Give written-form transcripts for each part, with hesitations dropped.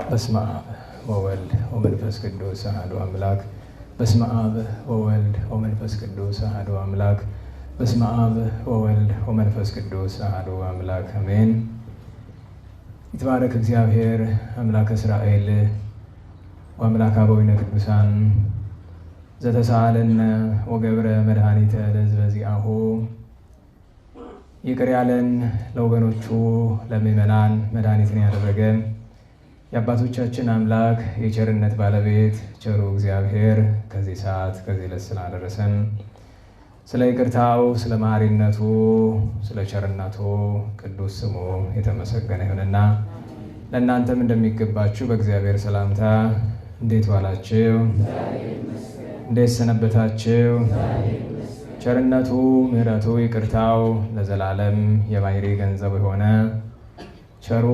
በስመ አብ ወወልድ ወመንፈስ ቅዱስ አሐዱ አምላክ። በስመ አብ ወወልድ ወመንፈስ ቅዱስ አሐዱ አምላክ። በስመ አብ ወወልድ ወመንፈስ ቅዱስ አሐዱ አምላክ አሜን። ይትባረክ እግዚአብሔር አምላከ እስራኤል ወአምላከ አበዊነ ቅዱሳን ዘተሳአለነ ወገብረ መድኃኒተ ለሕዝበ ዚአሁ። ይቅር ያለን ለወገኖቹ ለምእመናን መድኃኒትን ያደረገ የአባቶቻችን አምላክ የቸርነት ባለቤት ቸሩ እግዚአብሔር ከዚህ ሰዓት ከዚህ ዕለት ስላደረሰን ስለ ይቅርታው፣ ስለ መሐሪነቱ፣ ስለ ቸርነቱ ቅዱስ ስሙ የተመሰገነ ይሁንና ለእናንተም እንደሚገባችሁ በእግዚአብሔር ሰላምታ እንዴት ዋላችሁ? እንዴት ሰነበታችሁ? ቸርነቱ፣ ምሕረቱ፣ ይቅርታው ለዘላለም የባሕርይ ገንዘብ የሆነ ቸሩ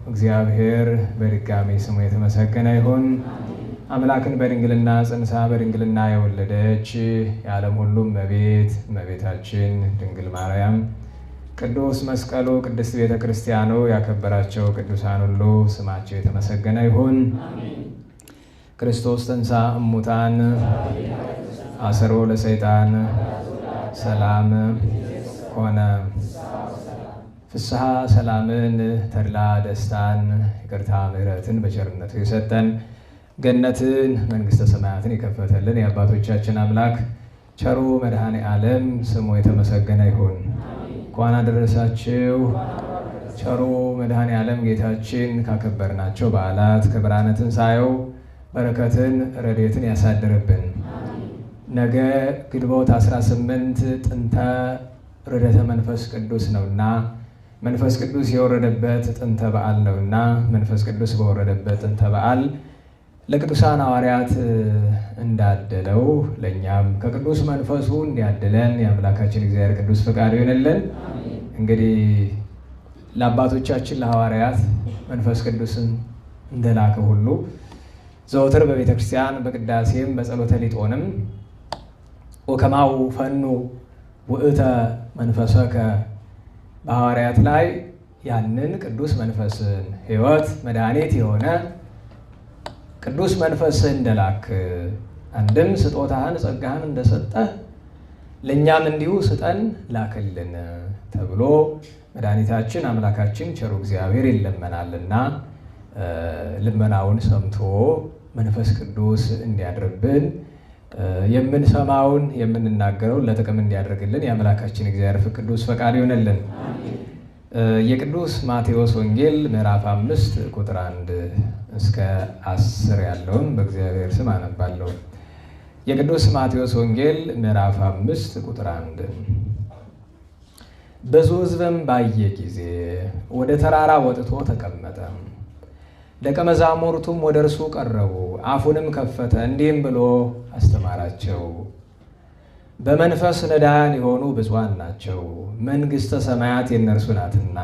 እግዚአብሔር በድጋሚ ስሙ የተመሰገነ ይሁን። አምላክን በድንግልና ጽንሳ በድንግልና የወለደች የዓለም ሁሉ እመቤት እመቤታችን ድንግል ማርያም ቅዱስ መስቀሉ ቅድስት ቤተ ክርስቲያኑ ያከበራቸው ቅዱሳን ሁሉ ስማቸው የተመሰገነ ይሁን። ክርስቶስ ተንሥአ እሙታን አሰሮ ለሰይጣን ሰላም ኮነ። ፍስሐ ሰላምን ተድላ ደስታን ይቅርታ ምሕረትን በቸርነቱ የሰጠን ገነትን መንግሥተ ሰማያትን የከፈተልን የአባቶቻችን አምላክ ቸሩ መድኃኔ ዓለም ስሙ የተመሰገነ ይሁን። እንኳን አደረሳችሁ። ቸሩ መድኃኔ ዓለም ጌታችን ካከበርናቸው በዓላት ከብርሃነ ትንሣኤው በረከትን ረድኤትን ያሳድርብን። ነገ ግንቦት 18 ጥንተ ርደተ መንፈስ ቅዱስ ነውና መንፈስ ቅዱስ የወረደበት ጥንተ በዓል ነውና መንፈስ ቅዱስ በወረደበት ጥንተ በዓል ለቅዱሳን ሐዋርያት እንዳደለው ለእኛም ከቅዱስ መንፈሱ እንዲያድለን የአምላካችን እግዚአብሔር ቅዱስ ፈቃዱ ይሆንልን። እንግዲህ ለአባቶቻችን ለሐዋርያት መንፈስ ቅዱስን እንደላከ ሁሉ ዘወትር በቤተ ክርስቲያን በቅዳሴም በጸሎተ ሊጦንም ወከማው ፈኑ ውእተ መንፈሰከ በሐዋርያት ላይ ያንን ቅዱስ መንፈስን ሕይወት መድኃኒት የሆነ ቅዱስ መንፈስን እንደላክ አንድም ስጦታህን ጸጋህን እንደሰጠህ ለእኛም እንዲሁ ስጠን ላክልን ተብሎ መድኃኒታችን አምላካችን ቸሩ እግዚአብሔር ይለመናልና ልመናውን ሰምቶ መንፈስ ቅዱስ እንዲያድርብን የምንሰማውን የምንናገረውን ለጥቅም እንዲያደርግልን የአምላካችን እግዚአብሔር ቅዱስ ፈቃድ ይሆንልን። የቅዱስ ማቴዎስ ወንጌል ምዕራፍ 5 ቁጥር 1 እስከ 10 ያለውን በእግዚአብሔር ስም አነባለሁ። የቅዱስ ማቴዎስ ወንጌል ምዕራፍ 5 ቁጥር 1 ብዙ ሕዝብም ባየ ጊዜ ወደ ተራራ ወጥቶ ተቀመጠ። ደቀ መዛሙርቱም ወደ እርሱ ቀረቡ፣ አፉንም ከፈተ፣ እንዲህም ብሎ አስተማራቸው። በመንፈስ ነዳያን የሆኑ ብፁዓን ናቸው፣ መንግሥተ ሰማያት የእነርሱ ናትና።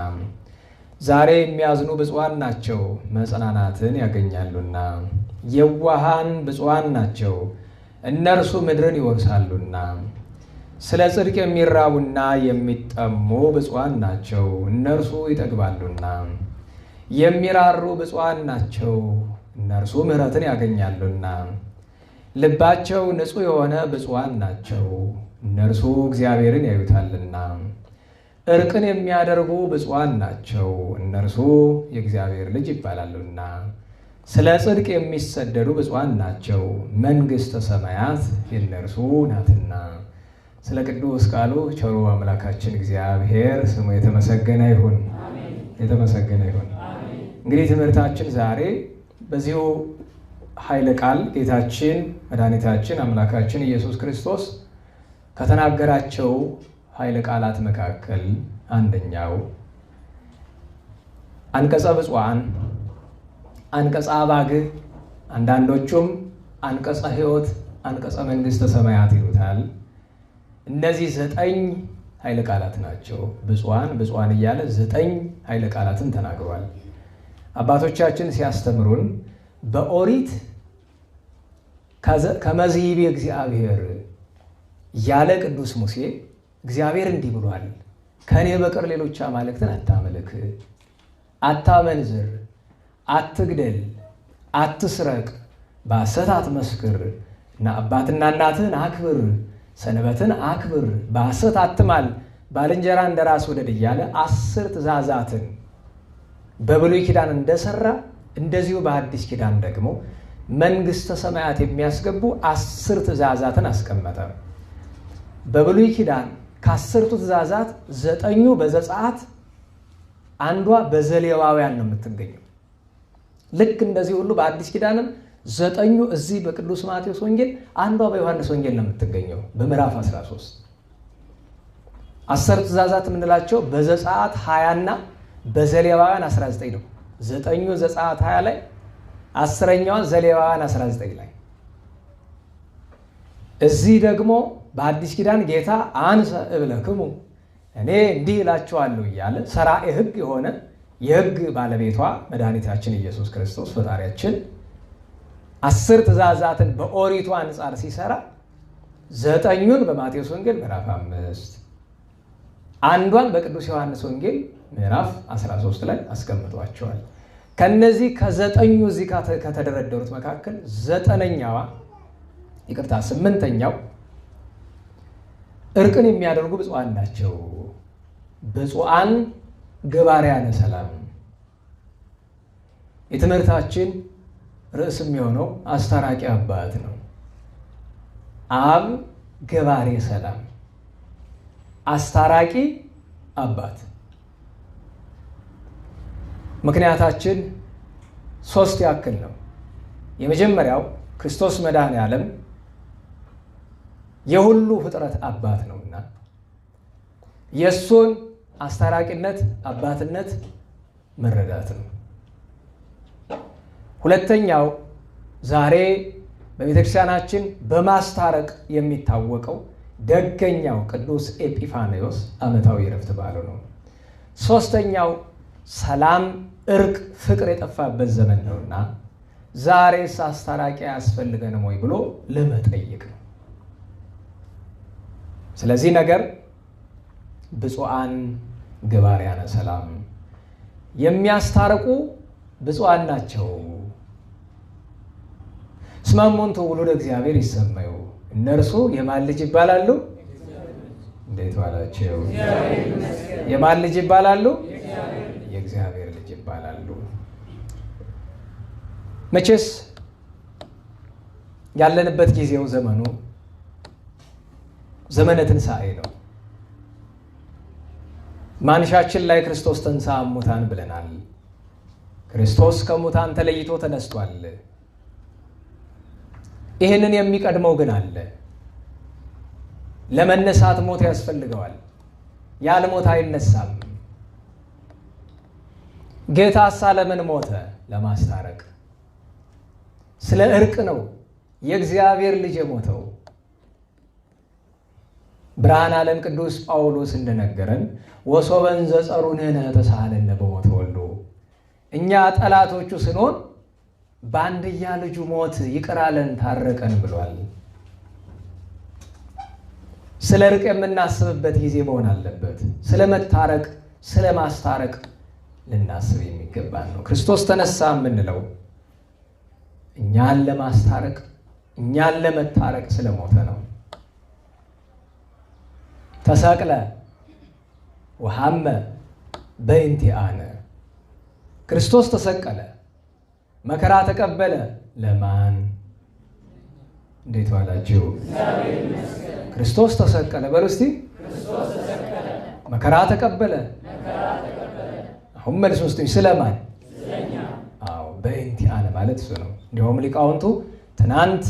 ዛሬ የሚያዝኑ ብፁዓን ናቸው፣ መጽናናትን ያገኛሉና። የዋሃን ብፁዓን ናቸው፣ እነርሱ ምድርን ይወርሳሉና። ስለ ጽድቅ የሚራቡና የሚጠሙ ብፁዓን ናቸው፣ እነርሱ ይጠግባሉና። የሚራሩ ብፁዓን ናቸው፣ እነርሱ ምሕረትን ያገኛሉና። ልባቸው ንጹሕ የሆነ ብፁዓን ናቸው፣ እነርሱ እግዚአብሔርን ያዩታልና። እርቅን የሚያደርጉ ብፁዓን ናቸው፣ እነርሱ የእግዚአብሔር ልጅ ይባላሉና። ስለ ጽድቅ የሚሰደዱ ብፁዓን ናቸው፣ መንግሥተ ሰማያት የእነርሱ ናትና። ስለ ቅዱስ ቃሉ ቸሩ አምላካችን እግዚአብሔር ስሙ የተመሰገነ ይሁን። የተመሰገነ ይሁን። እንግዲህ ትምህርታችን ዛሬ በዚሁ ኃይለ ቃል ጌታችን መድኃኒታችን አምላካችን ኢየሱስ ክርስቶስ ከተናገራቸው ኃይለ ቃላት መካከል አንደኛው አንቀጸ ብፁዓን፣ አንቀጸ አባግዕ፣ አንዳንዶቹም አንቀጸ ሕይወት፣ አንቀጸ መንግሥተ ሰማያት ይሉታል። እነዚህ 9 ኃይለ ቃላት ናቸው። ብፁዓን ብፁዓን እያለ 9 ኃይለ ቃላትን ተናግሯል። አባቶቻችን ሲያስተምሩን በኦሪት ከመዝሂቤ እግዚአብሔር ያለ ቅዱስ ሙሴ እግዚአብሔር እንዲህ ብሏል፣ ከእኔ በቀር ሌሎች አማልክትን አታመልክ፣ አታመንዝር፣ አትግደል፣ አትስረቅ፣ በሐሰት አትመስክር፣ እና አባትና እናትህን አክብር፣ ሰንበትን አክብር፣ በሐሰት አትማል፣ ባልንጀራ እንደራስ ውደድ እያለ 10 ትእዛዛትን በብሉይ ኪዳን እንደሰራ እንደዚሁ በአዲስ ኪዳን ደግሞ መንግሥተ ሰማያት የሚያስገቡ 10 ትእዛዛትን አስቀመጠ። በብሉይ ኪዳን ከ10ቱ ትእዛዛት 9ኙ በዘጸአት፣ አንዷ በዘሌዋውያን ነው የምትገኘው። ልክ እንደዚህ ሁሉ በአዲስ ኪዳንም 9ኙ እዚህ በቅዱስ ማቴዎስ ወንጌል፣ አንዷ በዮሐንስ ወንጌል ነው የምትገኘው በምዕራፍ 13። 10 ትእዛዛት የምንላቸው በዘጸአት 20 እና በዘሌዋውያን 19 ነው። 9ኙ ዘጸአት 20 ላይ፣ 10ኛዋ ዘሌዋውያን 19 ላይ። እዚህ ደግሞ በአዲስ ኪዳን ጌታ አንሰ እብለክሙ እኔ እንዲህ እላችኋለሁ እያለ ሠራኤ ሕግ የሆነ የሕግ ባለቤቷ መድኃኒታችን ኢየሱስ ክርስቶስ ፈጣሪያችን 10 ትእዛዛትን በኦሪቱ አንጻር ሲሰራ 9ኙን በማቴዎስ ወንጌል ምዕራፍ 5 አንዷን በቅዱስ ዮሐንስ ወንጌል ምዕራፍ 13 ላይ አስቀምጧቸዋል። ከነዚህ ከ9ኙ እዚህ ከተደረደሩት መካከል 8ኛው እርቅን የሚያደርጉ ብፁዓን ናቸው። ብፁዓን ገባርያነ ሰላም። የትምህርታችን ርዕስ የሚሆነው አስታራቂ አባት ነው። አብ ገባሬ ሰላም፣ አስታራቂ አባት። ምክንያታችን 3 ያክል ነው። የመጀመሪያው ክርስቶስ መድኃኔ ዓለም የሁሉ ፍጥረት አባት ነውና የእሱን አስታራቂነት አባትነት መረዳት ነው። ሁለተኛው ዛሬ በቤተክርስቲያናችን በማስታረቅ የሚታወቀው ደገኛው ቅዱስ ኤጲፋንዮስ ዓመታዊ ዕረፍት በዓሉ ነው። ሶስተኛው ሰላም፣ እርቅ፣ ፍቅር የጠፋበት ዘመን ነውና ዛሬስ አስታራቂ አያስፈልገንም ወይ ብሎ ለመጠየቅ ነው። ስለዚህ ነገር ብፁዓን ገባርያነ ሰላም የሚያስታርቁ ብፁዓን ናቸው። እስመ እሙንቱ ውሉደ እግዚአብሔር ይሰመዩ፣ እነርሱ የማን ልጅ ይባላሉ? እንዴት ዋላቸው? የማን ልጅ ይባላሉ? የእግዚአብሔር ልጅ ይባላሉ። መቼስ ያለንበት ጊዜው ዘመኑ ዘመነ ትንሣኤ ነው። ማንሻችን ላይ ክርስቶስ ተንሥአ እሙታን ብለናል። ክርስቶስ ከሙታን ተለይቶ ተነስቷል። ይህንን የሚቀድመው ግን አለ። ለመነሳት ሞት ያስፈልገዋል። ያለ ሞት አይነሳም። ጌታስ ለምን ሞተ? ለማስታረቅ። ስለ እርቅ ነው የእግዚአብሔር ልጅ የሞተው። ብርሃነ ዓለም ቅዱስ ጳውሎስ እንደነገረን ወሶበ እንዘ ጸሩንነ ተሳሃለነ በሞተ ወልዱ፣ እኛ ጠላቶቹ ስንሆን በአንድያ ልጁ ሞት ይቅር አለን ታረቀን ብሏል። ስለ እርቅ የምናስብበት ጊዜ መሆን አለበት። ስለ መታረቅ፣ ስለ ማስታረቅ ልናስብ የሚገባን ነው። ክርስቶስ ተነሳ የምንለው እኛን ለማስታረቅ፣ እኛን ለመታረቅ ስለሞተ ነው። ተሰቅለ ወሐመ በእንቲአነ፣ ክርስቶስ ተሰቀለ፣ መከራ ተቀበለ። ለማን? እንዴት ዋላችሁ? ክርስቶስ ተሰቀለ በሉ እስቲ። መከራ ተቀበለ። አሁን መልስ ውስጥ ስለማን? አዎ በእንቲአነ ማለት እሱ ነው። እንዲሁም ሊቃውንቱ ትናንት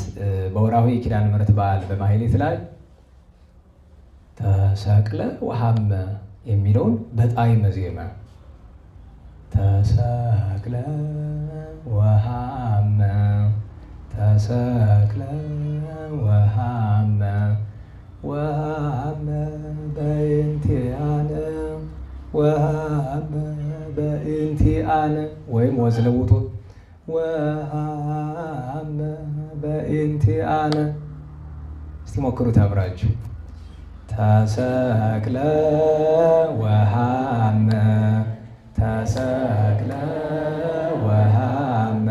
በወርኃዊ ኪዳነ ምሕረት በዓል በማሕሌት ላይ ተሰቅለ ወሐመ የሚለውን በጣዕመ ዜማ ተሰቅለ ወሐመ ተሰቅለ ወሐመ ወሐመ በእንቲአነ ወሐመ በእንቲአነ ወይም ወዝለውጡ ወሐመ በእንቲአነ። እስቲ ሞክሩት አብራችሁ። ተሰቅለ ወሐመ ተሰቅለ ወሐመ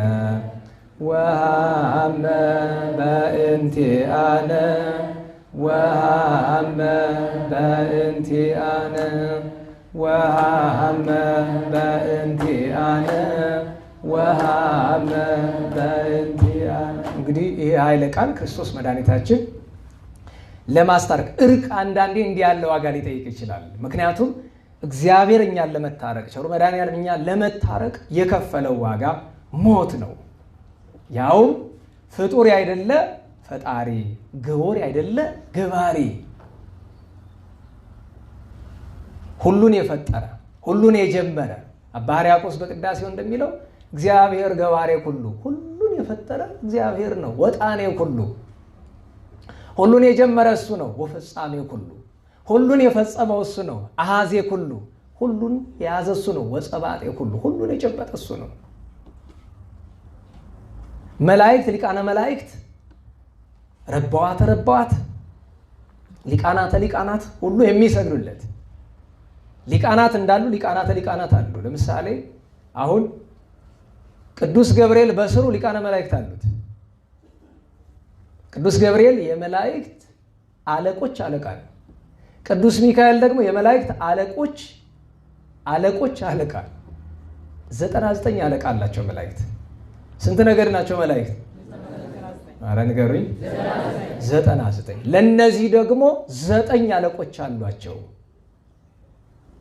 በእንቲአነ ወሐመ በእንቲአነ ወሐመ በእንቲአነ ወሐመ በእንቲአነ። እንግዲህ ይሄ ኃይለ ቃል ክርስቶስ መድኃኒታችን ለማስታረቅ እርቅ አንዳንዴ እንዲህ ያለ ዋጋ ሊጠይቅ ይችላል። ምክንያቱም እግዚአብሔር እኛን ለመታረቅ ቸሩ መድኃኒዓለም እኛን ለመታረቅ የከፈለው ዋጋ ሞት ነው። ያውም ፍጡር ያይደለ ፈጣሪ፣ ግቦር ያይደለ ግባሪ፣ ሁሉን የፈጠረ ሁሉን የጀመረ አባ ሕርያቆስ በቅዳሴው እንደሚለው እግዚአብሔር ገባሬ ኩሉ፣ ሁሉን የፈጠረ እግዚአብሔር ነው። ወጣኔ ኩሉ፣ ሁሉን የጀመረ እሱ ነው። ወፍጻሜ ኩሉ፣ ሁሉን የፈጸመው እሱ ነው። አሃዜ ኩሉ፣ ሁሉን የያዘ እሱ ነው። ወጸባጤ ኩሉ፣ ሁሉን የጨበጠ እሱ ነው። መላእክት፣ ሊቃነ መላእክት፣ ረባዋተ ረባዋት፣ ሊቃናተ ሊቃናት ሁሉ የሚሰግዱለት ሊቃናት እንዳሉ ሊቃናተ ሊቃናት አሉ። ለምሳሌ አሁን ቅዱስ ገብርኤል በስሩ ሊቃነ መላእክት አሉት። ቅዱስ ገብርኤል የመላእክት አለቆች አለቃ ነው። ቅዱስ ሚካኤል ደግሞ የመላእክት አለቆች አለቃ። 99 አለቃ አላቸው መላእክት። ስንት ነገድ ናቸው መላእክት? ኧረ ንገሩኝ። 99። ለነዚህ ደግሞ 9 አለቆች አሏቸው።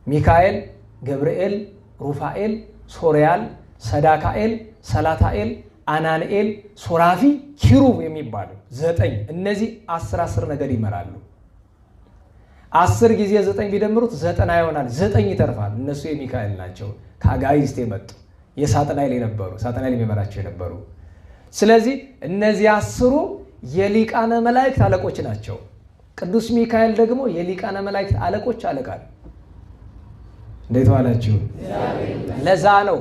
ሚካኤል፣ ገብርኤል፣ ሩፋኤል፣ ሶርያል፣ ሰዳካኤል፣ ሰላታኤል፣ አናንኤል፣ ሶራፊ፣ ኪሩብ የሚባሉ 9። እነዚህ 10 ነገድ ይመራሉ። 10 ጊዜ 9 ቢደምሩት 90 ይሆናል። 9 ይተርፋል። እነሱ የሚካኤል ናቸው። ከአጋይስት የመጡ የሳጥናኤል የነበሩ ሳጥናኤል የሚመራቸው የነበሩ። ስለዚህ እነዚህ 10 የሊቃነ መላእክት አለቆች ናቸው። ቅዱስ ሚካኤል ደግሞ የሊቃነ መላእክት አለቆች አለቃ ነው። እንዴት ዋላችሁ? ለዛ ነው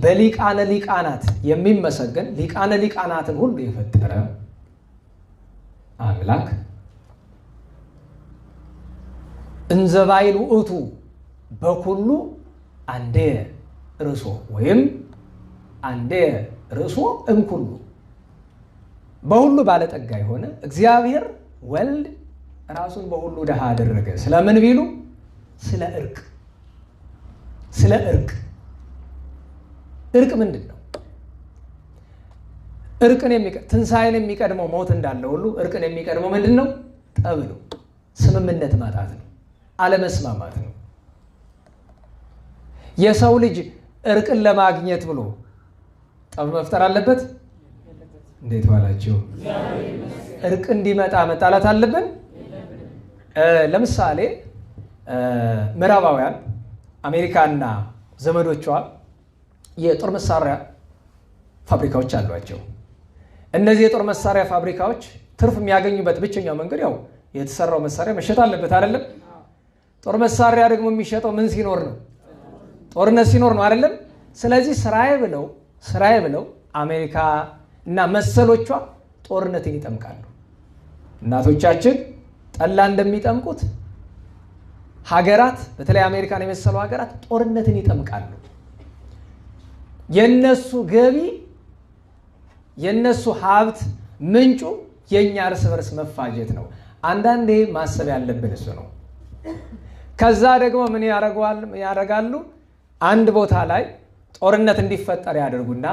በሊቃነ ሊቃናት የሚመሰገን ሊቃነ ሊቃናትን ሁሉ የፈጠረ አምላክ እንዘባይል ውእቱ በኩሉ አንዴ ርሶ ወይም አንዴ ርሶ እምኩሉ፣ በሁሉ ባለጠጋ የሆነ እግዚአብሔር ወልድ ራሱን በሁሉ ድሃ አደረገ። ስለምን ቢሉ ስለ እርቅ። ስለ እርቅ። እርቅ ምንድን ነው? እርቅን ትንሣኤን የሚቀድመው ሞት እንዳለ ሁሉ እርቅን የሚቀድመው ምንድን ነው? ጠብ ነው። ስምምነት ማጣት ነው። አለመስማማት ነው። የሰው ልጅ እርቅን ለማግኘት ብሎ ጠብ መፍጠር አለበት? እንዴት ዋላችሁ? እርቅ እንዲመጣ መጣላት አለብን? ለምሳሌ ምዕራባውያን አሜሪካና ዘመዶቿ የጦር መሳሪያ ፋብሪካዎች አሏቸው። እነዚህ የጦር መሳሪያ ፋብሪካዎች ትርፍ የሚያገኙበት ብቸኛው መንገድ ያው የተሰራው መሳሪያ መሸጥ አለበት አይደለም? ጦር መሳሪያ ደግሞ የሚሸጠው ምን ሲኖር ነው? ጦርነት ሲኖር ነው አይደለም? ስለዚህ ስራዬ ብለው አሜሪካ እና መሰሎቿ ጦርነትን ይጠምቃሉ። እናቶቻችን ጠላ እንደሚጠምቁት ሀገራት፣ በተለይ አሜሪካን የመሰሉ ሀገራት ጦርነትን ይጠምቃሉ። የነሱ ገቢ የነሱ ሀብት ምንጩ የኛ እርስ በርስ መፋጀት ነው። አንዳንዴ ማሰብ ያለብን እሱ ነው። ከዛ ደግሞ ምን ያደርጋሉ? አንድ ቦታ ላይ ጦርነት እንዲፈጠር ያደርጉና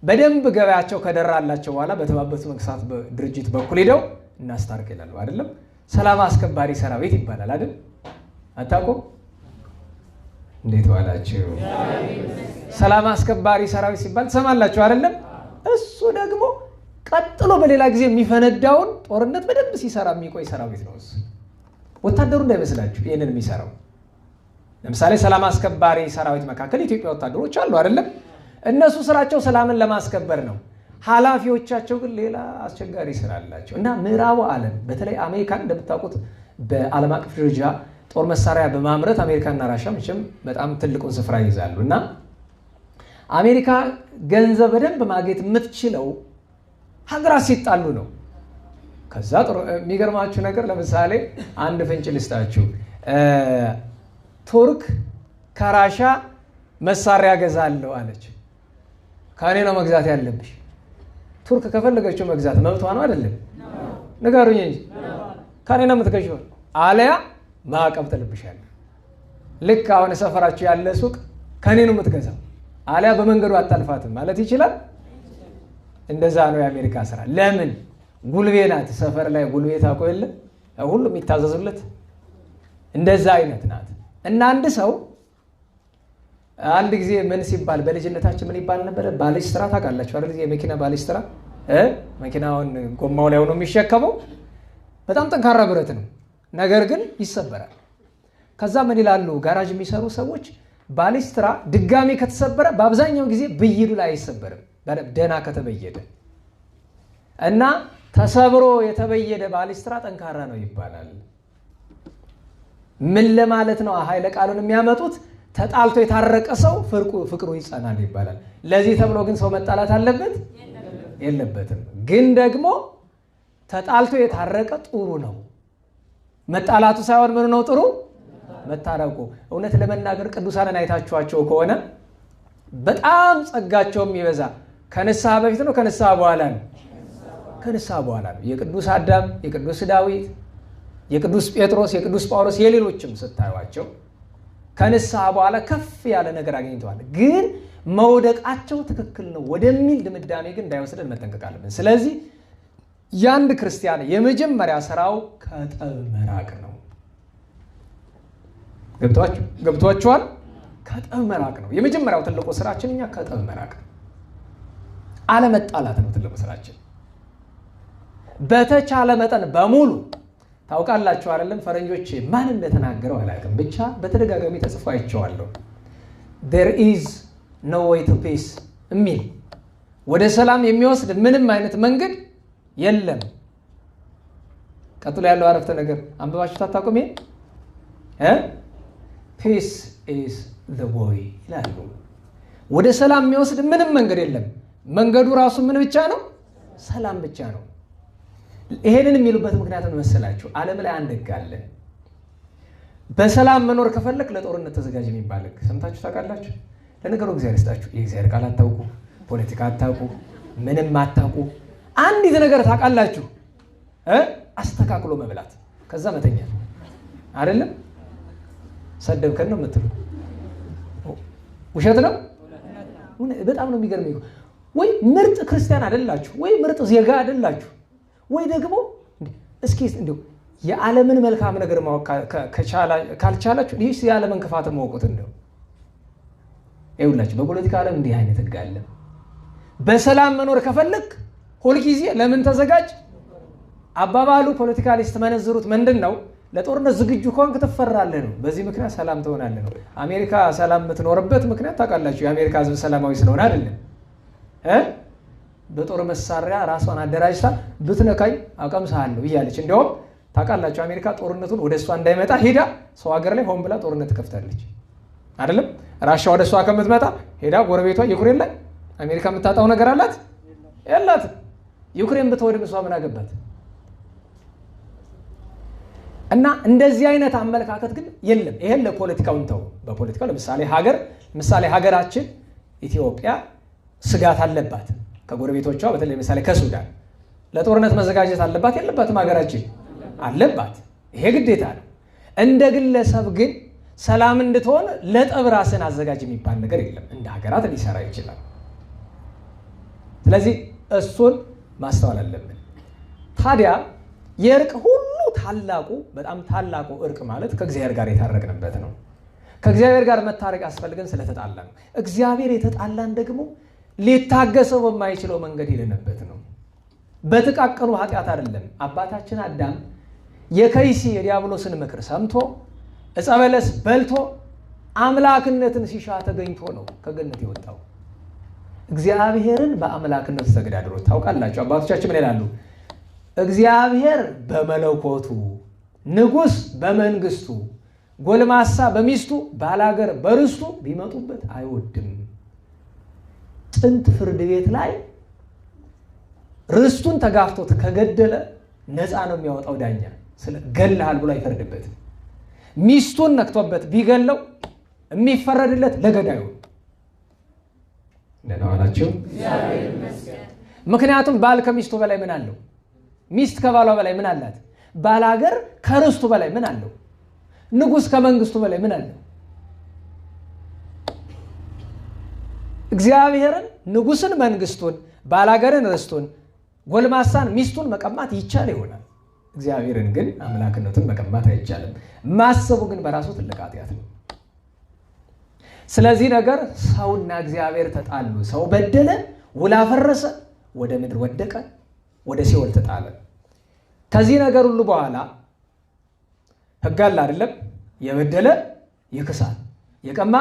በደንብ ገበያቸው ከደራላቸው በኋላ በተባበሩት መንግስታት ድርጅት በኩል ሄደው እናስታርቅ ይላሉ። አይደለም? ሰላም አስከባሪ ሰራዊት ይባላል አይደል? አታውቁም? እንዴት ዋላችሁ? ሰላም አስከባሪ ሰራዊት ሲባል ትሰማላችሁ አይደለም? እሱ ደግሞ ቀጥሎ በሌላ ጊዜ የሚፈነዳውን ጦርነት በደንብ ሲሰራ የሚቆይ ሰራዊት ነው። እሱ ወታደሩ እንዳይመስላችሁ ይህንን የሚሰራው። ለምሳሌ ሰላም አስከባሪ ሰራዊት መካከል የኢትዮጵያ ወታደሮች አሉ አይደለም? እነሱ ስራቸው ሰላምን ለማስከበር ነው። ኃላፊዎቻቸው ግን ሌላ አስቸጋሪ ስራ አላቸው። እና ምዕራቡ ዓለም በተለይ አሜሪካን እንደምታውቁት በዓለም አቀፍ ደረጃ ጦር መሳሪያ በማምረት አሜሪካና ራሻ መቼም በጣም ትልቁን ስፍራ ይይዛሉ። እና አሜሪካ ገንዘብ በደንብ ማግኘት የምትችለው ሀገራት ሲጣሉ ነው። ከዛ የሚገርማችሁ ነገር ለምሳሌ አንድ ፍንጭ ልስጣችሁ። ቱርክ ከራሻ መሳሪያ ገዛለሁ አለች። ከእኔ ነው መግዛት ያለብሽ። ቱርክ ከፈለገችው መግዛት መብቷ ነው አይደለም? ንገሩኝ እንጂ ከኔ ነው የምትገዢው። አለያ ማዕቀብ ጥልብሻለሁ። ልክ አሁን ሰፈራችሁ ያለ ሱቅ ከኔ ነው የምትገዛው፣ አለያ በመንገዱ አታልፋትም ማለት ይችላል። እንደዛ ነው የአሜሪካ ስራ። ለምን? ጉልቤ ናት። ሰፈር ላይ ጉልቤ ታውቆ የለ ሁሉ የሚታዘዙለት እንደዛ አይነት ናት። እና አንድ ሰው አንድ ጊዜ ምን ሲባል በልጅነታችን ምን ይባል ነበረ? ባሊስትራ ታውቃላችሁ አይደል? የመኪና ባሊስትራ መኪናውን ጎማው ላይ ሆኖ የሚሸከመው በጣም ጠንካራ ብረት ነው፣ ነገር ግን ይሰበራል። ከዛ ምን ይላሉ ጋራጅ የሚሰሩ ሰዎች? ባሊስትራ ድጋሚ ከተሰበረ በአብዛኛው ጊዜ ብይዱ ላይ አይሰበርም፣ ደህና ከተበየደ እና ተሰብሮ የተበየደ ባሊስትራ ጠንካራ ነው ይባላል። ምን ለማለት ነው ኃይለ ቃሉን የሚያመጡት? ተጣልቶ የታረቀ ሰው ፍቅሩ ይጸናል ይባላል። ለዚህ ተብሎ ግን ሰው መጣላት አለበት የለበትም። ግን ደግሞ ተጣልቶ የታረቀ ጥሩ ነው። መጣላቱ ሳይሆን ምን ነው ጥሩ መታረቁ። እውነት ለመናገር ቅዱሳንን አይታችኋቸው ከሆነ በጣም ጸጋቸውም ይበዛ ከንስሐ በፊት ነው ከንስሐ በኋላ ነው? ከንስሐ በኋላ ነው። የቅዱስ አዳም፣ የቅዱስ ዳዊት፣ የቅዱስ ጴጥሮስ፣ የቅዱስ ጳውሎስ የሌሎችም ስታዩዋቸው ከንስሐ በኋላ ከፍ ያለ ነገር አግኝተዋል። ግን መውደቃቸው ትክክል ነው ወደሚል ድምዳሜ ግን እንዳይወስደን መጠንቀቅ አለብን። ስለዚህ የአንድ ክርስቲያን የመጀመሪያ ስራው ከጠብ መራቅ ነው። ገብቷችኋል? ከጠብ መራቅ ነው የመጀመሪያው ትልቁ ስራችን። እኛ ከጠብ መራቅ ነው፣ አለመጣላት ነው ትልቁ ስራችን። በተቻለ መጠን በሙሉ ታውቃላችሁ አይደለም? ፈረንጆች ማን እንደተናገረው አላውቅም፣ ብቻ በተደጋጋሚ ተጽፎ አይቼዋለሁ። there is no way to peace የሚል ወደ ሰላም የሚወስድ ምንም አይነት መንገድ የለም። ቀጥሎ ያለው አረፍተ ነገር አንብባችሁ ታታቁም? peace is the way ይላሉ። ወደ ሰላም የሚወስድ ምንም መንገድ የለም። መንገዱ ራሱ ምን ብቻ ነው? ሰላም ብቻ ነው። ይሄንን የሚሉበት ምክንያት ምን መሰላችሁ? ዓለም ላይ አንድ ሕግ አለ። በሰላም መኖር ከፈለክ ለጦርነት ተዘጋጅ የሚባል ሕግ ሰምታችሁ ታውቃላችሁ? ለነገሩ እግዚአብሔር ይስጣችሁ፣ የእግዚአብሔር ቃል አታውቁ፣ ፖለቲካ አታውቁ፣ ምንም አታውቁ። አንዲት ነገር ታውቃላችሁ፣ አስተካክሎ መብላት፣ ከዛ መተኛ አይደለም። ሰደብከን ነው የምትሉ፣ ውሸት ነው። በጣም ነው የሚገርመኝ። ወይ ምርጥ ክርስቲያን አይደላችሁ፣ ወይ ምርጥ ዜጋ አይደላችሁ፣ ወይ ደግሞ እስኪ እንደው የዓለምን መልካም ነገር ማወቅ ካልቻላችሁ ይህ የዓለምን ክፋት ማወቁት እንደው ይኸውላችሁ፣ በፖለቲካ ዓለም እንዲህ አይነት ሕግ አለ። በሰላም መኖር ከፈለክ ሁልጊዜ ለምን ተዘጋጅ አባባሉ ፖለቲካሊስት መነዝሩት ምንድን ነው? ለጦርነት ዝግጁ ከሆንክ ትፈራለህ ነው። በዚህ ምክንያት ሰላም ትሆናለህ ነው። አሜሪካ ሰላም የምትኖርበት ምክንያት ታውቃላችሁ? የአሜሪካ ሕዝብ ሰላማዊ ስለሆነ አይደለም። በጦር መሳሪያ ራሷን አደራጅታ ብትነካኝ አቀምሳለሁ እያለች እንዲያውም ታውቃላችሁ፣ አሜሪካ ጦርነቱን ወደ እሷ እንዳይመጣ ሄዳ ሰው ሀገር ላይ ሆን ብላ ጦርነት ትከፍታለች አይደለም? ራሻ ወደ እሷ ከምትመጣ ሄዳ ጎረቤቷ ዩክሬን ላይ አሜሪካ የምታጣው ነገር አላት የላትም? ዩክሬን ብትወድም እሷ ምን አገባት? እና እንደዚህ አይነት አመለካከት ግን የለም። ይሄን ለፖለቲካውን ተው። በፖለቲካው ለምሳሌ ሀገራችን ኢትዮጵያ ስጋት አለባት ከጎረቤቶቿ፣ በተለይ ለምሳሌ ከሱዳን ለጦርነት መዘጋጀት አለባት የለባትም? ሀገራችን አለባት። ይሄ ግዴታ ነው። እንደ ግለሰብ ግን ሰላም እንድትሆን ለጠብ ራስን አዘጋጅ የሚባል ነገር የለም። እንደ ሀገራት ሊሰራ ይችላል። ስለዚህ እሱን ማስተዋል አለብን። ታዲያ የእርቅ ሁሉ በጣም ታላቁ እርቅ ማለት ከእግዚአብሔር ጋር የታረቅንበት ነው። ከእግዚአብሔር ጋር መታረቅ ያስፈልገን ስለተጣላ ነው። እግዚአብሔር የተጣላን ደግሞ ሊታገሰው በማይችለው መንገድ ሄደንበት ነው። በጥቃቅኑ ኃጢአት አይደለም። አባታችን አዳም የከይሲ የዲያብሎስን ምክር ሰምቶ ዕፀ በለስ በልቶ አምላክነትን ሲሻ ተገኝቶ ነው ከገነት የወጣው። እግዚአብሔርን በአምላክነት ተገዳድሮ ታውቃላችሁ። አባቶቻችን ምን ይላሉ? እግዚአብሔር በመለኮቱ ንጉሥ በመንግስቱ ጎልማሳ በሚስቱ ባላገር በርስቱ ቢመጡበት አይወድም። ጥንት ፍርድ ቤት ላይ ርስቱን ተጋፍቶት ከገደለ ነፃ ነው የሚያወጣው ዳኛ። ገለሃል ብሎ አይፈርድበትም። ሚስቱን ነክቶበት ቢገለው የሚፈረድለት ለገዳዩ። እንደናዋላችሁ ምክንያቱም ባል ከሚስቱ በላይ ምን አለው? ሚስት ከባሏ በላይ ምን አላት? ባላገር ከርስቱ በላይ ምን አለው? ንጉሥ ከመንግስቱ በላይ ምን አለው? እግዚአብሔርን ንጉሥን መንግስቱን፣ ባላገርን ርስቱን፣ ጎልማሳን ሚስቱን መቀማት ይቻል ይሆናል። እግዚአብሔርን ግን አምላክነቱን መቀማት አይቻልም። ማሰቡ ግን በራሱ ትልቅ ኃጢአት ነው። ስለዚህ ነገር ሰውና እግዚአብሔር ተጣሉ። ሰው በደለ፣ ውል አፈረሰ፣ ወደ ምድር ወደቀ፣ ወደ ሲኦል ተጣለ። ከዚህ ነገር ሁሉ በኋላ ሕግ አለ አይደለም? የበደለ ይክሳል፣ የቀማ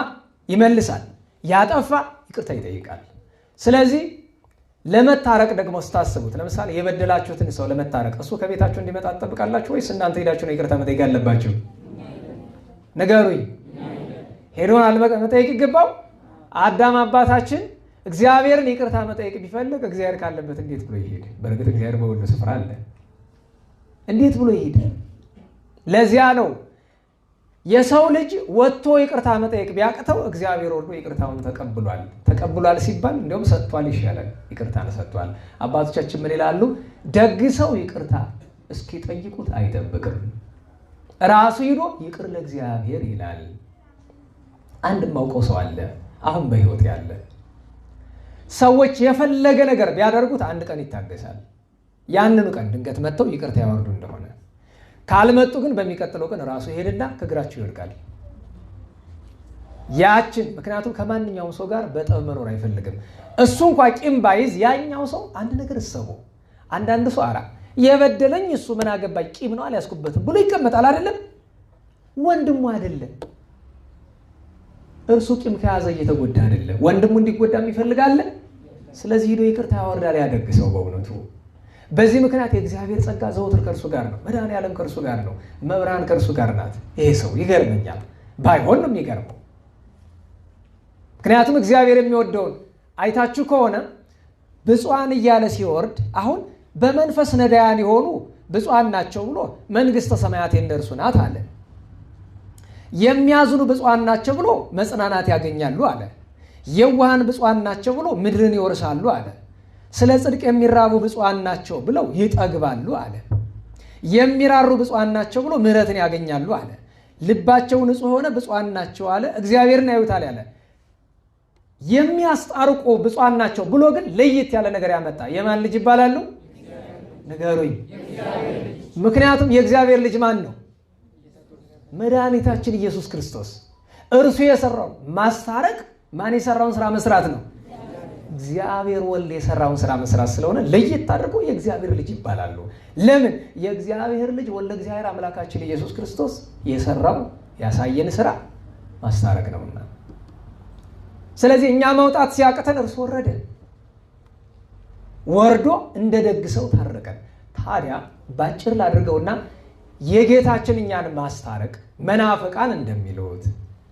ይመልሳል፣ ያጠፋ ይቅርታ ይጠይቃል። ስለዚህ ለመታረቅ ደግሞ ስታስቡት ለምሳሌ የበደላችሁትን ሰው ለመታረቅ እሱ ከቤታችሁ እንዲመጣ ትጠብቃላችሁ ወይስ እናንተ ሄዳችሁ ነው ይቅርታ መጠየቅ ያለባችሁ? ንገሩኝ። ሄዶን አልመጠየቅ ይገባው? አዳም አባታችን እግዚአብሔርን ይቅርታ መጠየቅ ቢፈልግ እግዚአብሔር ካለበት እንዴት ብሎ ይሄድ? በእርግጥ እግዚአብሔር በሁሉ ስፍራ አለ። እንዴት ብሎ ይሄድ? ለዚያ ነው የሰው ልጅ ወጥቶ ይቅርታ መጠየቅ ቢያቅተው እግዚአብሔር ወርዶ ይቅርታውን ተቀብሏል። ተቀብሏል ሲባል እንዲያውም ሰጥቷል ይሻላል። ይቅርታን ሰጥቷል። አባቶቻችን ምን ይላሉ? ደግ ሰው ይቅርታ እስኪጠይቁት አይጠብቅም፣ ራሱ ሂዶ ይቅር ለእግዚአብሔር ይላል። አንድ የማውቀው ሰው አለ አሁን በሕይወት ያለ። ሰዎች የፈለገ ነገር ቢያደርጉት አንድ ቀን ይታገሳል። ያንኑ ቀን ድንገት መጥተው ይቅርታ ያወርዱ እንደሆነ ካልመጡ ግን በሚቀጥለው ቀን ራሱ ይሄድና ከእግራቸው ይወድቃል። ያችን ምክንያቱም ከማንኛውም ሰው ጋር በጠብ መኖር አይፈልግም። እሱ እንኳ ቂም ባይዝ ያኛው ሰው አንድ ነገር እሰቡ። አንዳንድ ሰው አራ የበደለኝ እሱ ምን አገባኝ ቂም ነው አልያዝኩበትም ብሎ ይቀመጣል። አይደለም ወንድሙ አይደለም እርሱ ቂም ከያዘ እየተጎዳ አይደለም ወንድሙ እንዲጎዳም ይፈልጋል። ስለዚህ ሄዶ ይቅርታ ያወርዳል። ያደግ ሰው በእውነቱ በዚህ ምክንያት የእግዚአብሔር ጸጋ ዘወትር ከእርሱ ጋር ነው። መድኃኔዓለም ከእርሱ ጋር ነው። መብራን ከእርሱ ጋር ናት። ይሄ ሰው ይገርመኛል። ባይሆን ነው የሚገርመው። ምክንያቱም እግዚአብሔር የሚወደውን አይታችሁ ከሆነ ብፁዓን እያለ ሲወርድ አሁን በመንፈስ ነዳያን የሆኑ ብፁዓን ናቸው ብሎ መንግሥተ ሰማያት የእነርሱ ናት አለ። የሚያዝኑ ብፁዓን ናቸው ብሎ መጽናናት ያገኛሉ አለ። የዋሃን ብፁዓን ናቸው ብሎ ምድርን ይወርሳሉ አለ። ስለ ጽድቅ የሚራቡ ብፁዓን ናቸው ብለው ይጠግባሉ አለ። የሚራሩ ብፁዓን ናቸው ብሎ ምሕረትን ያገኛሉ አለ። ልባቸው ንጹሕ ሆነ ብፁዓን ናቸው አለ። እግዚአብሔርን ያዩታል ያለ። የሚያስታርቁ ብፁዓን ናቸው ብሎ ግን ለየት ያለ ነገር ያመጣ የማን ልጅ ይባላሉ? ንገሩኝ። ምክንያቱም የእግዚአብሔር ልጅ ማን ነው? መድኃኒታችን ኢየሱስ ክርስቶስ። እርሱ የሰራው ማስታረቅ ማን የሰራውን ስራ መስራት ነው? እግዚአብሔር ወልድ የሰራውን ስራ መስራት ስለሆነ ለየት አድርገው የእግዚአብሔር ልጅ ይባላሉ። ለምን? የእግዚአብሔር ልጅ ወልደ እግዚአብሔር አምላካችን ኢየሱስ ክርስቶስ የሰራው ያሳየን ስራ ማስታረቅ ነውና። ስለዚህ እኛ መውጣት ሲያቅተን እርሱ ወረደ። ወርዶ እንደ ደግ ሰው ታረቀን። ታዲያ ባጭር ላድርገውና የጌታችን እኛን ማስታረቅ መናፍቃን እንደሚሉት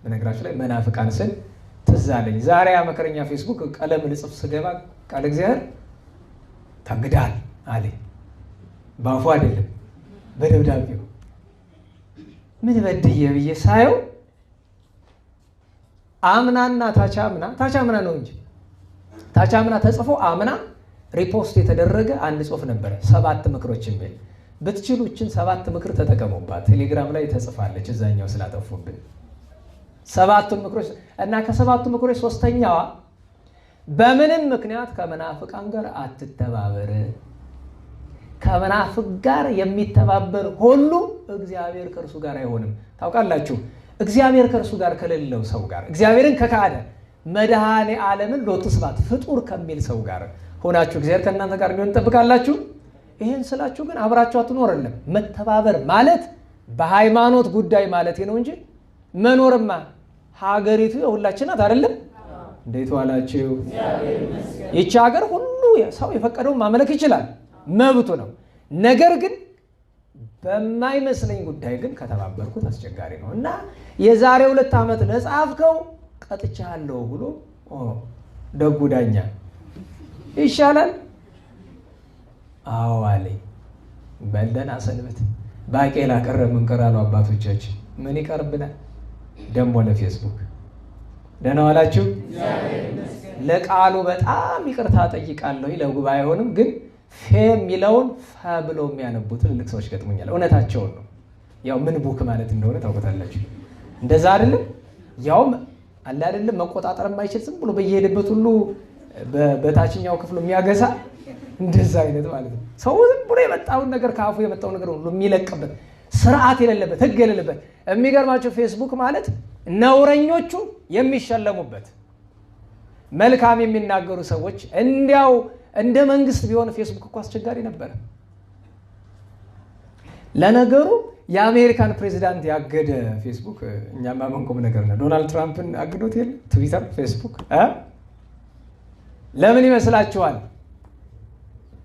በነገራችን ላይ መናፍቃን ስል ትዝ አለኝ። ዛሬ መከረኛ ፌስቡክ ቀለም ልጽፍ ስገባ ቃል እግዚአብሔር ታግዳል አለኝ። ባፉ አይደለም በደብዳቤው። ምን በድዬ ብዬ ሳየው አምናና ታቻምና ነው እንጂ ታቻምና ተጽፎ አምና ሪፖስት የተደረገ አንድ ጽሑፍ ነበረ 7 ምክሮች የሚል ብትችሉ እችን 7 ምክር ተጠቀሙባት። ቴሌግራም ላይ ተጽፋለች እዛኛው ስላጠፉብን 7 ምክሮች እና ከ7 ምክሮች 3ኛዋ በምንም ምክንያት ከመናፍቃን ጋር አትተባበር። ከመናፍቅ ጋር የሚተባበር ሁሉ እግዚአብሔር ከእርሱ ጋር አይሆንም። ታውቃላችሁ እግዚአብሔር ከእርሱ ጋር ከሌለው ሰው ጋር እግዚአብሔርን ከካደ መድኃኔ ዓለምን ሎቱ ስብሐት ፍጡር ከሚል ሰው ጋር ሆናችሁ እግዚአብሔር ከእናንተ ጋር እንዲሆን ትጠብቃላችሁ። ይሄን ስላችሁ ግን አብራችሁ አትኖርልም። መተባበር ማለት በሃይማኖት ጉዳይ ማለት ነው እንጂ መኖርማ ሀገሪቱ የሁላችን ናት አይደለም? እንዴት ዋላችሁ? ይቺ ሀገር ሁሉ ሰው የፈቀደውን ማምለክ ይችላል፣ መብቱ ነው። ነገር ግን በማይመስለኝ ጉዳይ ግን ከተባበርኩት አስቸጋሪ ነው እና የዛሬ 2 ዓመት ለጻፍከው ቀጥቻለሁ ብሎ ደጉ ዳኛ ይሻላል አዎ አለኝ። በልደን አሰንበት ባቄላ ቀረ ምን ቀራሉ አባቶቻችን። ምን ይቀርብናል ደግሞ ለፌስቡክ። ደህና ዋላችሁ? ለቃሉ በጣም ይቅርታ ጠይቃለሁ ለጉባኤውንም ግን የሚለውን ብሎ የሚያነቡት ትልልቅ ሰዎች ገጥሞኛል። እውነታቸውን ነው። ያው ምን ቡክ ማለት እንደሆነ ታውቁታላችሁ። እንደዛ አይደለም ያውም አለ አይደለም መቆጣጠር የማይችል ዝም ብሎ በየሄደበት ሁሉ በታችኛው ክፍሉ የሚያገሳ እንደዛ አይነት ማለት ነው። ሰው ዝም ብሎ የመጣውን ነገር ካፉ የመጣውን ነገር ሁሉ የሚለቅበት ስርዓት የሌለበት ህግ የሌለበት። የሚገርማቸው ፌስቡክ ማለት ነውረኞቹ የሚሸለሙበት መልካም የሚናገሩ ሰዎች እንዲያው እንደ መንግስት ቢሆን ፌስቡክ እኮ አስቸጋሪ ነበር። ለነገሩ የአሜሪካን ፕሬዚዳንት ያገደ ፌስቡክ እኛማ መንቆም ነገር ነው። ዶናልድ ትራምፕን አግዶት የለ ትዊተር፣ ፌስቡክ ለምን ይመስላችኋል?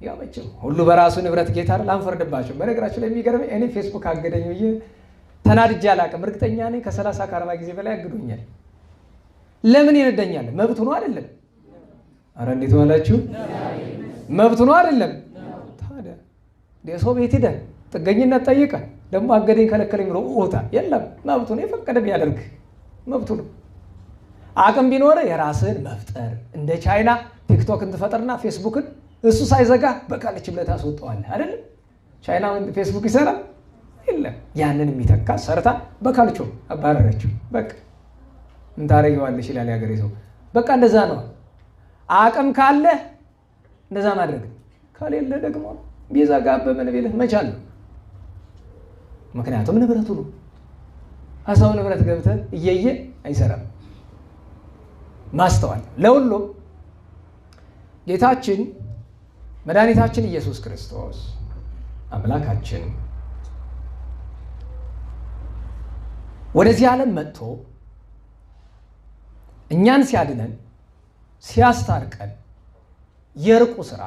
ያው መቼም ሁሉ በራሱ ንብረት ጌታ አይደል? አንፈርድባቸው። በነገራችን ላይ የሚገርመኝ እኔ ፌስቡክ አገደኝ ብዬ ተናድጄ አላውቅም። እርግጠኛ ነኝ ከ30 ከ40 ጊዜ በላይ አግዶኛል። ለምን ይነደኛል? መብቱ ነው አይደለም? አረ እንዴት ዋላችሁ? መብቱ ነው አይደለም? ታዲያ የሰው ቤት ሄደህ ጥገኝነት ጠይቀህ ደግሞ አገደኝ ከለከለኝ ብሎ ኡታ የለም። መብቱ ነው፣ የፈቀደ ቢያደርግ መብቱ ነው። አቅም ቢኖር የራስህን መፍጠር እንደ ቻይና ቲክቶክን ትፈጥርና ፌስቡክን እሱ ሳይዘጋ በቃልች ብለህ ታስወጣዋለህ አይደል? ቻይና ፌስቡክ ይሰራል የለም። ያንን የሚተካ ሰርታ በካልቾ አባረረችው። በቃ ምን ታረጊዋለሽ ይላል ያገሬ ሰው። በቃ እንደዛ ነው። አቅም ካለ እንደዛ ማድረግ፣ ከሌለ ደግሞ ቢዘጋ በምን ቢልህ መቻል ነው። ምክንያቱም ንብረቱ ነው። አሳው ንብረት ገብተህ እየየ አይሰራም። ማስተዋል ለሁሉም ጌታችን መድኃኒታችን ኢየሱስ ክርስቶስ አምላካችን ወደዚህ ዓለም መጥቶ እኛን ሲያድነን ሲያስታርቀን የርቁ ስራ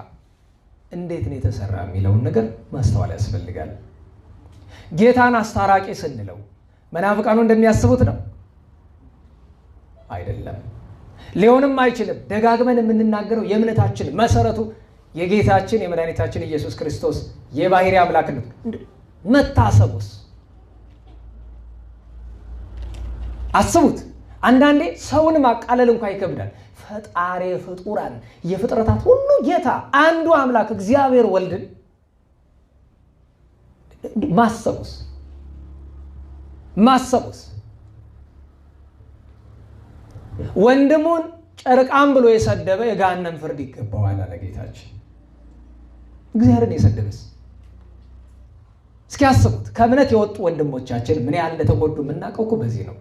እንዴት ነው የተሰራ የሚለውን ነገር ማስተዋል ያስፈልጋል። ጌታን አስታራቂ ስንለው መናፍቃኑ እንደሚያስቡት ነው አይደለም። ሊሆንም አይችልም። ደጋግመን የምንናገረው የእምነታችን መሰረቱ የጌታችን የመድኃኒታችን ኢየሱስ ክርስቶስ የባህሪ አምላክነት መታሰቡስ አስቡት። አንዳንዴ ሰውን ማቃለል እንኳን ይከብዳል። ፈጣሪ ፍጡራን የፍጥረታት ሁሉ ጌታ አንዱ አምላክ እግዚአብሔር ወልድን ማሰቡስ ወንድሙን ጨርቃም ብሎ የሰደበ የገሃነም ፍርድ ይገባዋል አለ ጌታችን። እግዚአብሔርን የሰደበስ እስኪ አስቡት። ከእምነት የወጡ ወንድሞቻችን ምን ያህል እንደተጎዱ የምናውቀው እኮ በዚህ ነው።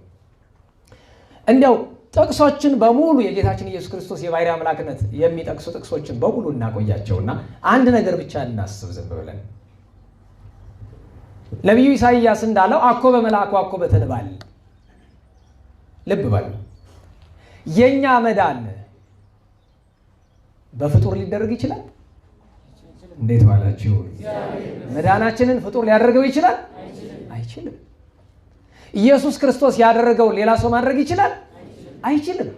እንዲያው ጥቅሶችን በሙሉ የጌታችን ኢየሱስ ክርስቶስ የባህሪ አምላክነት የሚጠቅሱ ጥቅሶችን በሙሉ እናቆያቸውና አንድ ነገር ብቻ እናስብ ዝም ብለን። ነቢዩ ኢሳይያስ እንዳለው አኮ በመልአኩ አኮ በተንባል። ልብ በሉ። የኛ መዳን በፍጡር ሊደረግ ይችላል? እንዴት ዋላችሁ? መዳናችንን ፍጡር ሊያደርገው ይችላል? አይችልም። ኢየሱስ ክርስቶስ ያደረገው ሌላ ሰው ማድረግ ይችላል? አይችልም።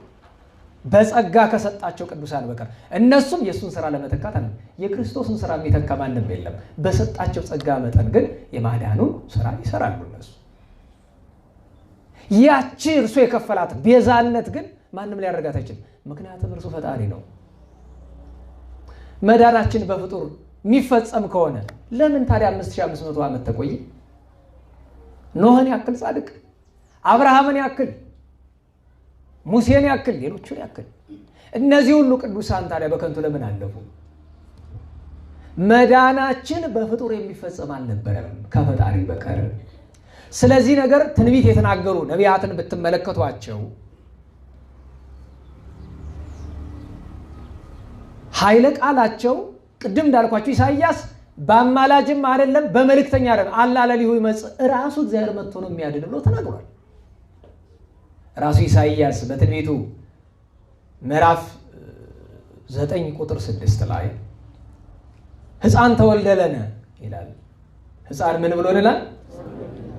በጸጋ ከሰጣቸው ቅዱሳን በቀር እነሱም የእሱን ስራ ለመተካት አለ። የክርስቶስን ስራ የሚተካ ማንም የለም። በሰጣቸው ጸጋ መጠን ግን የማዳኑን ስራ ይሰራሉ እነሱ። ያቺ እርሱ የከፈላት ቤዛነት ግን ማንም ሊያደርጋት አይችልም። ምክንያቱም እርሱ ፈጣሪ ነው። መዳናችን በፍጡር የሚፈጸም ከሆነ ለምን ታዲያ 5500 ዓመት ተቆየ? ኖህን ያክል ጻድቅ፣ አብርሃምን ያክል፣ ሙሴን ያክል፣ ሌሎቹን ያክል እነዚህ ሁሉ ቅዱሳን ታዲያ በከንቱ ለምን አለፉ? መዳናችን በፍጡር የሚፈጸም አልነበረም ከፈጣሪ በቀር። ስለዚህ ነገር ትንቢት የተናገሩ ነቢያትን ብትመለከቷቸው ኃይለ ቃላቸው ቅድም እንዳልኳቸው ኢሳይያስ በአማላጅም አይደለም በመልእክተኛ አይደለም አላለሊሁ ይመጽእ ራሱ እግዚአብሔር መጥቶ ነው የሚያድን ብሎ ተናግሯል። ራሱ ኢሳይያስ በትንቢቱ ምዕራፍ 9 ቁጥር 6 ላይ ሕፃን ተወልደለነ ይላል። ሕፃን ምን ብሎልናል?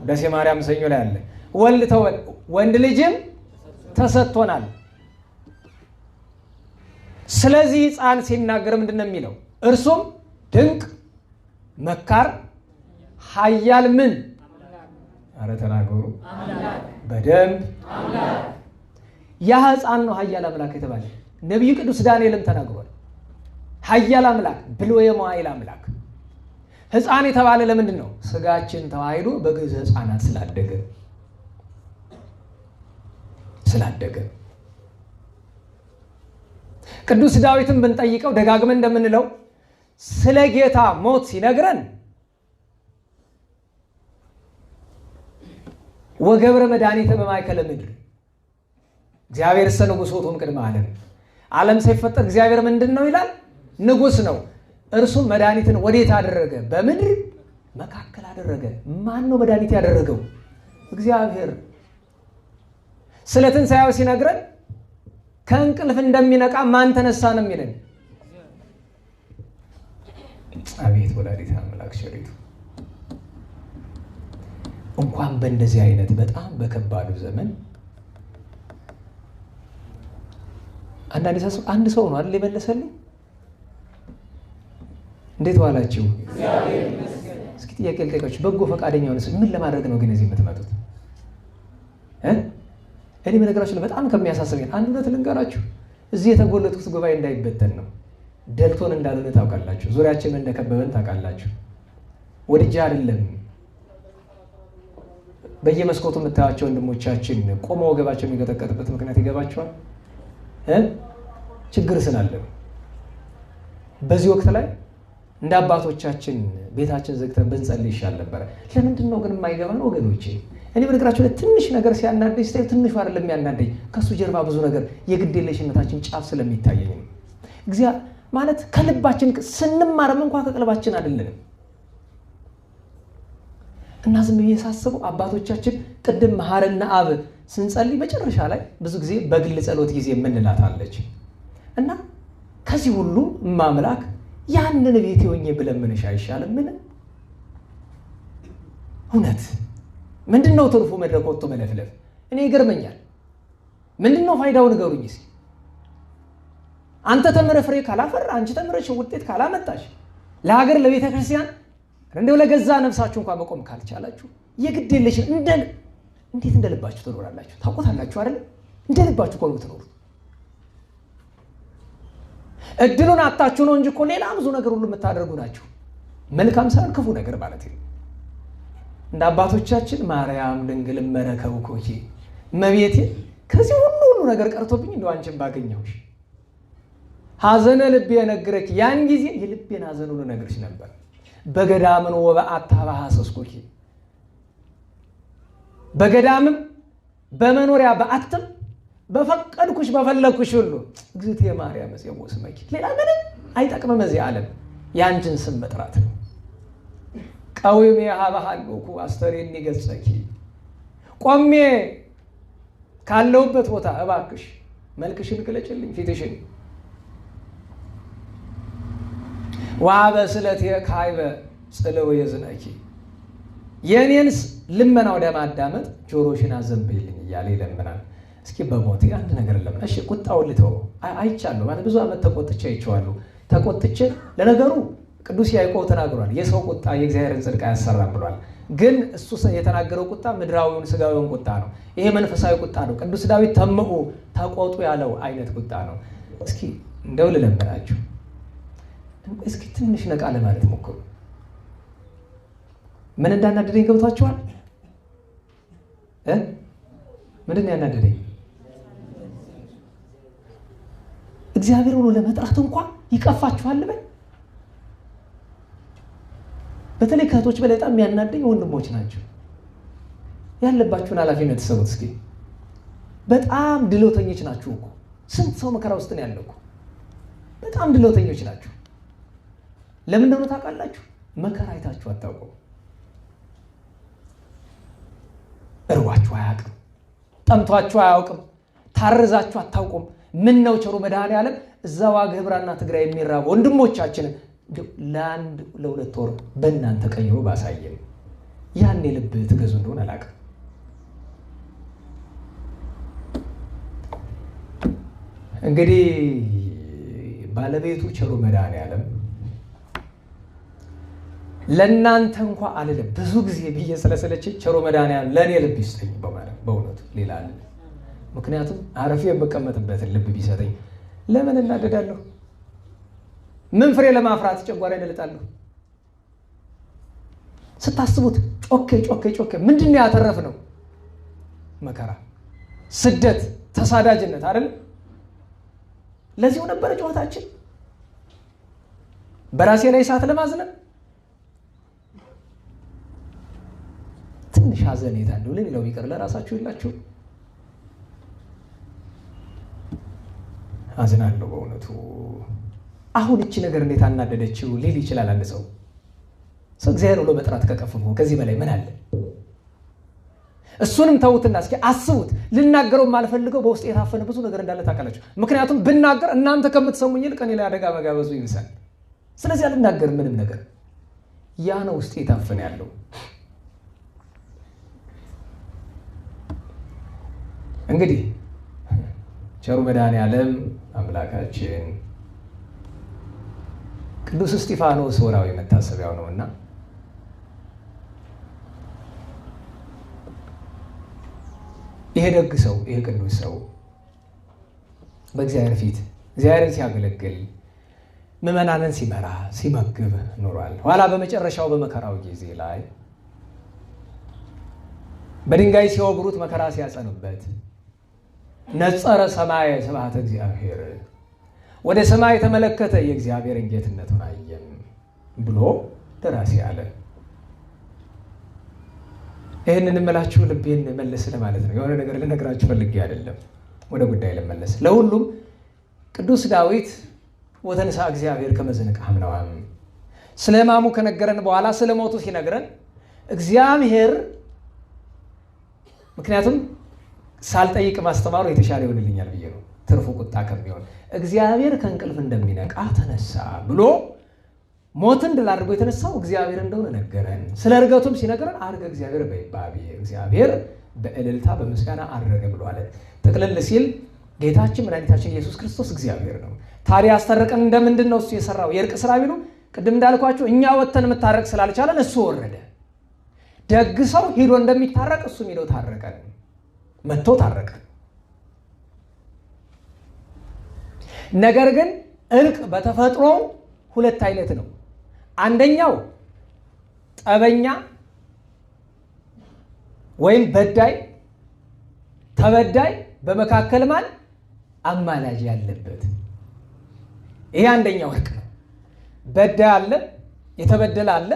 ደሴ ማርያም ሰኞ ላይ አለ። ወንድ ልጅም ተሰጥቶናል። ስለዚህ ሕፃን ሲናገር ምንድን ነው የሚለው? እርሱም ድንቅ መካር ኃያል ምን? ኧረ ተናገሩ በደንብ ያ ሕፃን ነው ኃያል አምላክ የተባለ። ነቢዩ ቅዱስ ዳንኤልም ተናግሯል። ኃያል አምላክ ብሎ የመዋዕል አምላክ ሕፃን የተባለ ለምንድን ነው? ስጋችን ተዋህዶ በግዕዝ ሕፃናት ስላደገ። ቅዱስ ዳዊትን ብንጠይቀው ደጋግመን እንደምንለው ስለ ጌታ ሞት ሲነግረን ወገብረ መድኃኒተ በማእከለ ምድር እግዚአብሔር ንጉሥ ውእቱ እምቅድመ ዓለም። ዓለም ሳይፈጠር እግዚአብሔር ምንድን ነው ይላል? ንጉሥ ነው። እርሱም መድኃኒትን ወዴት አደረገ? በምድር መካከል አደረገ። ማን ነው መድኃኒት ያደረገው? እግዚአብሔር። ስለ ትንሣኤው ሲነግረን ከእንቅልፍ እንደሚነቃ ማን ተነሳ ነው የሚለን? አቤት ወላዲተ አምላክ ቸሪቱ! እንኳን በእንደዚህ አይነት በጣም በከባዱ ዘመን አንድ ሰው ነው አይደል የመለሰልኝ? እንዴት ዋላችሁ? እስኪ ጥያቄ ልጠይቃችሁ። በጎ ፈቃደኛ ሆነ ምን ለማድረግ ነው ግን እዚህ የምትመጡት? እኔ በነገራችሁ ላይ በጣም ከሚያሳስበኝ አንድ እውነት ልንገራችሁ። እዚህ የተጎለጥኩት ጉባኤ እንዳይበተን ነው። ደልቶን እንዳልሆነ ታውቃላችሁ። ዙሪያችን እንደከበበን ታውቃላችሁ። ወድጄ አይደለም። በየመስኮቱ የምታያቸው ወንድሞቻችን ቆመው ወገባቸው የሚገጠቀጥበት ምክንያት ይገባቸዋል። ችግር ስላለ በዚህ ወቅት ላይ እንደ አባቶቻችን ቤታችን ዘግተን ብንጸልይ ይሻል ነበረ። ለምንድን ነው ግን የማይገባን ወገኖቼ? እኔ በነገራችሁ ላይ ትንሽ ነገር ሲያናደኝ ስታይ ትንሹ አይደለም የሚያናደኝ፣ ከሱ ጀርባ ብዙ ነገር የግዴለሽነታችን ጫፍ ስለሚታየኝ ነው። እግዚአብሔር ማለት ከልባችን ስንማርም እንኳን ከቀልባችን አይደለንም። እና ዝም ብዬ ሳስበው አባቶቻችን ቅድም መሐረነ አብ ስንጸልይ መጨረሻ ላይ ብዙ ጊዜ በግል ጸሎት ጊዜ የምንላት አለች እና ከዚህ ሁሉ ማምላክ ያንን ቤት ሆኜ ብለምንሽ አይሻልም? ምን እውነት ምንድነው ትርፉ? መድረክ ወጥቶ መለፍለፍ እኔ ይገርመኛል። ምንድነው ፋይዳው? ንገሩኝ እስኪ። አንተ ተምረህ ፍሬ ካላፈራ፣ አንቺ ተምረሽ ውጤት ካላመጣሽ፣ ለሀገር ለቤተ ክርስቲያን እንደው ለገዛ ነፍሳችሁ እንኳን መቆም ካልቻላችሁ የግድ የለሽም እንዴት እንደልባችሁ ትኖራላችሁ? ታውቁታላችሁ አይደል? እንደልባችሁ ቆም ትኖሩ። እድሉን አጣችሁ ነው እንጂ እኮ ሌላ ብዙ ነገር ሁሉ የምታደርጉ ናችሁ። መልካም ሳይሆን ክፉ ነገር ማለት ነው። እንደ አባቶቻችን ማርያም ድንግል መረከብኮኪ እመቤቴ ከዚህ ሁሉ ነገር ቀርቶብኝ እንደው አንቺን ባገኘሁሽ ሐዘነ ልቤ ነግረኪ ያን ጊዜ የልቤን ሐዘን ሁሉ ነግርሽ ነበር። በገዳምን ወበአታ ባሐሰስኩኪ በገዳምም በመኖሪያ በአትም በፈቀድኩሽ በፈለግኩሽ ሁሉ እግዝእትየ ማርያም ጽዮን ስመኪ ሌላ ምንም አይጠቅምም። እዚህ ዓለም ያንቺን ስም መጥራት ነው። ቀዊሜ ሀበሃልኩ አስተሬኒ ገጸኪ ቆሜ ካለሁበት ቦታ እባክሽ መልክሽን ግለጭልኝ ፊትሽን። ወሀበ ስለትየ ካይበ ጽልው የዝነኪ የኔንስ ልመና ወደ ማዳመጥ ጆሮሽን አዘንብልኝ እያለ ይለምናል። እስኪ በሞቴ አንድ ነገር ለምን እሺ ቁጣውን ልተው አይቻለሁ ማለት ብዙ ዓመት ተቆጥቼ አይቼዋለሁ። ተቆጥቼ ለነገሩ ቅዱስ ያዕቆብ ተናግሯል። የሰው ቁጣ የእግዚአብሔርን ጽድቅ አያሰራም ብሏል። ግን እሱ የተናገረው ቁጣ ምድራዊውን ስጋዊውን ቁጣ ነው። ይሄ መንፈሳዊ ቁጣ ነው። ቅዱስ ዳዊት ተምኡ ተቆጡ ያለው አይነት ቁጣ ነው። እስኪ እንደው ልለምናችሁ እስኪ ትንሽ ነቃ ለማለት ሞክሩ። ምን እንዳናደደኝ ገብቷችኋል? ምንድን ነው ያናደደኝ? እግዚአብሔር ሆኖ ለመጥራት እንኳን ይቀፋችኋል። በተለይ ከእህቶች በላይ በጣም የሚያናደኝ ወንድሞች ናቸው። ያለባችሁን ኃላፊነት ተሰቡት እስኪ። በጣም ድሎተኞች ናችሁ እኮ። ስንት ሰው መከራ ውስጥ ነው ያለው እኮ። በጣም ድሎተኞች ናችሁ። ለምን እንደሆነ ታውቃላችሁ? መከራ አይታችሁ አታውቁም። እርቧችሁ አያውቅም። ጠምቷችሁ አያውቅም። ታርዛችሁ አታውቁም። ምን ነው ቸሩ መድኃኔዓለም እዛ ዋግ ኽምራና ትግራይ የሚራቡ ወንድሞቻችንን ለአንድ ለሁለት ወር በእናንተ ቀይሮ ባሳየን ያኔ ልብ ትገዙ እንደሆነ አላውቅም። እንግዲህ ባለቤቱ ቸሩ መድኃኔዓለም ለእናንተ እንኳ አልልም ብዙ ጊዜ ብዬ ስለሰለችኝ ቸሩ መድኃኔዓለም ለእኔ ልብ ይስጠኝ በማለት በእውነቱ ሌላ አለ ምክንያቱም አረፌ የምቀመጥበትን ልብ ቢሰጠኝ ለምን እናደዳለሁ? ምን ፍሬ ለማፍራት ጨጓራዬን እልጣለሁ? ስታስቡት ጮኬ ምንድን ነው ያተረፍነው? መከራ፣ ስደት፣ ተሳዳጅነት አይደል? ለዚሁ ነበር ጩኸታችን። በራሴ ላይ እሳት ለማዝነብ ትንሽ ሐዘኔታ እንደው ለሌላው ቢቀር ለራሳችሁ የላችሁ? አዝናለሁ በእውነቱ። አሁን እቺ ነገር እንዴት አናደደችው ሊል ይችላል አንድ ሰው። እግዚአብሔር ብሎ መጥራት ከቀፈፈ ከዚህ በላይ ምን አለ? እሱንም ተውትና እስኪ አስቡት። ልናገረው የማልፈልገው በውስጥ የታፈነ ብዙ ነገር እንዳለ ታውቃላችሁ። ምክንያቱም ብናገር እናንተ ከምትሰሙኝ ይልቅ እኔ ላይ አደጋ መጋበዙ ይብሳል። ስለዚህ አልናገርም ምንም ነገር። ያ ነው ውስጥ የታፈነ ያለው። እንግዲህ ቸሩ መድኃኔዓለም አምላካችን ቅዱስ እስጢፋኖስ ወርሃዊ መታሰቢያው ነውና ይሄ ደግ ሰው፣ ይሄ ቅዱስ ሰው በእግዚአብሔር ፊት እግዚአብሔርን ሲያገለግል ምዕመናንን ሲመራ ሲመግብ ኖሯል። ኋላ በመጨረሻው በመከራው ጊዜ ላይ በድንጋይ ሲወግሩት መከራ ሲያጸኑበት ነጸረ ሰማየ ስብሐተ እግዚአብሔር፣ ወደ ሰማይ የተመለከተ የእግዚአብሔርን ጌትነቱን አየም ብሎ ደራሲ አለ። ይህንን እምላችሁ ልቤን መለስ ለማለት ነው። የሆነ ነገር ልነግራችሁ ፈልጌ አይደለም፣ ወደ ጉዳይ ልመለስ። ለሁሉም ቅዱስ ዳዊት ወተንሥአ እግዚአብሔር ከመ ዝንቃዕ እምነዋም ስለ ሕማሙ ከነገረን በኋላ ስለ ሞቱ ሲነግረን እግዚአብሔር፣ ምክንያቱም ሳልጠይቅ ማስተማሩ የተሻለ ይሆንልኛል ብዬ ነው፣ ትርፉ ቁጣ ከሚሆን እግዚአብሔር ከእንቅልፍ እንደሚነቃ ተነሳ ብሎ ሞትን ድል አድርጎ የተነሳው እግዚአብሔር እንደሆነ ነገረን። ስለ እርገቱም ሲነግረን አርገ እግዚአብሔር በይባቤ፣ እግዚአብሔር በእልልታ በምስጋና አረገ ብሎ አለ። ጥቅልል ሲል ጌታችን መድኃኒታችን ኢየሱስ ክርስቶስ እግዚአብሔር ነው። ታዲያ ያስታረቀን እንደምንድን ነው እሱ የሰራው የእርቅ ስራ ቢሉ፣ ቅድም እንዳልኳቸው እኛ ወጥተን የምታረቅ ስላልቻለን እሱ ወረደ። ደግ ሰው ሂዶ እንደሚታረቅ እሱም ሂዶ ታረቀን፣ መጥቶ ታረቀን። ነገር ግን እርቅ በተፈጥሮ ሁለት አይነት ነው። አንደኛው ጠበኛ ወይም በዳይ ተበዳይ፣ በመካከል ማን አማላጅ ያለበት፣ ይሄ አንደኛው እርቅ ነው። በዳይ አለ፣ የተበደለ አለ፣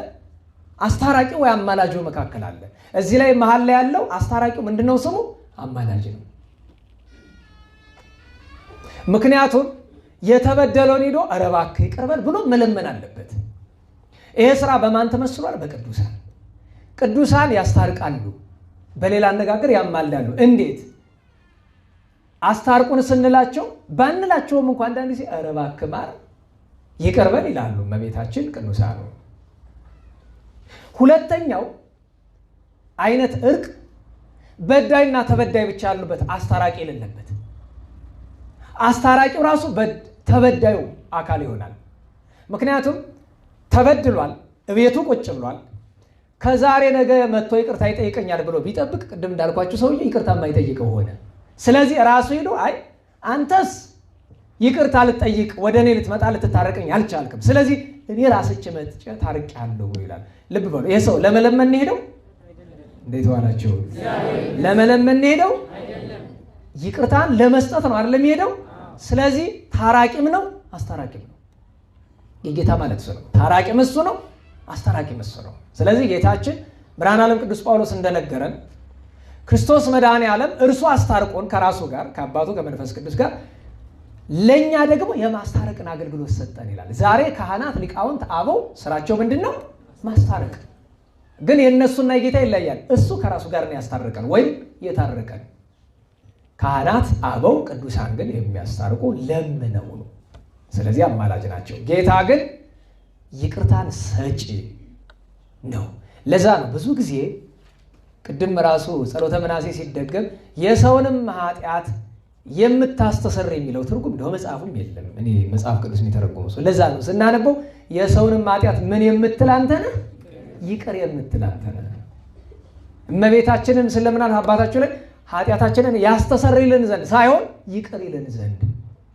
አስታራቂ ወይ አማላጅ መካከል አለ። እዚህ ላይ መሀል ላይ ያለው አስታራቂው ምንድነው? ስሙ አማላጅ ነው። ምክንያቱም የተበደለውን ሄዶ ኧረ እባክህ ይቅር በል ብሎ መለመን አለበት። ይሄ ስራ በማን ተመስሏል? በቅዱሳን። ቅዱሳን ያስታርቃሉ፣ በሌላ አነጋገር ያማላሉ። እንዴት? አስታርቁን ስንላቸው ባንላቸውም እንኳን አንዳንድ ጊዜ ኧረ እባክህ ማር ይቅር በል ይላሉ እመቤታችን ቅዱሳኑ። ሁለተኛው አይነት እርቅ በዳይና ተበዳይ ብቻ ያሉበት፣ አስታራቂ የሌለበት። አስታራቂው ራሱ ተበዳዩ አካል ይሆናል። ምክንያቱም ተበድሏል፣ እቤቱ ቁጭ ብሏል። ከዛሬ ነገ መጥቶ ይቅርታ ይጠይቀኛል ብሎ ቢጠብቅ ቅድም እንዳልኳችሁ ሰውዬ ይቅርታ የማይጠይቀው ሆነ። ስለዚህ ራሱ ሄዶ አይ አንተስ ይቅርታ ልትጠይቅ ወደ እኔ ልትመጣ ልትታረቀኝ አልቻልክም፣ ስለዚህ እኔ ራስቼ መጥቼ ታርቄያለሁ ይላል። ልብ በሉ፣ ይሄ ሰው ለመለመን ሄደው እንዴት ዋላችሁ? ለመለመን ሄደው ይቅርታን ለመስጠት ነው አይደለም ሄደው። ስለዚህ ታራቂም ነው አስታራቂም ነው። የጌታ ማለት እሱ ነው። ታራቂም እሱ ነው፣ አስታራቂም እሱ ነው። ስለዚህ ጌታችን ብርሃነ ዓለም ቅዱስ ጳውሎስ እንደነገረን ክርስቶስ መድኃኔዓለም እርሱ አስታርቆን ከራሱ ጋር ከአባቱ ከመንፈስ ቅዱስ ጋር ለእኛ ደግሞ የማስታረቅን አገልግሎት ሰጠን ይላል። ዛሬ ካህናት፣ ሊቃውንት፣ አበው ስራቸው ምንድን ነው? ማስታረቅ። ግን የእነሱና የጌታ ይለያል። እሱ ከራሱ ጋር ነው ያስታረቀን ወይም የታረቀን። ካህናት፣ አበው፣ ቅዱሳን ግን የሚያስታርቁ ለምነው ነው። ስለዚህ አማላጅ ናቸው። ጌታ ግን ይቅርታን ሰጪ ነው። ለዛ ነው ብዙ ጊዜ ቅድም ራሱ ጸሎተ ምናሴ ሲደገም የሰውንም ኃጢአት የምታስተሰር የሚለው ትርጉም እንደው መጽሐፉም የለም። እኔ መጽሐፍ ቅዱስ የተረጎመው ሰው ለዛ ነው ስናነበው የሰውንም ኃጢአት ምን የምትል አንተ ነህ? ይቅር የምትል አንተ ነህ። እመቤታችንን ስለምናል አባታችሁ ላይ ኃጢአታችንን ያስተሰርይልን ዘንድ ሳይሆን ይቅር ይለን ዘንድ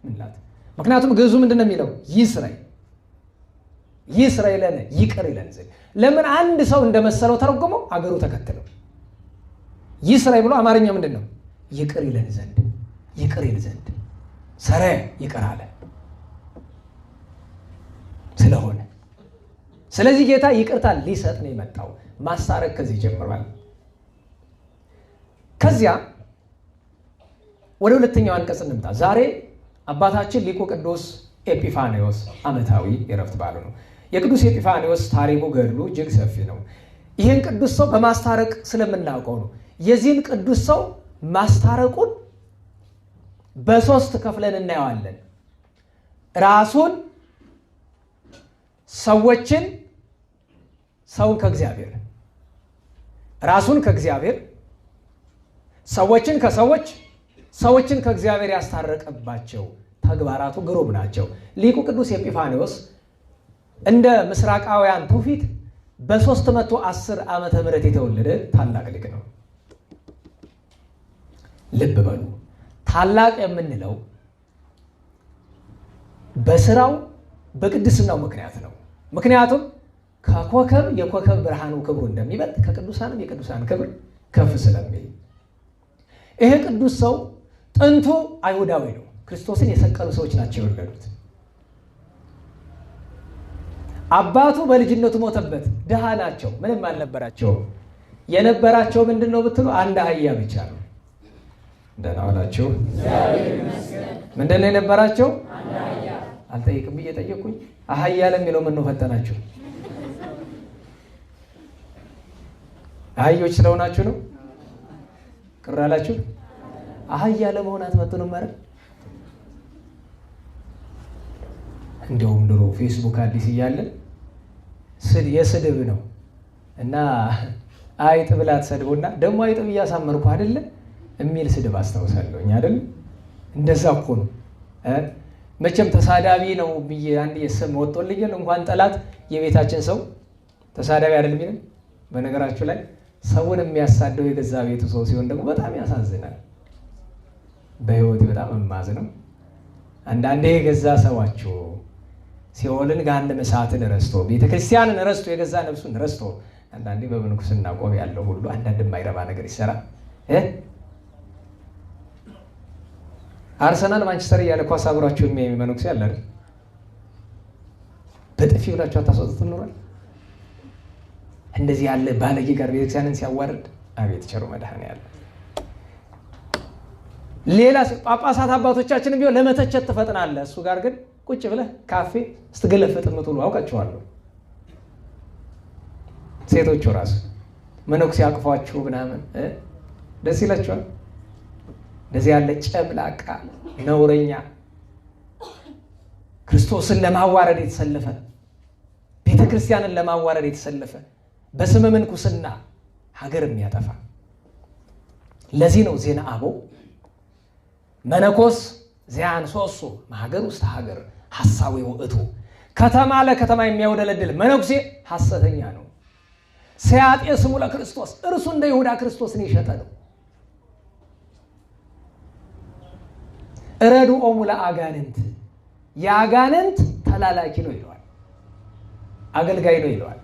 ምንላት። ምክንያቱም ግዕዙ ምንድን ነው የሚለው? ይስረይ ይስረይ ለነ ይቅር ይለን ዘንድ። ለምን አንድ ሰው እንደመሰለው ተረጎመ አገሩ ተከተለው። ይስረይ ብሎ አማርኛ ምንድን ነው? ይቅር ይለን ዘንድ ይቅር ይል ዘንድ ሰረ ይቅር አለ ስለሆነ። ስለዚህ ጌታ ይቅርታ ሊሰጥ ነው የመጣው። ማስታረቅ ከዚህ ጀምሯል። ከዚያ ወደ ሁለተኛው አንቀጽ እንምጣ። ዛሬ አባታችን ሊቁ ቅዱስ ኤጲፋንዮስ ዓመታዊ የዕረፍት በዓሉ ነው። የቅዱስ ኤጲፋንዮስ ታሪኩ ገድሉ እጅግ ሰፊ ነው። ይህን ቅዱስ ሰው በማስታረቅ ስለምናውቀው ነው። የዚህን ቅዱስ ሰው ማስታረቁን በሶስት ከፍለን እናየዋለን። ራሱን፣ ሰዎችን፣ ሰውን ከእግዚአብሔር። ራሱን ከእግዚአብሔር፣ ሰዎችን ከሰዎች፣ ሰዎችን ከእግዚአብሔር ያስታረቀባቸው ተግባራቱ ግሩም ናቸው። ሊቁ ቅዱስ ኤጲፋንዮስ እንደ ምስራቃውያን ትውፊት በ310 ዓመተ ምህረት የተወለደ ታላቅ ሊቅ ነው። ልብ በሉ። ታላቅ የምንለው በስራው በቅድስናው ምክንያት ነው። ምክንያቱም ከኮከብ የኮከብ ብርሃኑ ክብሩ እንደሚበልጥ ከቅዱሳንም የቅዱሳን ክብር ከፍ ስለሚል። ይሄ ቅዱስ ሰው ጥንቱ አይሁዳዊ ነው። ክርስቶስን የሰቀሉ ሰዎች ናቸው የወለዱት። አባቱ በልጅነቱ ሞተበት። ድሃ ናቸው፣ ምንም አልነበራቸውም። የነበራቸው ምንድን ነው ብትሉ አንድ አህያ ብቻ ነው። ደህና ዋላችሁ። ምንድን ነው የነበራቸው? አልጠይቅም ብዬ ጠየቅኩኝ። አህያ ለሚለው ምን ነው ፈተናችሁ? አህዮች ስለሆናችሁ ነው? ቅር አላችሁ? አህያ ለመሆን አትመጥኑም ማለት እንደውም ድሮ ፌስቡክ አዲስ እያለን የስድብ ነው እና አይጥ ብላ ተሰድቦና ደግሞ አይጥ እያሳመርኩ አይደለ የሚል ስድብ አስታውሳለሁኝ አይደል? እንደዛ እኮ ነው። መቼም ተሳዳቢ ነው ብዬ አንድ የስም ወጥቶልኛል። እንኳን ጠላት የቤታችን ሰው ተሳዳቢ አይደል የሚል። በነገራችሁ ላይ ሰውን የሚያሳደው የገዛ ቤቱ ሰው ሲሆን ደግሞ በጣም ያሳዝናል። በህይወት በጣም እማዝነው አንዳንዴ የገዛ ሰዋችሁ ሲኦልን ገሃነመ እሳትን ረስቶ ቤተክርስቲያንን ረስቶ የገዛ ነፍሱን ረስቶ አንዳንዴ በምንኩስና ቆብ ያለው ሁሉ አንዳንድ የማይረባ ነገር ይሰራል። አርሰናል ማንቸስተር እያለ ኳስ አብሯችሁ የሚመነኩስ ያለ አይደል? በጥፊ ብላችሁ አታስወጡት ኖሯል። እንደዚህ ያለ ባለጌ ጋር ቤተክርስቲያንን ሲያዋርድ አቤት ቸሩ መድኃኔዓለም። ሌላ ጳጳሳት አባቶቻችንም ቢሆን ለመተቸት ትፈጥናለህ። እሱ ጋር ግን ቁጭ ብለህ ካፌ ስትገለፍጥ የምትውሉ አውቃችኋለሁ። ሴቶቹ ራሱ መነኩሴ አቅፏችሁ ምናምን ደስ ይላችኋል። እንደዚህ ያለ ጨምላቃ ነውረኛ ክርስቶስን ለማዋረድ የተሰለፈ ቤተክርስቲያንን ለማዋረድ የተሰለፈ በስመ ምንኩስና ሀገር የሚያጠፋ። ለዚህ ነው ዜና አበው መነኮስ ዚያን ሶሱ ማሀገር ውስጥ ሀገር ሐሳዊ ውእቱ፣ ከተማ ለከተማ የሚያወደለድል መነኩሴ ሐሰተኛ ነው። ሲያጤ ስሙ ለክርስቶስ፣ እርሱ እንደ ይሁዳ ክርስቶስን የሸጠ ነው። እረዱ ኦሙ ለአጋንንት፣ የአጋንንት ተላላኪ ነው ይለዋል፣ አገልጋይ ነው ይለዋል።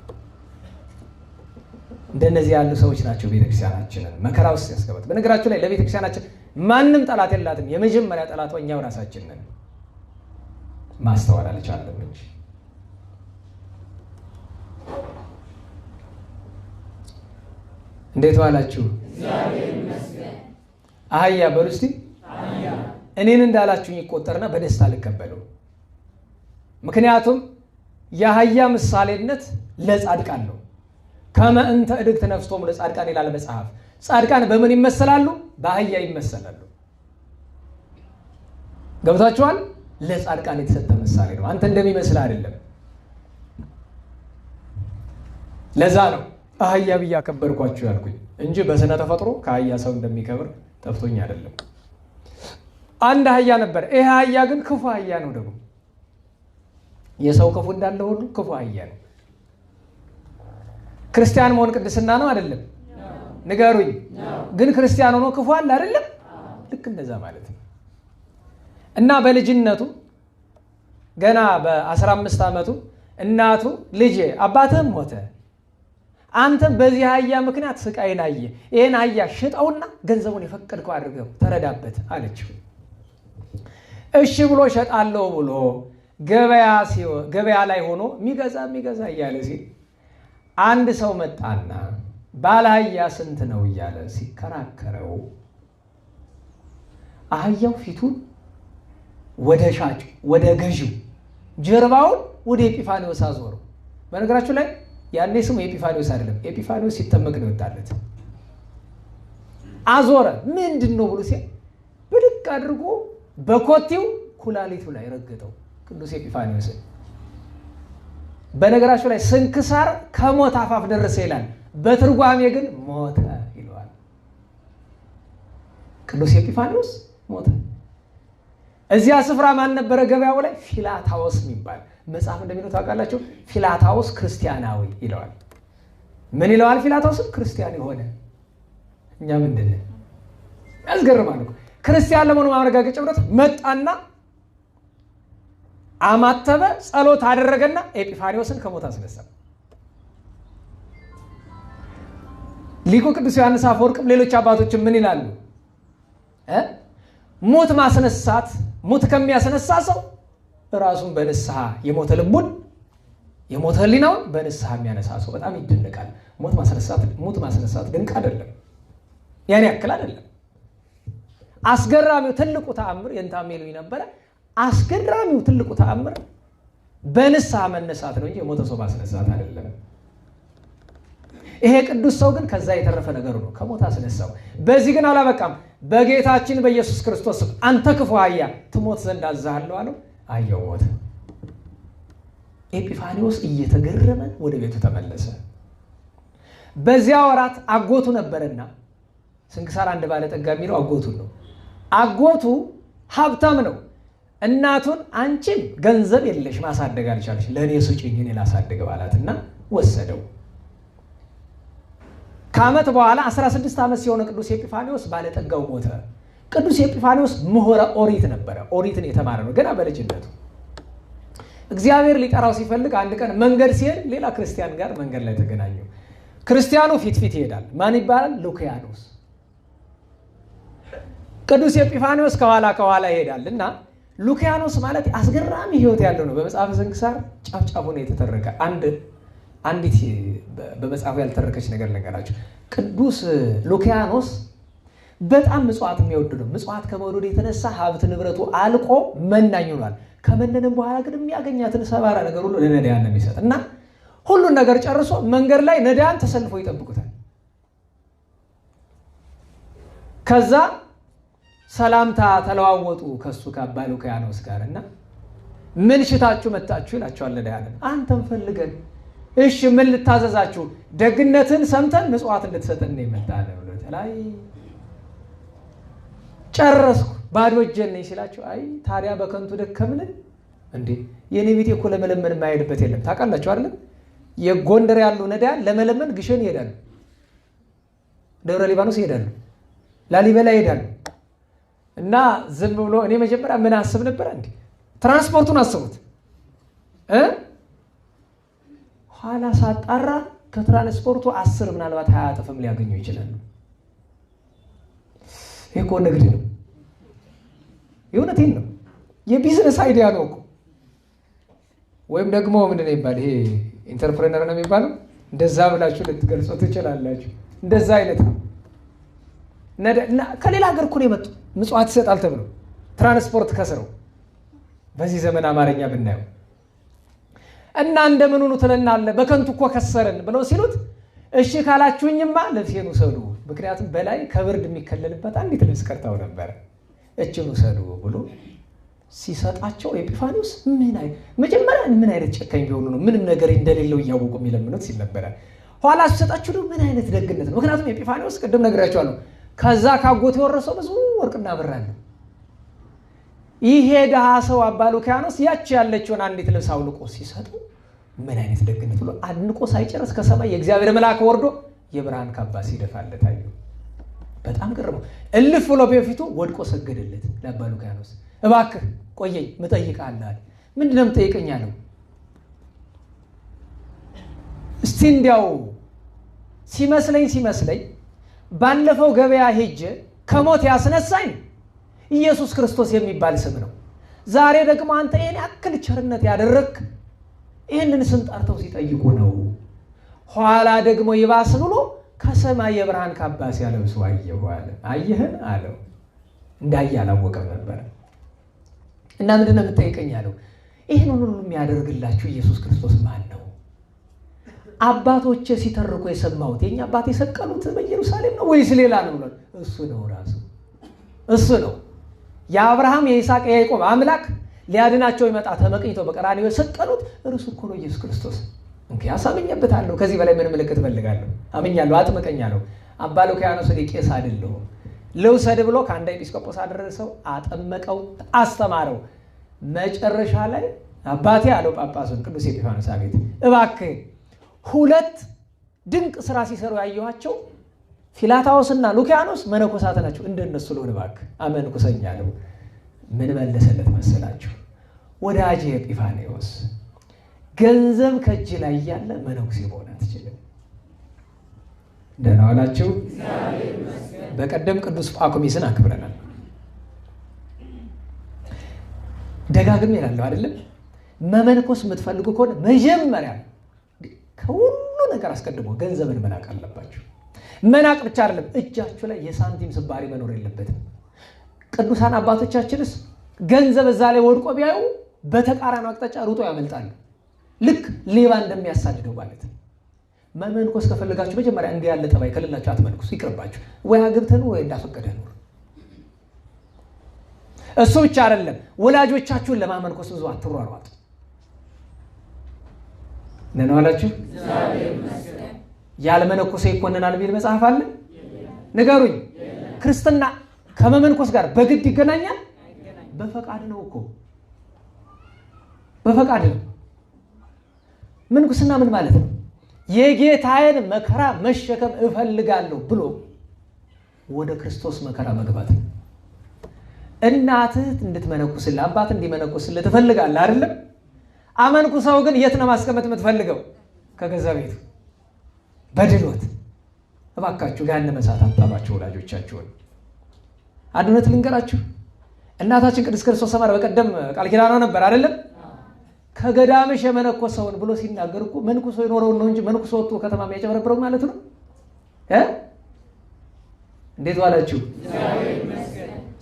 እንደነዚህ ያሉ ሰዎች ናቸው ቤተክርስቲያናችንን መከራ ውስጥ ያስገቡት። በነገራችሁ ላይ ለቤተክርስቲያናችን ማንም ጠላት የላትም። የመጀመሪያ ጠላቷ እኛው ራሳችን ነን። ማስተዋል አልቻለም እንጂ እንዴት ዋላችሁ? አህያ በሉ እስቲ። እኔን እንዳላችሁኝ ይቆጠርና በደስታ ልቀበለው። ምክንያቱም የአህያ ምሳሌነት ለጻድቃን ነው። ከመ እንተ እድግት ነፍሶሙ ለጻድቃን ይላል መጽሐፍ። ጻድቃን በምን ይመሰላሉ? በአህያ ይመሰላሉ። ገብታችኋል? ለጻድቃን የተሰጠ ምሳሌ ነው። አንተ እንደሚመስል አይደለም። ለዛ ነው አህያ ብዬ አከበርኳችሁ ያልኩኝ እንጂ በስነ ተፈጥሮ ከአህያ ሰው እንደሚከብር ጠፍቶኝ አይደለም። አንድ አህያ ነበር። ይሄ አህያ ግን ክፉ አህያ ነው። ደግሞ የሰው ክፉ እንዳለ ሁሉ ክፉ አህያ ነው። ክርስቲያን መሆን ቅድስና ነው አይደለም? ንገሩኝ። ግን ክርስቲያን ሆኖ ክፉ አለ አይደለም? ልክ እንደዛ ማለት ነው። እና በልጅነቱ ገና በ15 ዓመቱ እናቱ ልጄ አባትህም ሞተ፣ አንተም በዚህ አህያ ምክንያት ስቃይን አየ፣ ይህን አህያ ሽጠውና ገንዘቡን የፈቀድከው አድርገው ተረዳበት አለችው። እሺ ብሎ ሸጣለሁ ብሎ ገበያ ላይ ሆኖ የሚገዛ እያለ ሲል አንድ ሰው መጣና ባለ አህያ ስንት ነው እያለ ሲከራከረው አህያው ፊቱን ወደ ሻጭ ወደ ገዢው ጀርባውን ወደ ኤጲፋኒዎስ አዞረው። በነገራችሁ ላይ ያኔ ስሙ ኤጲፋኒዎስ አይደለም፣ ኤጲፋኒዎስ ሲጠመቅ ነው የወጣለት። አዞረ። ምንድን ነው ብሎ ሲል ብድቅ አድርጎ በኮቴው ኩላሊቱ ላይ ረገጠው ቅዱስ ኤጲፋኒዎስን። በነገራችሁ ላይ ስንክሳር ከሞት አፋፍ ደረሰ ይላል፣ በትርጓሜ ግን ሞተ ይለዋል። ቅዱስ ኤጲፋኒዎስ ሞተ። እዚያ ስፍራ ማን ነበረ? ገበያው ላይ ፊላታዎስ የሚባል መጽሐፍ እንደሚለው ታውቃላችሁ። ፊላታዎስ ክርስቲያናዊ ይለዋል። ምን ይለዋል? ፊላታዎስም ክርስቲያን የሆነ እኛ ምንድን ነን? ያስገርማል እኮ። ክርስቲያን ለመሆኑ ማረጋገጫ ብረት መጣና አማተበ፣ ጸሎት አደረገና ኤጲፋኒዎስን ከሞት አስነሳ። ሊቁ ቅዱስ ዮሐንስ አፈወርቅም ሌሎች አባቶችም ምን ይላሉ? ሞት ማስነሳት ሞት ከሚያስነሳ ሰው ራሱን በንስሐ የሞተ ልቡን የሞተ ህሊናውን በንስሐ የሚያነሳ ሰው በጣም ይደነቃል። ሞት ማስነሳት ድንቅ አይደለም? ያን ያክል አይደለም። አስገራሚው ትልቁ ተአምር የንታሜሉ ነበረ። አስገራሚው ትልቁ ተአምር በንስሐ መነሳት ነው እንጂ የሞተ ሰው ማስነሳት አይደለም። ይሄ ቅዱስ ሰው ግን ከዛ የተረፈ ነገሩ ነው፣ ከሞት አስነሳው። በዚህ ግን አላበቃም። በጌታችን በኢየሱስ ክርስቶስ አንተ ክፉ አህያ ትሞት ዘንድ አዝሃለሁ አለው። አህያው ሞተ። ኤጲፋኒዎስ እየተገረመ ወደ ቤቱ ተመለሰ። በዚያ ወራት አጎቱ ነበርና ስንክሳር አንድ ባለጠጋ የሚለው አጎቱን ነው። አጎቱ ሀብታም ነው። እናቱን አንቺም ገንዘብ የለሽ ማሳደግ አልቻለሽ፣ ለእኔ ስጪኝ እኔ ላሳድገው አላትና ወሰደው። ከዓመት በኋላ 16 ዓመት ሲሆነ ቅዱስ ኤጲፋኒዎስ ባለጠጋው ሞተ። ቅዱስ ኤጲፋኒዎስ ምሁረ ኦሪት ነበረ። ኦሪትን የተማረ ነው ገና በልጅነቱ። እግዚአብሔር ሊጠራው ሲፈልግ አንድ ቀን መንገድ ሲሄድ ሌላ ክርስቲያን ጋር መንገድ ላይ ተገናኙ። ክርስቲያኑ ፊት ይሄዳል። ማን ይባላል? ሉኪያኖስ። ቅዱስ ኤጲፋኒዎስ ከኋላ ይሄዳል እና ሉኪያኖስ ማለት አስገራሚ ሕይወት ያለው ነው። በመጽሐፈ ስንክሳር ጫፍጫፉ ነው የተተረከ። አንዲት በመጽሐፉ ያልተረከች ነገር ነገራችሁ። ቅዱስ ሉኪያኖስ በጣም ምጽዋት የሚወድ ነው። ምጽዋት ከመውደዱ የተነሳ ሀብት ንብረቱ አልቆ መናኝ ሆኗል። ከመነንም በኋላ ግን የሚያገኛትን ሰባራ ነገር ሁሉ ለነዳያን ነው የሚሰጥ እና ሁሉን ነገር ጨርሶ መንገድ ላይ ነዳያን ተሰልፎ ይጠብቁታል። ከዛ ሰላምታ ተለዋወጡ ከሱ ከአባ ሉኪያኖስ ጋር እና ምን ሽታችሁ መጣችሁ ይላቸዋል ነዳያን። አንተን ፈልገን። እሺ ምን ልታዘዛችሁ? ደግነትን ሰምተን ምጽዋት እንድትሰጠን ነው የመጣነው ብሎ ተላይ ጨረስኩ ባዶ እጄን ነኝ ሲላቸው፣ አይ ታዲያ በከንቱ ደከምን እንዴ? የኔ ቤት እኮ ለመለመን የማይሄድበት የለም። ታውቃላችሁ አይደል? የጎንደር ያሉ ነዳያን ለመለመን ግሸን ይሄዳሉ፣ ደብረ ሊባኖስ ይሄዳሉ፣ ላሊበላ ይሄዳሉ። እና ዝም ብሎ እኔ መጀመሪያ ምን አስብ ነበር እንዴ? ትራንስፖርቱን አስቡት ኋላ ሳጣራ ከትራንስፖርቱ 10 ምናልባት 20 እጥፍም ሊያገኙ ይችላሉ። ይሄ እኮ ንግድ ነው። የእውነቴን ነው። የቢዝነስ አይዲያ ነው እኮ። ወይም ደግሞ ምንድን ነው ይባል? ይሄ ኢንተርፕሬነር ነው የሚባለው። እንደዛ ብላችሁ ልትገልጹ ትችላላችሁ። እንደዛ አይነት ነው። ከሌላ ሀገር እኮ ነው የመጡ ምጽዋት ይሰጣል ተብሎ ትራንስፖርት ከስረው በዚህ ዘመን አማርኛ ብናየው እና እንደምን ሆኑ ትለናለህ? በከንቱ እኮ ከሰረን ብለው ሲሉት እሺ ካላችሁኝማ ልብሴን ውሰዱ፣ ምክንያቱም በላይ ከብርድ የሚከለልበት አንዲት ልብስ ቀርታው ነበር፣ እችን ውሰዱ ብሎ ሲሰጣቸው ኤጲፋኒዎስ መጀመሪያ ምን አይነት ጨካኝ ቢሆኑ ነው ምንም ነገር እንደሌለው እያወቁ የሚለምኑት ሲል ነበረ። ኋላ ሲሰጣችሁ ደግሞ ምን አይነት ደግነት ነው። ምክንያቱም ኤጲፋኒዎስ ቅድም ነግሬያቸዋለሁ፣ ከዛ ካጎት የወረሰው ብዙ ወርቅና ብር አለ። ይሄ ድሃ ሰው አባ ሉኪያኖስ ያች ያለችውን አንዲት ልብስ አውልቆ ሲሰጡ ምን አይነት ደግነት ብሎ አድንቆ ሳይጨርስ ከሰማይ የእግዚአብሔር መልአክ ወርዶ የብርሃን ካባ ሲደፋለት አየው። በጣም ገረመው። እልፍ ብሎ በፊቱ ወድቆ ሰገደለት ለአባ ሉኪያኖስ። እባክህ ቆየኝ ምጠይቅሃለሁ አለ። ምንድን ነው የምጠይቀኝ አለው። እስቲ እንዲያው ሲመስለኝ ባለፈው ገበያ ሄጄ ከሞት ያስነሳኝ ኢየሱስ ክርስቶስ የሚባል ስም ነው። ዛሬ ደግሞ አንተ ይሄን ያክል ቸርነት ያደረግክ ይህንን ስም ጠርተው ሲጠይቁ ነው። ኋላ ደግሞ ይባስ ብሎ ከሰማይ የብርሃን ካባ ሲያለብሱ አየሁ አለ። አየህን አለው። እንዳየ አላወቀም ነበር። እና ምንድን ነው የምጠይቀኝ አለው። ይህን ሁሉ የሚያደርግላችሁ ኢየሱስ ክርስቶስ ማን ነው? አባቶቼ ሲተርኩ የሰማሁት የኛ አባት የሰቀሉት በኢየሩሳሌም ነው ወይስ ሌላ ነው? እሱ ነው ራሱ እሱ ነው። የአብርሃም የይስሐቅ የያዕቆብ አምላክ ሊያድናቸው ይመጣ ተመቅኝቶ በቀራንዮ የሰቀሉት እርሱ እኮ ነው ኢየሱስ ክርስቶስ። እንግዲህ አሳምኜበታለሁ። ከዚህ በላይ ምን ምልክት እፈልጋለሁ? አምኛለሁ፣ አጥምቀኛለሁ። አባ ሉኪያኖስ ቄስ አይደለሁም ልውሰድ ብሎ ከአንድ ኤጲስቆጶስ አደረሰው፣ አጠመቀው፣ አስተማረው። መጨረሻ ላይ አባቴ አለው ጳጳሱን ቅዱስ ኤጲፋኖስ አቤት እባክህ ሁለት ድንቅ ስራ ሲሰሩ ያየኋቸው ፊላታዎስና ሉኪያኖስ መነኮሳት ናቸው። እንደነሱ ልሆን እባክህ አመንኩሰኝ አለው። ምን መለሰለት መሰላችሁ? ወዳጄ ኤጲፋንዮስ ገንዘብ ከእጅ ላይ ያለ መነኩሴ መሆን አትችልም። ደህና ዋላችሁ። በቀደም ቅዱስ ጳኩሚስን አክብረናል። ደጋግሜ እላለሁ አይደለም? መመንኮስ የምትፈልጉ ከሆነ መጀመሪያ ከሁሉ ነገር አስቀድሞ ገንዘብን መናቅ አለባችሁ። መናቅ ብቻ አይደለም፣ እጃችሁ ላይ የሳንቲም ስባሪ መኖር የለበትም። ቅዱሳን አባቶቻችንስ ገንዘብ እዛ ላይ ወድቆ ቢያዩ በተቃራኒ አቅጣጫ ሩጦ ያመልጣሉ። ልክ ሌባ እንደሚያሳድደው ማለት ነው። መመንኮስ ከፈለጋችሁ መጀመሪያ እንዲህ ያለ ጠባይ ከሌላችሁ አትመንኩስ፣ ይቅርባችሁ። ወይ አግብተን ወይ እንዳፈቀደ ኑር። እሱ ብቻ አይደለም፣ ወላጆቻችሁን ለማመንኮስ ብዙ አትሯሯጡ። ነን ዋላችሁ። ያልመነኮሰ ይኮነናል ቢል መጽሐፍ አለ? ንገሩኝ። ክርስትና ከመመንኮስ ጋር በግድ ይገናኛል? በፈቃድ ነው እኮ በፈቃድ ነው። ምንኩስና ምን ማለት ነው? የጌታዬን መከራ መሸከም እፈልጋለሁ ብሎ ወደ ክርስቶስ መከራ መግባት ነው። እናትህ እንድትመነኩስልህ አባት እንዲመነኩስልህ ትፈልጋለህ አይደለም? አመንኩሰው ግን የት ነው ማስቀመጥ የምትፈልገው? ከገዛ ቤቱ በድሎት። እባካችሁ ገሃነመ እሳት አጣባችሁ ወላጆቻችሁን። አንድነት ልንገራችሁ። እናታችን ቅድስት ክርስቶስ ሰምራ በቀደም ቃል ኪዳኗ ነበር አይደለም? ከገዳምሽ የመነኮሰውን ብሎ ሲናገር እኮ መንኩሶ የኖረውን ነው እንጂ መንኩሶ ወጥቶ ከተማ የሚያጨበረብረው ማለት ነው። እንዴት ዋላችሁ?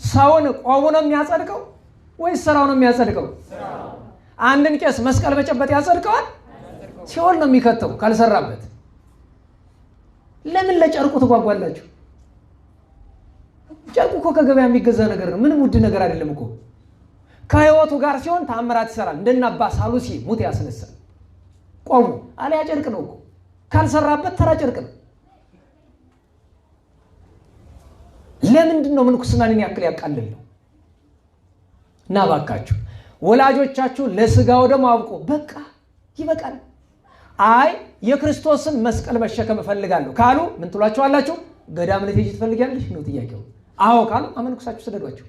ሰውን ቆሙ ነው የሚያጸድቀው ወይስ ስራው ነው የሚያጸድቀው? አንድን ቄስ መስቀል መጨበጥ ያጸድቀዋል? ሲኦል ነው የሚከተው ካልሰራበት። ለምን ለጨርቁ ትጓጓላችሁ? ጨርቁ እኮ ከገበያ የሚገዛ ነገር ነው። ምንም ውድ ነገር አይደለም እኮ። ከህይወቱ ጋር ሲሆን ታምራት ይሰራል። እንደነ አባ ሳሉሲ ሙት ያስነሳል። ቆሙ አለያ ጨርቅ ነው እኮ። ካልሰራበት ተራ ጨርቅ ነው። ለምንድን ነው ምንኩስናን ያክል ያቃልል ነው? እና ባካችሁ ወላጆቻችሁ ለስጋው ደግሞ አብቁ። በቃ ይበቃል። አይ የክርስቶስን መስቀል መሸከም እፈልጋለሁ ካሉ ምን ትሏቸዋላችሁ? ገዳም ልትሄጂ ትፈልጊያለሽ ነው ጥያቄው። አዎ ካሉ አመንኩሳችሁ ስደዷቸው።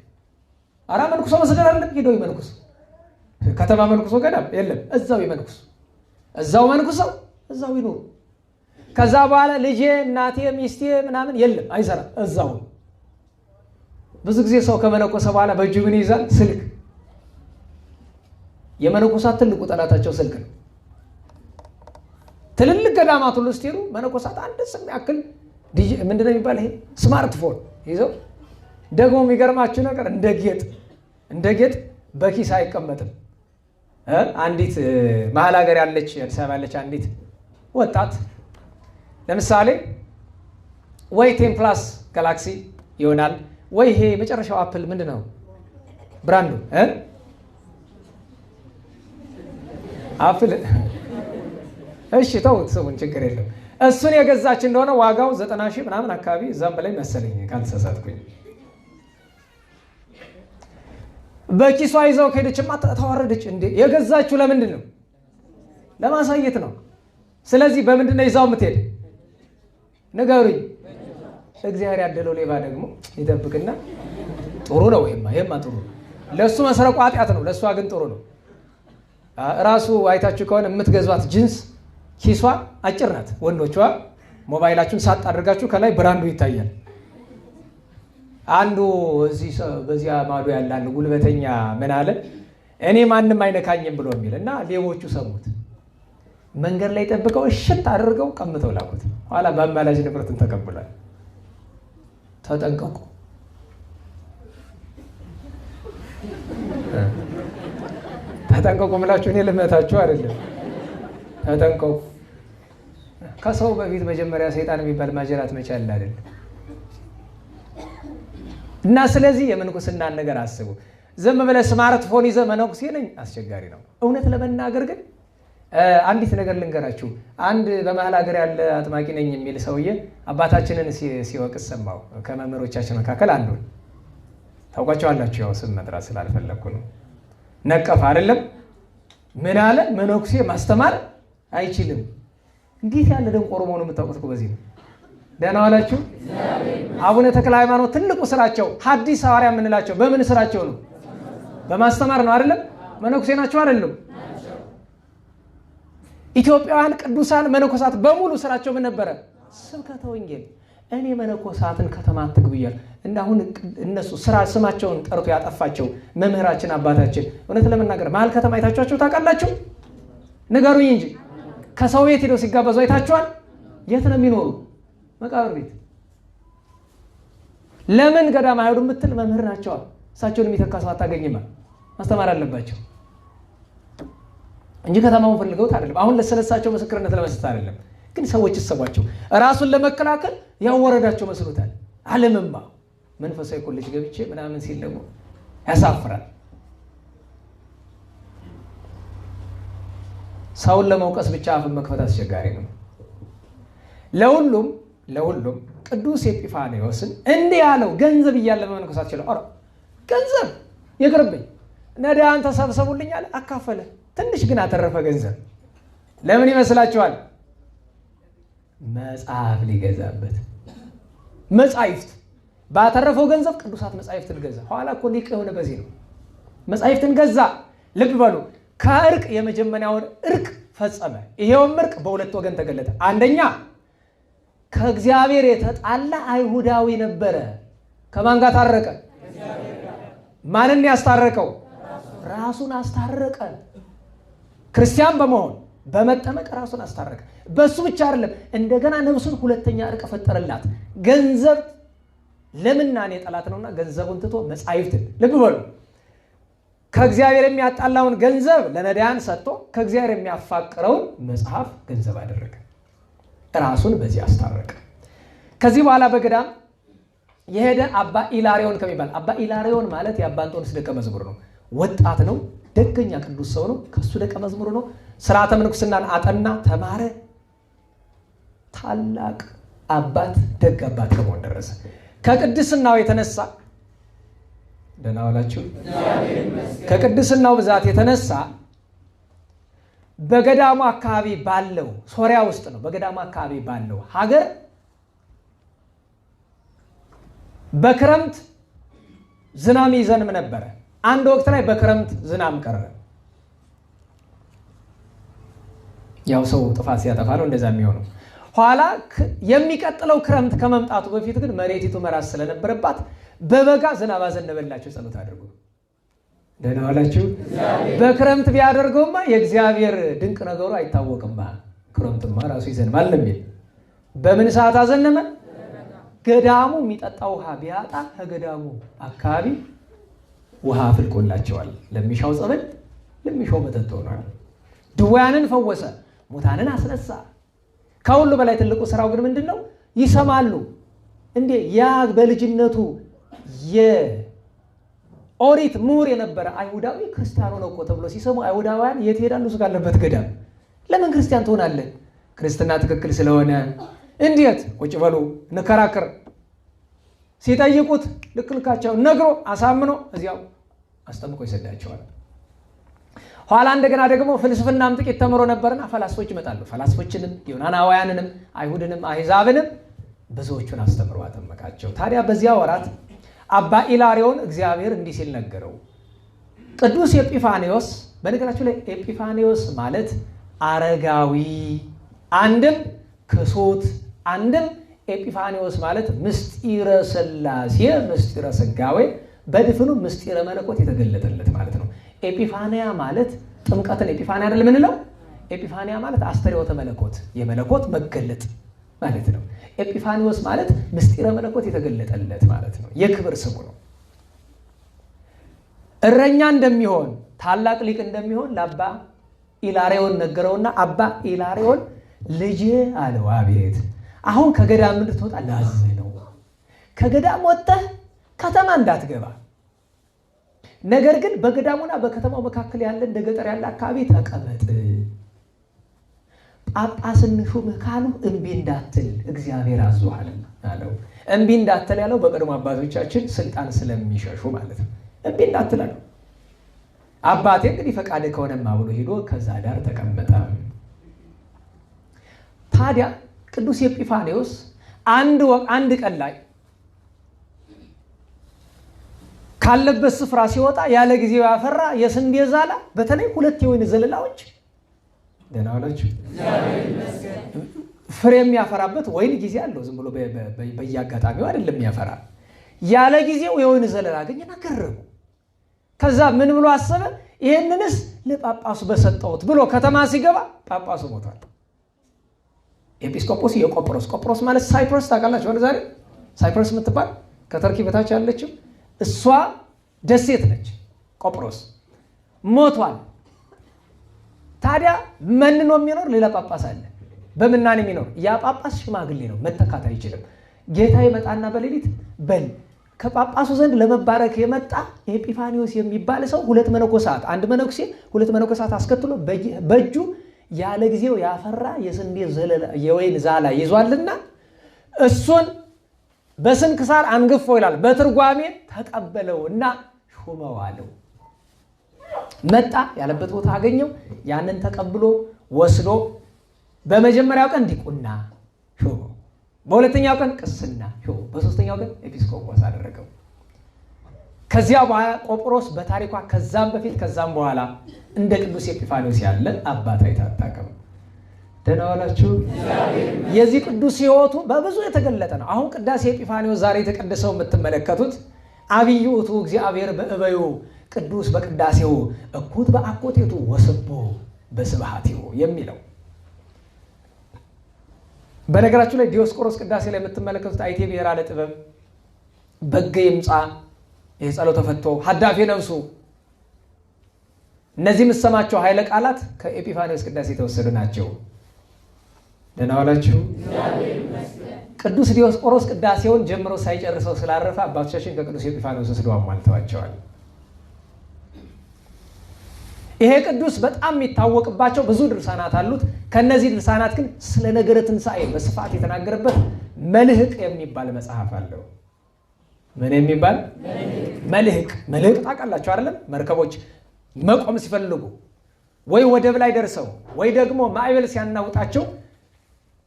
አራ መንኩሶ መስደድ አይደለም፣ ሄዶ ይመንኩስ። ከተማ መንኩሶ ገዳም የለም፣ እዛው ይመንኩስ። እዛው መንኩሰው እዛው ይኖሩ። ከዛ በኋላ ልጄ እናቴ ሚስቴ ምናምን የለም፣ አይሰራም። እዛው ብዙ ጊዜ ሰው ከመነኮሰ በኋላ በእጁ ምን ይዛል? ስልክ። የመነኮሳት ትልቁ ጠላታቸው ስልክ ነው። ትልልቅ ገዳማት ሁሉ ስትሄዱ መነኮሳት አንድ ስም ያክል ምንድነው የሚባል ይሄ ስማርትፎን ይዘው ደግሞ የሚገርማችሁ ነገር እንደ ጌጥ በኪስ አይቀመጥም። አንዲት መሀል ሀገር ያለች አዲስ አበባ ያለች አንዲት ወጣት ለምሳሌ ወይ 10 ፕላስ ጋላክሲ ይሆናል ወይ ይሄ መጨረሻው አፕል ምንድነው ብራንዱ አፕል። እሺ ተውት ስሙን፣ ችግር የለም። እሱን የገዛች እንደሆነ ዋጋው 90,000 ምናምን አካባቢ እዛም በላይ መሰለኝ ካልተሳሳትኩኝ። በኪሷ ይዘው ከሄደችማ ተዋረደች። እንዴ የገዛችሁ ለምንድን ነው? ለማሳየት ነው። ስለዚህ በምንድን ነው ይዛው የምትሄድ? ንገሩኝ። እግዚአብሔር ያደለው ሌባ ደግሞ ይጠብቅና ጥሩ ነው። ይሄማ ጥሩ ነው። ለሱ መስረቁ ኃጢአት ነው፣ ለሷ ግን ጥሩ ነው። ራሱ አይታችሁ ከሆነ የምትገዟት ጂንስ ኪሷ አጭር ናት። ወንዶቿ ሞባይላችሁን ሳጥ አድርጋችሁ ከላይ ብራንዱ ይታያል። አንዱ በዚያ ማዶ ያለ አንዱ ጉልበተኛ ምን አለ? እኔ ማንም አይነካኝም ብሎ የሚል እና ሌቦቹ ሰሙት። መንገድ ላይ ጠብቀው እሽት አድርገው ቀምተው ላኩት። ኋላ በአማላጅ ንብረትን ተቀብሏል። ተጠንቀቁ። ተጠንቀቁ ምላችሁ እኔ ልመታችሁ አይደለም። ተጠንቀቁ። ከሰው በፊት መጀመሪያ ሰይጣን የሚባል ማጀራት መቻል አይደለም። እና ስለዚህ የምንኩስናን ነገር አስቡ። ዝም ብለህ ስማርትፎን ይዘህ መነኩሴ ነኝ አስቸጋሪ ነው። እውነት ለመናገር ግን አንዲት ነገር ልንገራችሁ። አንድ በመሀል ሀገር ያለ አጥማቂ ነኝ የሚል ሰውዬ አባታችንን ሲወቅስ ሰማሁ። ከመምህሮቻችን መካከል አንዱን ታውቋቸዋላችሁ። ያው ስም መጥራት ስላልፈለግኩ ነው። ነቀፍ አይደለም ምን አለ? መነኩሴ ማስተማር አይችልም። እንዴት ያለ ደንቆሮ መሆኑ የምታውቁት እኮ በዚህ ነው። ደህና ዋላችሁ። አቡነ ተክለ ሃይማኖት ትልቁ ስራቸው ሐዲስ ሐዋርያ የምንላቸው በምን ስራቸው ነው? በማስተማር ነው አይደለም? መነኩሴ ናቸው አይደለም? ኢትዮጵያውያን ቅዱሳን መነኮሳት በሙሉ ስራቸው ምን ነበረ? ስብከተ ወንጌል። እኔ መነኮሳትን ከተማ አትግብያል እና አሁን እነሱ ስራ ስማቸውን ጠርቶ ያጠፋቸው መምህራችን አባታችን እውነት ለመናገር መሀል ከተማ አይታችኋቸው ታውቃላችሁ? ንገሩኝ እንጂ ከሰው ቤት ሄደው ሲጋበዙ አይታችኋል? የት ነው የሚኖሩ? መቃብር ቤት። ለምን ገዳም አይሄዱ የምትል መምህር ናቸዋል። እሳቸውን የሚተካ ሰው አታገኝም። ማስተማር አለባቸው እንጂ ከተማውን ፈልገውት አይደለም። አሁን ለሰለሳቸው ምስክርነት ለመስጠት አይደለም። ግን ሰዎች ይሰቧቸው ራሱን ለመከላከል ያወረዳቸው መስሎታል። ዓለምማ መንፈሳዊ ኮሌጅ ገብቼ ምናምን ሲል ደግሞ ያሳፍራል። ሰውን ለመውቀስ ብቻ አፍን መክፈት አስቸጋሪ ነው። ለሁሉም ቅዱስ ኤጲፋንዮስን እንዲህ ያለው ገንዘብ እያለ መመንኮሳት ይችላል። ኧረ ገንዘብ ይቅርብኝ፣ ነዳያን ተሰብሰቡልኝ አለ፣ አካፈለ። ትንሽ ግን አተረፈ ገንዘብ። ለምን ይመስላችኋል? መጽሐፍ ሊገዛበት። መጻሕፍት ባተረፈው ገንዘብ ቅዱሳት መጻሕፍትን ገዛ። ኋላ እኮ ሊቅ የሆነ በዚህ ነው። መጻሕፍትን ገዛ። ልብ በሉ፣ ከእርቅ የመጀመሪያውን እርቅ ፈጸመ። ይሄውም እርቅ በሁለት ወገን ተገለጠ። አንደኛ ከእግዚአብሔር የተጣላ አይሁዳዊ ነበረ። ከማን ጋር ታረቀ? ማንን ያስታረቀው? ራሱን አስታረቀ። ክርስቲያን በመሆን በመጠመቅ ራሱን አስታረቀ። በሱ ብቻ አይደለም፣ እንደገና ነፍሱን ሁለተኛ እርቅ ፈጠረላት። ገንዘብ ለምናኔ ጠላት ነውና ገንዘቡን ትቶ መጻሕፍትን፣ ልብ በሉ፣ ከእግዚአብሔር የሚያጣላውን ገንዘብ ለነዳያን ሰጥቶ ከእግዚአብሔር የሚያፋቅረውን መጽሐፍ ገንዘብ አደረገ። ራሱን በዚህ አስታረቀ። ከዚህ በኋላ በገዳም የሄደ አባ ኢላሪዮን ከሚባል፣ አባ ኢላሪዮን ማለት የአባ እንጦንስ ደቀ መዝሙር ነው። ወጣት ነው፣ ደገኛ ቅዱስ ሰው ነው። ከሱ ደቀ መዝሙር ነው። ስርዓተ ምንኩስናን አጠና፣ ተማረ። ታላቅ አባት፣ ደግ አባት ከመሆን ደረሰ። ከቅድስናው የተነሳ ደህና ዋላችሁ። ከቅድስናው ብዛት የተነሳ በገዳሙ አካባቢ ባለው ሶሪያ ውስጥ ነው። በገዳሙ አካባቢ ባለው ሀገር በክረምት ዝናብ ይዘንብ ነበረ። አንድ ወቅት ላይ በክረምት ዝናብ ቀረ። ያው ሰው ጥፋት ሲያጠፋ ነው እንደዛ የሚሆነው። ኋላ የሚቀጥለው ክረምት ከመምጣቱ በፊት ግን መሬቲቱ መራስ ስለነበረባት በበጋ ዝናብ አዘነበላቸው። ጸሎት አድርጉ። ደህና ዋላችሁ። በክረምት ቢያደርገውማ የእግዚአብሔር ድንቅ ነገሩ አይታወቅማ። ክረምትማ ራሱ ይዘንባል የሚል በምን ሰዓት አዘነመ? ገዳሙ የሚጠጣ ውሃ ቢያጣ ከገዳሙ አካባቢ ውሃ አፍልቆላቸዋል። ለሚሻው ጸበል፣ ለሚሻው መጠጥ ሆኗል። ድውያንን ፈወሰ፣ ሙታንን አስነሳ። ከሁሉ በላይ ትልቁ ስራው ግን ምንድን ነው? ይሰማሉ እንዴ! ያ በልጅነቱ የኦሪት ምሁር የነበረ አይሁዳዊ ክርስቲያኑ ነው እኮ ተብሎ ሲሰሙ አይሁዳውያን የት ሄዳሉ? እሱ ካለበት ገዳም። ለምን ክርስቲያን ትሆናለህ? ክርስትና ትክክል ስለሆነ። እንዴት? ቁጭ በሉ እንከራከር። ሲጠይቁት ልክ ልካቸውን ነግሮ አሳምኖ እዚያው አስጠምቆ ይሰዳቸዋል። ኋላ እንደገና ደግሞ ፍልስፍናም ጥቂት ተምሮ ነበርና ፈላስፎች ይመጣሉ። ፈላስፎችንም ዮናናውያንንም አይሁድንም አሕዛብንም ብዙዎቹን አስተምሮ አጠመቃቸው። ታዲያ በዚያ ወራት አባ ኢላሪዮን እግዚአብሔር እንዲህ ሲል ነገረው። ቅዱስ ኤጲፋንዮስ፣ በነገራችሁ ላይ ኤጲፋንዮስ ማለት አረጋዊ አንድም ክሱት አንድም ኤጲፋንዮስ ማለት ምስጢረ ሥላሴ ምስጢረ ሥጋዌ በድፍኑ ምስጢረ መለኮት የተገለጠለት ማለት ነው። ኤጲፋንያ ማለት ጥምቀትን ኤጲፋንያ አይደል የምንለው? ኤጲፋንያ ማለት አስተርእዮተ መለኮት የመለኮት መገለጥ ማለት ነው። ኤጲፋንዮስ ማለት ምስጢረ መለኮት የተገለጠለት ማለት ነው። የክብር ስሙ ነው። እረኛ እንደሚሆን ታላቅ ሊቅ እንደሚሆን ለአባ ኢላሪዮን ነገረውና አባ ኢላሪዮን ልጅ አለው አቤት፣ አሁን ከገዳም እንድትወጣ ላዝህ ነው። ከገዳም ወጥተህ ከተማ እንዳትገባ፣ ነገር ግን በገዳሙና በከተማው መካከል ያለ እንደ ገጠር ያለ አካባቢ ተቀመጥ። ጳጳስን ሹምህ ካሉ እምቢ እንዳትል እግዚአብሔር አዞሃል አለው። እምቢ እንዳትል ያለው በቀድሞ አባቶቻችን ስልጣን ስለሚሸሹ ማለት ነው። እምቢ እንዳትል አለው። አባቴ እንግዲህ ፈቃድ ከሆነማ ብሎ ሄዶ ከዛ ዳር ተቀመጠ። ታዲያ ቅዱስ ኤጲፋንዮስ አንድ ቀን ላይ ካለበት ስፍራ ሲወጣ ያለ ጊዜው ያፈራ የስንዴ ዛላ በተለይ 2 የወይን ዘለላዎች ደህና ዋላችሁ ፍሬ የሚያፈራበት ወይን ጊዜ አለው። ዝም ብሎ በየአጋጣሚው አይደለም የሚያፈራ። ያለ ጊዜው የወይን ዘለላ አገኘና ገረሙ። ከዛ ምን ብሎ አሰበ? ይሄንንስ ለጳጳሱ በሰጠሁት ብሎ ከተማ ሲገባ ጳጳሱ ሞቷል። ኤጲስቆጶስ ቆጵሮስ ማለት ሳይፕረስ ታውቃላችሁ አይደል? ዛሬ ሳይፕረስ የምትባል ከተርኪ በታች ያለችው እሷ ደሴት ነች። ቆጵሮስ ሞቷል። ታዲያ መንኖ የሚኖር ሌላ ጳጳስ አለ። በምናኔ የሚኖር ያ ጳጳስ ሽማግሌ ነው፣ መተካት አይችልም። ጌታ ይመጣና በሌሊት በል ከጳጳሱ ዘንድ ለመባረክ የመጣ ኤጲፋንዮስ የሚባል ሰው 2 መነኮሳት 1 መነኩሴ 2 መነኮሳት አስከትሎ በእጁ ያለ ጊዜው ያፈራ የስንዴ የወይን ዛላ ይዟልና እሱን በስንክሳር አንግፎ ይላል። በትርጓሜ ተቀበለው እና ሹመው አለው። መጣ፣ ያለበት ቦታ አገኘው። ያንን ተቀብሎ ወስዶ በመጀመሪያው ቀን ዲቁና ሾመው፣ በሁለተኛው ቀን ቅስና ሾመው፣ በሶስተኛው ቀን ኤጲስቆጶስ አደረገው። ከዚያ በኋላ ቆጵሮስ በታሪኳ ከዛም በፊት ከዛም በኋላ እንደ ቅዱስ ኤጲፋንዮስ ያለ አባት አይታጣቀም። ደህና ዋላችሁ። የዚህ ቅዱስ ሕይወቱ በብዙ የተገለጠ ነው። አሁን ቅዳሴ ኤጲፋንዮስ ዛሬ የተቀደሰው የምትመለከቱት አብይ ውእቱ እግዚአብሔር በእበዩ ቅዱስ በቅዳሴው እኩት በአኮቴቱ ወስቦ በስብሐቲሁ የሚለው። በነገራችሁ ላይ ዲዮስቆሮስ ቅዳሴ ላይ የምትመለከቱት አይቴ ብሔራ ለጥበብ በገ ይምጻ የጸሎተ ፈቶ ሀዳፌ ነፍሱ፣ እነዚህ የምትሰማቸው ኃይለ ቃላት ከኤጲፋንዮስ ቅዳሴ የተወሰዱ ናቸው። ደህና ዋላችሁ። ቅዱስ ዲዮስቆሮስ ቅዳሴውን ጀምሮ ሳይጨርሰው ስላረፈ አባቶቻችን ከቅዱስ ኤጲፋንዮስ ወስደው አሟልተዋቸዋል። ይሄ ቅዱስ በጣም የሚታወቅባቸው ብዙ ድርሳናት አሉት። ከነዚህ ድርሳናት ግን ስለ ነገረ ትንሣኤ በስፋት የተናገረበት መልህቅ የሚባል መጽሐፍ አለው። ምን የሚባል መልህቅ? መልህቅ ታውቃላችሁ አይደለም? መርከቦች መቆም ሲፈልጉ ወይ ወደብ ላይ ደርሰው ወይ ደግሞ ማዕበል ሲያናውጣቸው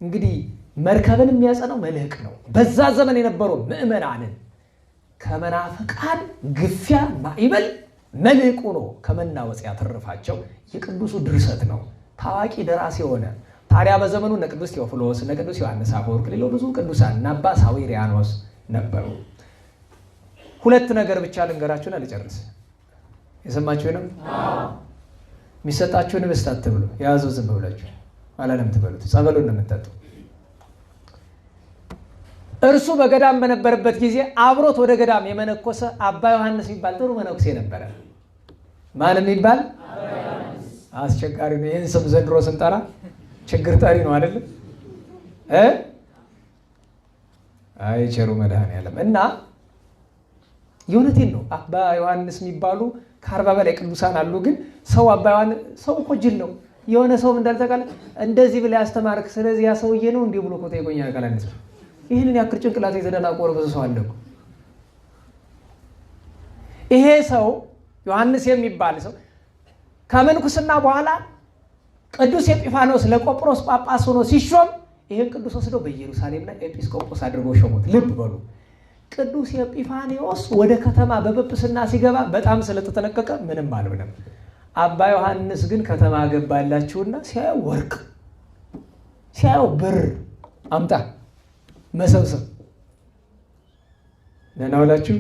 እንግዲህ መርከብን የሚያጸናው መልህቅ ነው። በዛ ዘመን የነበሩ ምዕመናንን ከመናፍቃን ግፊያ ማዕበል መልህቁ ነው ከመናወጽ ያተረፋቸው። የቅዱሱ ድርሰት ነው። ታዋቂ ደራሲ የሆነ ታዲያ በዘመኑ እነ ቅዱስ ቴዎፍሎስ እነ ቅዱስ ዮሐንስ አፈወርቅ ሌላው ብዙ ቅዱሳን እና አባ ሳዊሪያኖስ ነበሩ። 2 ነገር ብቻ ልንገራችሁና ልጨርስ። የሰማችሁንም የሚሰጣችሁን ህብስት አትብሉ፣ ያዙ ዝም ብላችሁ አላለም ትበሉት፣ ጸበሉን ነው የምትጠጡ። እርሱ በገዳም በነበረበት ጊዜ አብሮት ወደ ገዳም የመነኮሰ አባ ዮሐንስ የሚባል ጥሩ መነኩሴ ነበረ። ማን የሚባል? አስቸጋሪ ነው። ይህን ስም ዘንድሮ ስንጠራ ችግር ጠሪ ነው አይደለም? አይ ቸሩ መድኃኔዓለም። እና የእውነቴን ነው። አባ ዮሐንስ የሚባሉ ከ40 በላይ ቅዱሳን አሉ። ግን ሰው አባ ዮሐንስ ሰው እኮ ጅል ነው። የሆነ ሰው እንዳልተቃለ እንደዚህ ብላ ያስተማርክ ስለዚህ ያ ሰውዬ ነው እንዲህ ብሎ እኮ ተይቆኛል ካላንስ ይህንን ያክል ጭንቅላት የተደናቆረ ብዙ ሰው አለ። ይሄ ሰው ዮሐንስ የሚባል ሰው ከምንኩስና በኋላ ቅዱስ ኤጲፋንዮስ ለቆጵሮስ ጳጳስ ሆኖ ሲሾም ይሄን ቅዱስ ወስደው በኢየሩሳሌም ላይ ኤጲስቆጶስ አድርገው ሾሙት። ልብ በሉ ቅዱስ ኤጲፋንዮስ ወደ ከተማ በጵጵስና ሲገባ በጣም ስለተጠነቀቀ ምንም አልሆነም። አባ ዮሐንስ ግን ከተማ ገባላችሁና ሲያየው ወርቅ ሲያየው ብር አምጣ መሰብሰብ ነናውላችሁ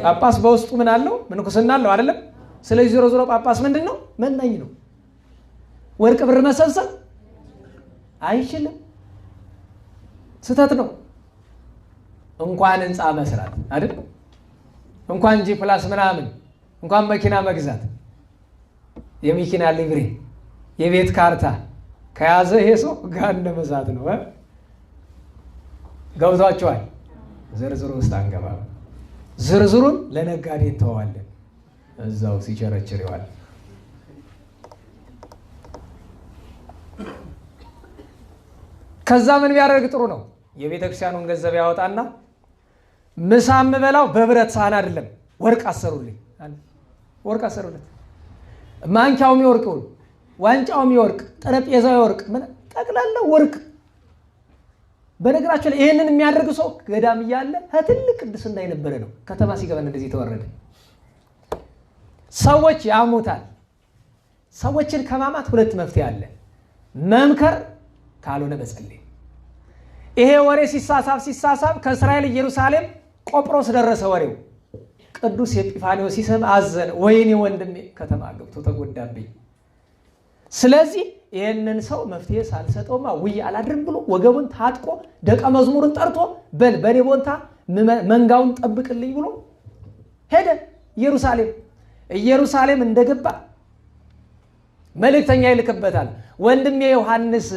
ጳጳስ በውስጡ ምን አለው? ምንኩስና አለው አይደለም? ስለዚህ ዞሮ ዞሮ ጳጳስ ምንድነው? መናኝ ነው። ወርቅ ብር መሰብሰብ አይችልም። ስተት ነው። እንኳን ህንፃ መስራት አይደል? እንኳን ጂ ፕላስ ምናምን እንኳን መኪና መግዛት የመኪና ሊብሬ የቤት ካርታ ከያዘ ይሄ ሰው ገሃነመ እሳት ነው። ገብቷቸዋል። ዝርዝሩ ውስጥ አንገባም። ዝርዝሩን ለነጋዴ እንተዋለን። እዛው ሲቸረችር ይዋል። ከዛ ምን ቢያደርግ ጥሩ ነው? የቤተ ክርስቲያኑን ገንዘብ ያወጣና ምሳ የምበላው በብረት ሳህን አይደለም፣ ወርቅ አሰሩልኝ አለ። ወርቅ አሰሩለት። ማንኪያው የሚወርቅ ይሁን፣ ዋንጫው የሚወርቅ፣ ጠረጴዛው ይወርቅ፣ ምን ጠቅላላ ወርቅ። በነገራችን ላይ ይሄንን የሚያደርግ ሰው ገዳም እያለ ትልቅ ቅድስና የነበረ ነው። ከተማ ሲገባ እንደዚህ ተወረደ። ሰዎች ያሙታል። ሰዎችን ከማማት ሁለት መፍትሄ አለ። መምከር ካልሆነ መጸለይ። ይሄ ወሬ ሲሳሳብ ከእስራኤል ኢየሩሳሌም ቆጵሮስ ደረሰ ወሬው። ቅዱስ ኤጲፋንዮስ ሲሰማ አዘነ። ወይኔ ወንድሜ ከተማ ገብቶ ተጎዳብኝ። ስለዚህ ይሄንን ሰው መፍትሄ ሳልሰጠውማ ውይ አላድርም ብሎ ወገቡን ታጥቆ ደቀ መዝሙርን ጠርቶ በኔ ቦንታ መንጋውን ጠብቅልኝ ብሎ ሄደ ኢየሩሳሌም እንደገባ መልእክተኛ ይልክበታል። ወንድሜ ዮሐንስ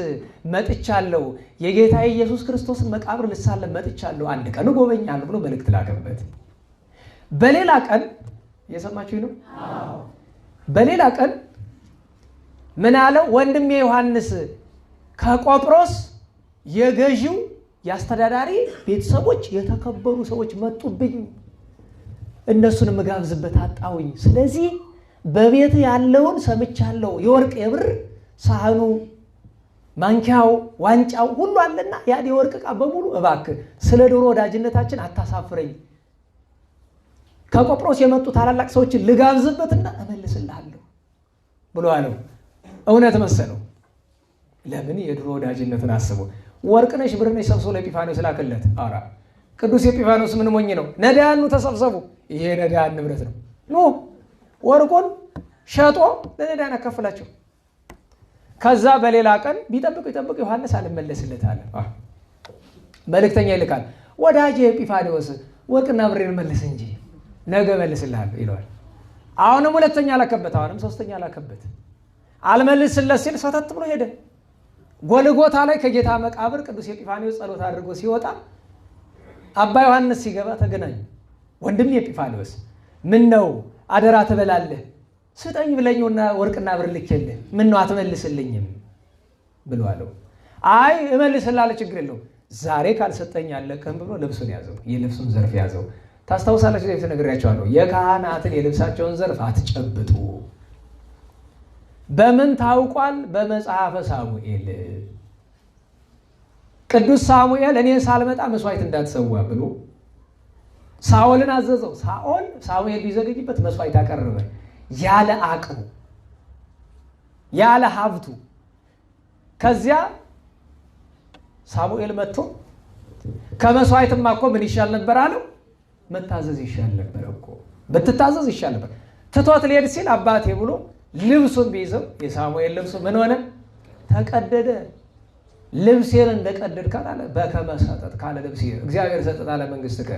መጥቻለሁ፣ የጌታ ኢየሱስ ክርስቶስን መቃብር ልሳለም መጥቻለሁ፣ አንድ ቀን ጎበኛለሁ ብሎ መልእክት ላከበት። በሌላ ቀን እየሰማችሁ ነው። በሌላ ቀን ምን አለው? ወንድሜ ዮሐንስ ከቆጵሮስ የገዢው የአስተዳዳሪ ቤተሰቦች የተከበሩ ሰዎች መጡብኝ፣ እነሱን መጋብዝበት አጣውኝ። ስለዚህ በቤት ያለውን ሰምቻለሁ። የወርቅ የብር ሳህኑ፣ ማንኪያው፣ ዋንጫው ሁሉ አለና ያን የወርቅ ዕቃ በሙሉ እባክህ ስለ ድሮ ወዳጅነታችን አታሳፍረኝ፣ ከቆጵሮስ የመጡ ታላላቅ ሰዎችን ልጋብዝበትና እመልስልሃለሁ ብሎ አለው። እውነት መሰለው። ለምን? የድሮ ወዳጅነትን አስቦ ወርቅ ነሽ ብር ነሽ ሰብስቦ ለኤጲፋንዮስ ላከለት። ኧረ ቅዱስ ኤጲፋንዮስ ምን ሞኝ ነው? ነዳያኑ ተሰብሰቡ፣ ይሄ ነዳያን ንብረት ነው፣ ኑ ወርቁን ሸጦ ለነዳያን አካፍላቸው። ከዛ በሌላ ቀን ቢጠብቅ ዮሐንስ አልመለስለት አለ። መልእክተኛ ይልካል። ወዳጄ ኤጲፋንዮስ ወርቅና ብሬን መልስ እንጂ ነገ መልስልሃለሁ ይለዋል። አሁንም ሁለተኛ ላከበት፣ አሁንም ሶስተኛ ላከበት። አልመልስለት ሲል ሰተት ብሎ ሄደ። ጎልጎታ ላይ ከጌታ መቃብር ቅዱስ ኤጲፋንዮስ ጸሎት አድርጎ ሲወጣ አባ ዮሐንስ ሲገባ ተገናኙ። ወንድም ኤጲፋንዮስ ምን ነው አደራ ትበላለህ? ስጠኝ ብለኝና ወርቅና ብር ልኬልህ ምን ነው አትመልስልኝም ብሎ አለው። አይ እመልስልሃለሁ ችግር የለውም፣ ዛሬ ካልሰጠኝ አለቅህም ብሎ ልብሱን ያዘው። የልብሱን ዘርፍ ያዘው። ታስታውሳላችሁ? ዘይት ነግሬያቸዋለሁ። የካህናትን የልብሳቸውን ዘርፍ አትጨብጡ። በምን ታውቋል? በመጽሐፈ ሳሙኤል ቅዱስ ሳሙኤል እኔ ሳልመጣ መስዋዕት እንዳትሰዋ ብሎ ሳኦልን አዘዘው። ሳሙኤል ቢዘገይበት መስዋዕት አቀረበ። ያለ አቅሙ ያለ ሀብቱ። ከዚያ ሳሙኤል መጥቶ ከመስዋዕትማ እኮ ምን ይሻል ነበር አለው? መታዘዝ ይሻል ነበር እኮ፣ ብትታዘዝ ይሻል ነበር። ትቶት ሊሄድ ሲል አባቴ ብሎ ልብሱን ቢይዘው የሳሙኤል ልብሱ ምን ሆነ? ተቀደደ። ልብሴን እንደቀደድካት አለ በከመ ሰጠት ካለ ልብሴ እግዚአብሔር ሰጠት አለ መንግሥትከ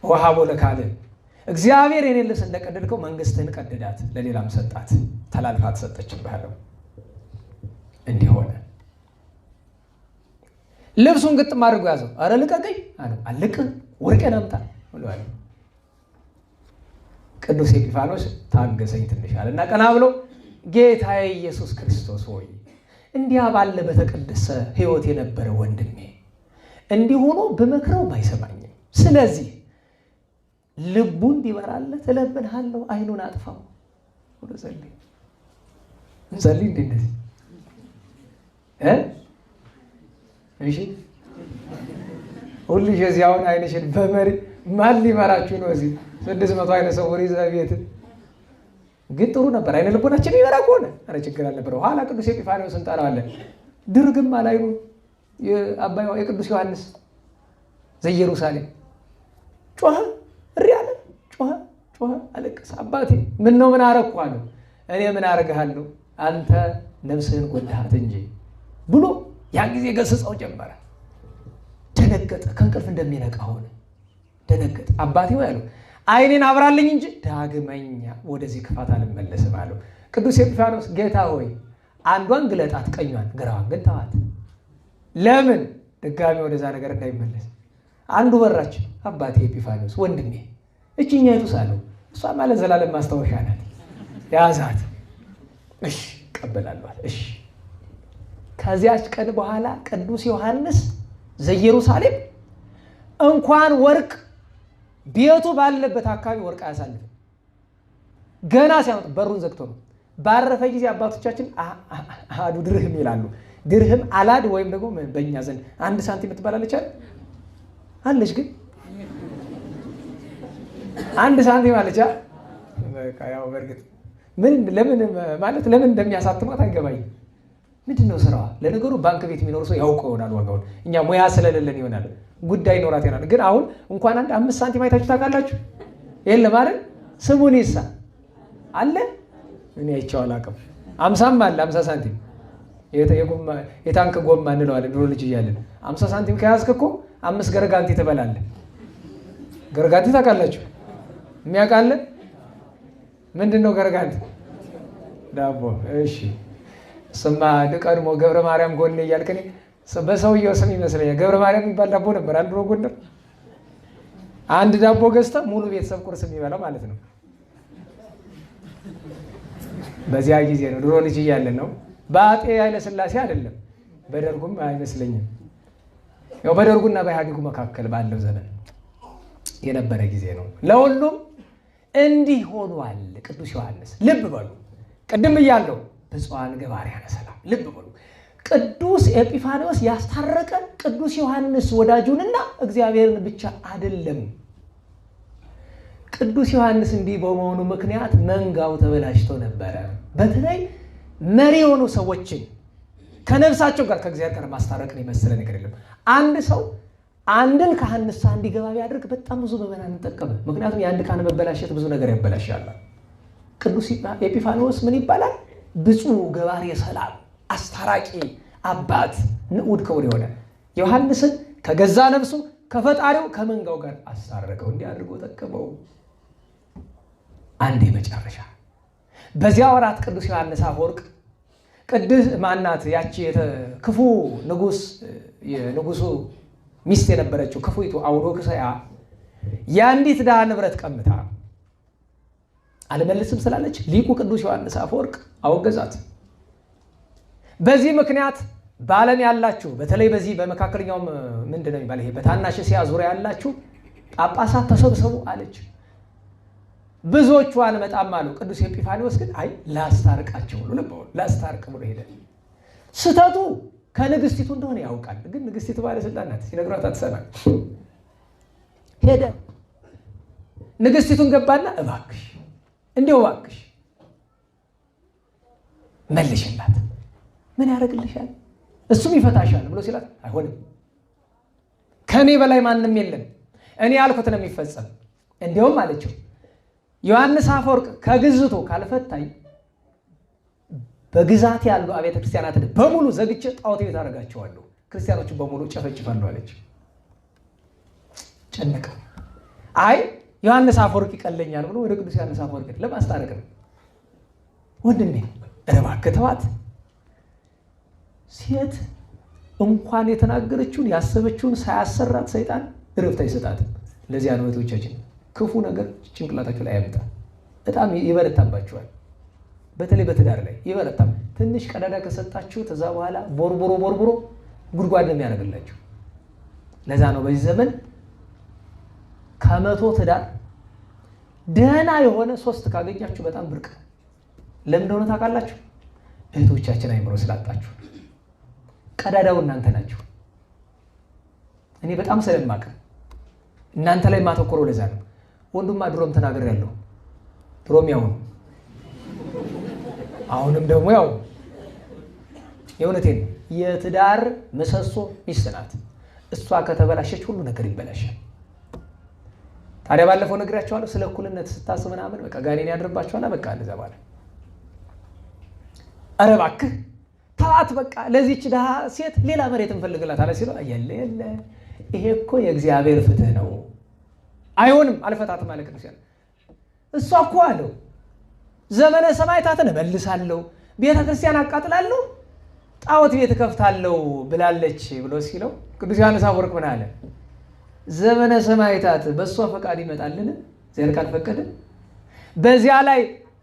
ወሀቦ ለካለ እግዚአብሔር የኔን ልብስ እንደቀደድከው መንግሥትህን ቀደዳት፣ ለሌላም ሰጣት፣ ተላልፋ ተሰጠችብህ አለው። እንዲህ ሆነ። ልብሱን ግጥም አድርጎ ያዘው። አረ ልቀቀኝ አለው። አልቅም ወርቄን አምጣ ብሏል። ቅዱስ ኤጲፋንዮስ ታገሰኝ ትንሽ አለና ቀና ብሎ ጌታዬ ኢየሱስ ክርስቶስ ሆይ እንዲያ ባለ በተቀደሰ ሕይወት የነበረ ወንድሜ እንዲህ ሆኖ በመክረው ባይሰማኝም፣ ስለዚህ ልቡን ቢበራለት እለምንሃለሁ፣ አይኑን አጥፋው ብሎ ጸልይ። እንጸልይ እንደዚህ እሺ ሁልሽ እዚያውን አይንሽን በመሪ ማን ሊመራችሁ ነው? እዚህ 600 አይነ ስውር ይዘህ ቤት ግን ጥሩ ነበር። አይነ ልቦናችን ይበራ ከሆነ ኧረ ችግር አልነበረው። ኋላ ቅዱስ ኤጲፋንዮስ እንጠራዋለን። ድርግም አላይኑ የአባይ የቅዱስ ዮሐንስ ዘኢየሩሳሌም ጮኸ፣ እሪ አለ፣ ጮኸ፣ አለቀሰ። አባቴ ምን ነው ምን አረኩ አለው። እኔ ምን አረግሃለሁ አንተ ነፍስህን ጎዳሃት እንጂ ብሎ ያን ጊዜ ገስጸው ጀመረ። ደነገጠ፣ ከእንቅልፍ እንደሚነቃ ሆነ። ደነገጠ። አባቴ ወይ አለው አይኔን አብራልኝ እንጂ ዳግመኛ ወደዚህ ክፋት አልመለስም አለው። ቅዱስ ኤጲፋንዮስ ጌታ ሆይ አንዷን ግለጣት፣ ቀኟን፣ ግራዋን ግን ተዋት። ለምን? ድጋሚ ወደዛ ነገር እንዳይመለስ። አንዱ በራች። አባቴ ኤጲፋንዮስ ወንድሜ እችኛይቱ ሳለው እሷ ማለት ዘላለም ማስታወሻ ናት፣ ያዛት። እሺ ቀበላሏል። እሺ ከዚያች ቀን በኋላ ቅዱስ ዮሐንስ ዘኢየሩሳሌም እንኳን ወርቅ ቤቱ ባለበት አካባቢ ወርቅ አያሳልፍም። ገና ሲያመጡ በሩን ዘግቶ ነው። ባረፈ ጊዜ አባቶቻችን አሃዱ ድርህም ይላሉ። ድርህም አላድ ወይም ደግሞ በእኛ ዘንድ 1 ሳንቲም ትባላለች አለች። ግን 1 ሳንቲም አለች። በቃ ያው በእርግጥ ለምን ማለት ለምን እንደሚያሳትሟት አይገባኝም። ምንድን ነው ስራዋ? ለነገሩ ባንክ ቤት የሚኖር ሰው ያውቀው ይሆናል ዋጋውን። እኛ ሙያ ስለሌለን ይሆናል ጉዳይ ኖራት ይሆናል። ግን አሁን እንኳን 5 ሳንቲም አይታችሁ ታውቃላችሁ? የለም አይደል? ስሙን ይሳ አለ። እኔ አይቼው አላውቅም። 50ም አለ 50 ሳንቲም የታንክ ጎማ እንለዋለን ድሮ ልጅ እያለን። 50 ሳንቲም ከያዝክ እኮ 5 ገርጋንቲ ትበላለህ። ገርጋንቲ ታውቃላችሁ? የሚያውቃለ ምንድን ነው ገርጋንቲ? ዳቦ። እሺ ስማ ቀድሞ ገብረ ማርያም ጎን እያልክ እኔ በሰውየው ስም ይመስለኛል ገብረ ማርያም የሚባል ዳቦ ነበር አንድ ጎንደር። አንድ ዳቦ ገዝተህ ሙሉ ቤተሰብ ቁርስ የሚበላው ማለት ነው። በዚያ ጊዜ ነው፣ ድሮ ልጅ እያለን ነው። በአጤ ኃይለ ሥላሴ አይደለም፣ በደርጉም አይመስለኝም። ያው በደርጉና በኢህአዴጉ መካከል ባለው ዘመን የነበረ ጊዜ ነው። ለሁሉም እንዲህ ሆኗል። ቅዱስ ዮሐንስ ልብ በሉ፣ ቅድም እያለው ብፁዓን ገባርያነ ሰላም ልብ በሉ። ቅዱስ ኤጲፋንዮስ ያስታረቀ ቅዱስ ዮሐንስ ወዳጁንና እግዚአብሔርን ብቻ አይደለም። ቅዱስ ዮሐንስ እንዲህ በመሆኑ ምክንያት መንጋው ተበላሽቶ ነበረ። በተለይ መሪ የሆኑ ሰዎችን ከነፍሳቸው ጋር ከእግዚአብሔር ጋር ማስታረቅን የመሰለ ነገር የለም። አንድ ሰው አንድን ካህን ንስሐ እንዲገባ ቢያደርግ በጣም ብዙ ምዕመናን እንጠቀመ። ምክንያቱም የአንድ ካህን መበላሸት ብዙ ነገር ያበላሻል። ቅዱስ ኤጲፋንዮስ ምን ይባላል? ብፁዕ ገባሬ ሰላም፣ አስታራቂ አባት፣ ንዑድ ክቡር የሆነ ዮሐንስን ከገዛ ነፍሱ ከፈጣሪው ከመንጋው ጋር አስታረቀው፣ እንዲህ አድርጎ ጠቀመው። አንዴ መጨረሻ በዚያ ወራት ቅዱስ ዮሐንስ አፈወርቅ ቅዱስ ማናት ያቺ ክፉ ንጉስ የንጉሱ ሚስት የነበረችው ክፉይቱ አውዶክስያ የአንዲት ድሃ ንብረት ቀምታ አልመልስም ስላለች ሊቁ ቅዱስ ዮሐንስ አፈወርቅ አወገዛት። በዚህ ምክንያት በዓለም ያላችሁ በተለይ በዚህ በመካከለኛው ምንድነው የሚባል ይሄ በታናሽ እስያ ዙሪያ ያላችሁ ጳጳሳት ተሰብሰቡ አለች። ብዙዎቹ አልመጣም አሉ። ቅዱስ ኤጲፋንዮስ ግን አይ ላስታርቃቸው ብሎ ነበር። ላስታርቅ ብሎ ሄደ። ስተቱ ከንግስቲቱ እንደሆነ ያውቃል። ግን ንግስቲቱ ባለስልጣን ናት፣ ሲነግሯት አትሰማም። ሄደ። ንግስቲቱን ገባና እባክሽ እንዲያው እባክሽ መልሽላት፣ ምን ያደርግልሻል እሱም ይፈታሻል ብሎ ሲላት አይሆንም፣ ከኔ በላይ ማንም የለም፣ እኔ ያልኩት ነው የሚፈጸም። እንዲያውም አለችው ዮሐንስ አፈወርቅ ከግዝቱ ካልፈታኝ በግዛት ያሉ አብያተ ክርስቲያናትን በሙሉ ዘግቼ ጣዖት ቤት አደርጋቸዋለሁ፣ ክርስቲያኖችን በሙሉ ጨፈጭፋለሁ አለች። ጨነቀ። አይ ዮሐንስ አፈወርቅ ይቀለኛል ብሎ ወደ ቅዱስ ዮሐንስ አፈወርቅ ለማስታረቅ ነው። ወንድሜ እባክህ ተዋት። ሴት እንኳን የተናገረችውን ያሰበችውን ሳያሰራት ሰይጣን እረፍት አይሰጣትም። ለዚያ ነው እህቶቻችን ክፉ ነገር ጭንቅላታችሁ ላይ ያመጣ በጣም ይበረታባችኋል። በተለይ በትዳር ላይ ይበረታል። ትንሽ ቀዳዳ ከሰጣችሁ ተዛ በኋላ ቦርቦሮ ጉድጓድ ነው የሚያደርግላችሁ። ለዛ ነው በዚህ ዘመን ከመቶ ትዳር ደህና የሆነ 3 ካገኛችሁ በጣም ብርቅ። ለምን እንደሆነ ታውቃላችሁ? እህቶቻችን አይምሮ ስላጣችሁ። ቀዳዳው እናንተ ናችሁ። እኔ በጣም ስለማቀ እናንተ ላይ ማተኮረው ለዛ ነው። ወንዱማ ድሮም ተናግሬያለሁ። ድሮም ያው ነው፣ አሁንም ደግሞ ያው የእውነቴን ነው። የትዳር ምሰሶ ሚስት ናት። እሷ ከተበላሸች ሁሉ ነገር ይበላሻል። ታዲያ ባለፈው ነግራቸዋለሁ ስለ እኩልነት ስታስብ ምናምን በቃ ጋኔን ያድርባቸዋል። በቃ እንደዛ ባለ ኧረ እባክህ ተዋት በቃ ለዚህች ድሃ ሴት ሌላ መሬት እንፈልግላታለን ሲለው የለ ይሄ እኮ የእግዚአብሔር ፍትህ ነው፣ አይሆንም አልፈታትም ማለት ነው ሲል እሷ እኮ አለው ዘመነ ሰማዕታትን እመልሳለሁ፣ ቤተ ክርስቲያን አቃጥላለሁ፣ ጣዖት ቤት እከፍታለሁ ብላለች ብሎ ሲለው ቅዱስ ዮሐንስ አፈወርቅ ምን አለ? ዘመነ ሰማዕታት በእሷ ፈቃድ ይመጣልን? እግዚአብሔር ካልፈቀደ በዚያ ላይ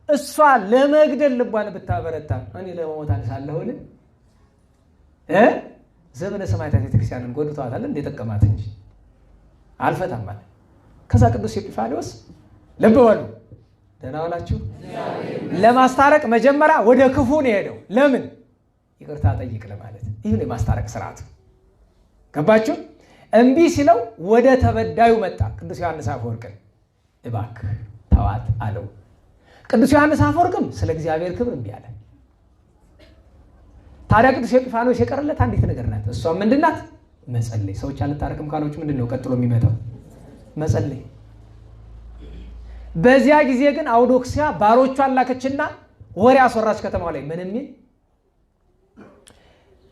እሷ ለመግደል ልቧን ብታበረታ እኔ ለመሞት አንሳለሁን? ዘመነ ሰማዕታት ቤተክርስቲያንን ጎድተዋታል እንደ ጠቀማት እንጂ አልፈታም ማለት። ከዛ ቅዱስ ኤጲፋንዮስ ልብ በሉ፣ ደህና ዋላችሁ። ለማስታረቅ መጀመሪያ ወደ ክፉ ነው የሄደው። ለምን? ይቅርታ ጠይቅ ለማለት። ይህ ነው የማስታረቅ ስርዓቱ። ገባችሁ? እምቢ ሲለው ወደ ተበዳዩ መጣ። ቅዱስ ዮሐንስ አፈወርቅን እባክህ ተዋት አለው። ቅዱስ ዮሐንስ አፈወርቅም ስለ እግዚአብሔር ክብር እምቢ አለ። ታዲያ ቅዱስ ኤጲፋንዮስ የቀረለት አንዲት ነገር ናት። እሷም ምንድን ናት? መጸለይ። ሰዎች አልታረቅም ካሎች ምንድን ነው ቀጥሎ የሚመጣው? መጸለይ። በዚያ ጊዜ ግን አውዶክሲያ ባሮቿን ላከችና ወሬ አስወራች ከተማው ላይ። ምን የሚል?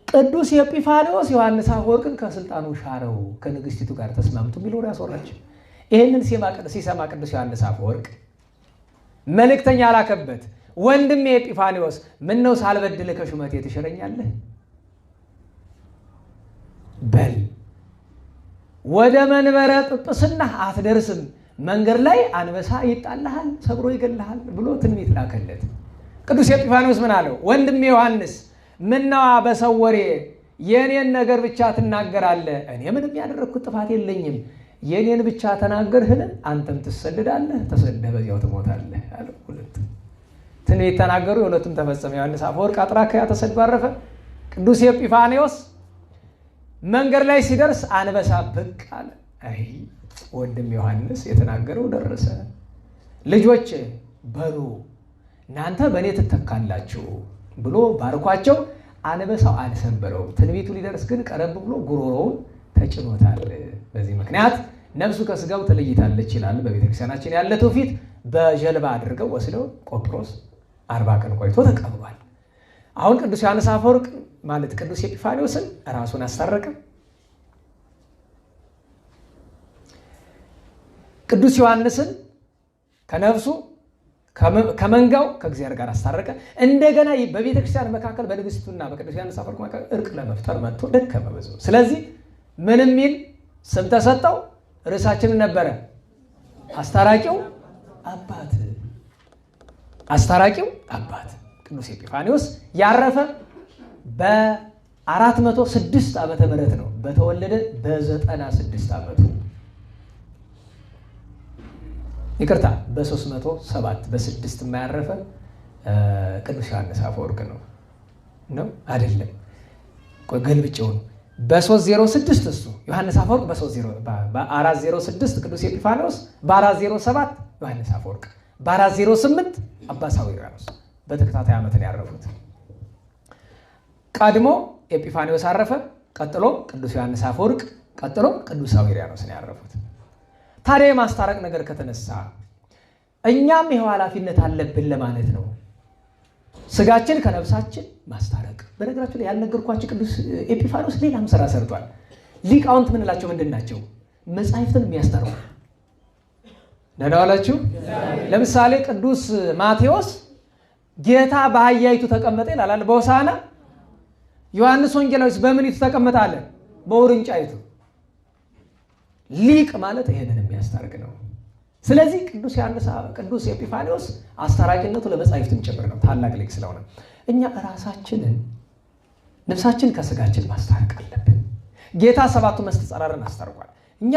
ቅዱስ ኤጲፋንዮስ ዮሐንስ አፈወርቅን ከስልጣኑ ሻረው፣ ከንግስቲቱ ጋር ተስማምቶ የሚል ወሬ አስወራች። ይህንን ሲሰማ ቅዱስ ዮሐንስ አፈወርቅ መልእክተኛ ላከበት። ወንድሜ ኤጲፋንዮስ ምነው ሳልበድልህ ከሹመቴ ትሽረኛለህ? በል ወደ መንበረ ጵጵስና አትደርስም፣ መንገድ ላይ አንበሳ ይጣልሃል፣ ሰብሮ ይገልሃል ብሎ ትንቢት ላከለት። ቅዱስ ኤጲፋንዮስ ምን አለው? ወንድሜ ዮሐንስ ምነዋ በሰው ወሬ የኔን ነገር ብቻ ትናገራለህ? እኔ ምንም ያደረግኩት ጥፋት የለኝም። የኔን ብቻ ተናገርህን? አንተም ትሰደዳለህ፣ ተሰደህ በዚያው ትሞታለህ አለው። ሁለት ትንቢት ተናገሩ፣ የሁለቱም ተፈጸመ። ዮሐንስ አፈወርቅ አጥራክያ ተሰድቦ አረፈ። ቅዱስ ኤጲፋንዮስ መንገድ ላይ ሲደርስ አንበሳ ብቅ አለ። አይ ወንድም ዮሐንስ የተናገረው ደረሰ። ልጆች በሉ እናንተ በእኔ ትተካላችሁ ብሎ ባርኳቸው። አንበሳው አልሰበረውም። ትንቢቱ ሊደርስ ግን ቀረብ ብሎ ጉሮሮውን ተጭኖታል። በዚህ ምክንያት ነፍሱ ከስጋው ተለይታለች ይላል በቤተክርስቲያናችን ያለ ትውፊት። በጀልባ አድርገው ወስደው ቆጵሮስ 40 ቀን ቆይቶ ተቀብሯል። አሁን ቅዱስ ዮሐንስ አፈወርቅ ማለት ቅዱስ ኤጲፋንዮስን ራሱን አስታረቀ። ቅዱስ ዮሐንስን ከነፍሱ ከመንጋው ከእግዚአብሔር ጋር አስታረቀ። እንደገና በቤተክርስቲያን መካከል በንግስቱና በቅዱስ ዮሐንስ አፈወርቅ መካከል እርቅ ለመፍጠር መጥቶ ደከመ ብዙ። ስለዚህ ምን የሚል ስም ተሰጠው? ርዕሳችንን ነበረ አስታራቂው አባት። አስታራቂው አባት ቅዱስ ኤጲፋንዮስ ያረፈ በ406 ዓመተ ምህረት ነው። በተወለደ በ96 ዓመቱ ይቅርታ፣ በ307 በ6 የማያረፈ ቅዱስ ዮሐንስ አፈወርቅ ነው አይደለም። ገልብጬው ነው። በ306 እሱ ዮሐንስ አፈወርቅ በ406 ቅዱስ ኤጲፋንዮስ፣ በ407 ዮሐንስ አፈወርቅ፣ በ408 አባ ሳዊሮስ በተከታታይ ዓመት ነው ያረፉት። ቀድሞ ኤጲፋንዮስ አረፈ፣ ቀጥሎ ቅዱስ ዮሐንስ አፈወርቅ፣ ቀጥሎ ቅዱስ ሳዊሮስ ነው ያረፉት። ታዲያ የማስታረቅ ነገር ከተነሳ እኛም ይኸው ኃላፊነት አለብን ለማለት ነው። ስጋችን ከነፍሳችን ማስታረቅ። በነገራችሁ ላይ ያልነገርኳችሁ ቅዱስ ኤጲፋንዮስ ሌላም ስራ ሰርቷል። ሊቃውንት ምንላቸው ምንድን ናቸው? መጻሕፍትን የሚያስታርቁ። ደህና ዋላችሁ። ለምሳሌ ቅዱስ ማቴዎስ ጌታ በአህያይቱ ተቀመጠ ይላል በሆሳዕና። ዮሐንስ ወንጌላዊስ በምኒቱ ተቀመጠ አለ? በውርንጫይቱ። ሊቅ ማለት ይሄንን የሚያስታርቅ ነው። ስለዚህ ቅዱስ ኤጲፋንዮስ አስታራቂነቱ ለመጻሕፍትም ጭምር ነው። ታላቅ ሊቅ ስለሆነ እኛ ራሳችንን ነፍሳችን ከስጋችን ማስታረቅ አለብን። ጌታ 7ቱ መስተጻራርን አስታርቋል። እኛ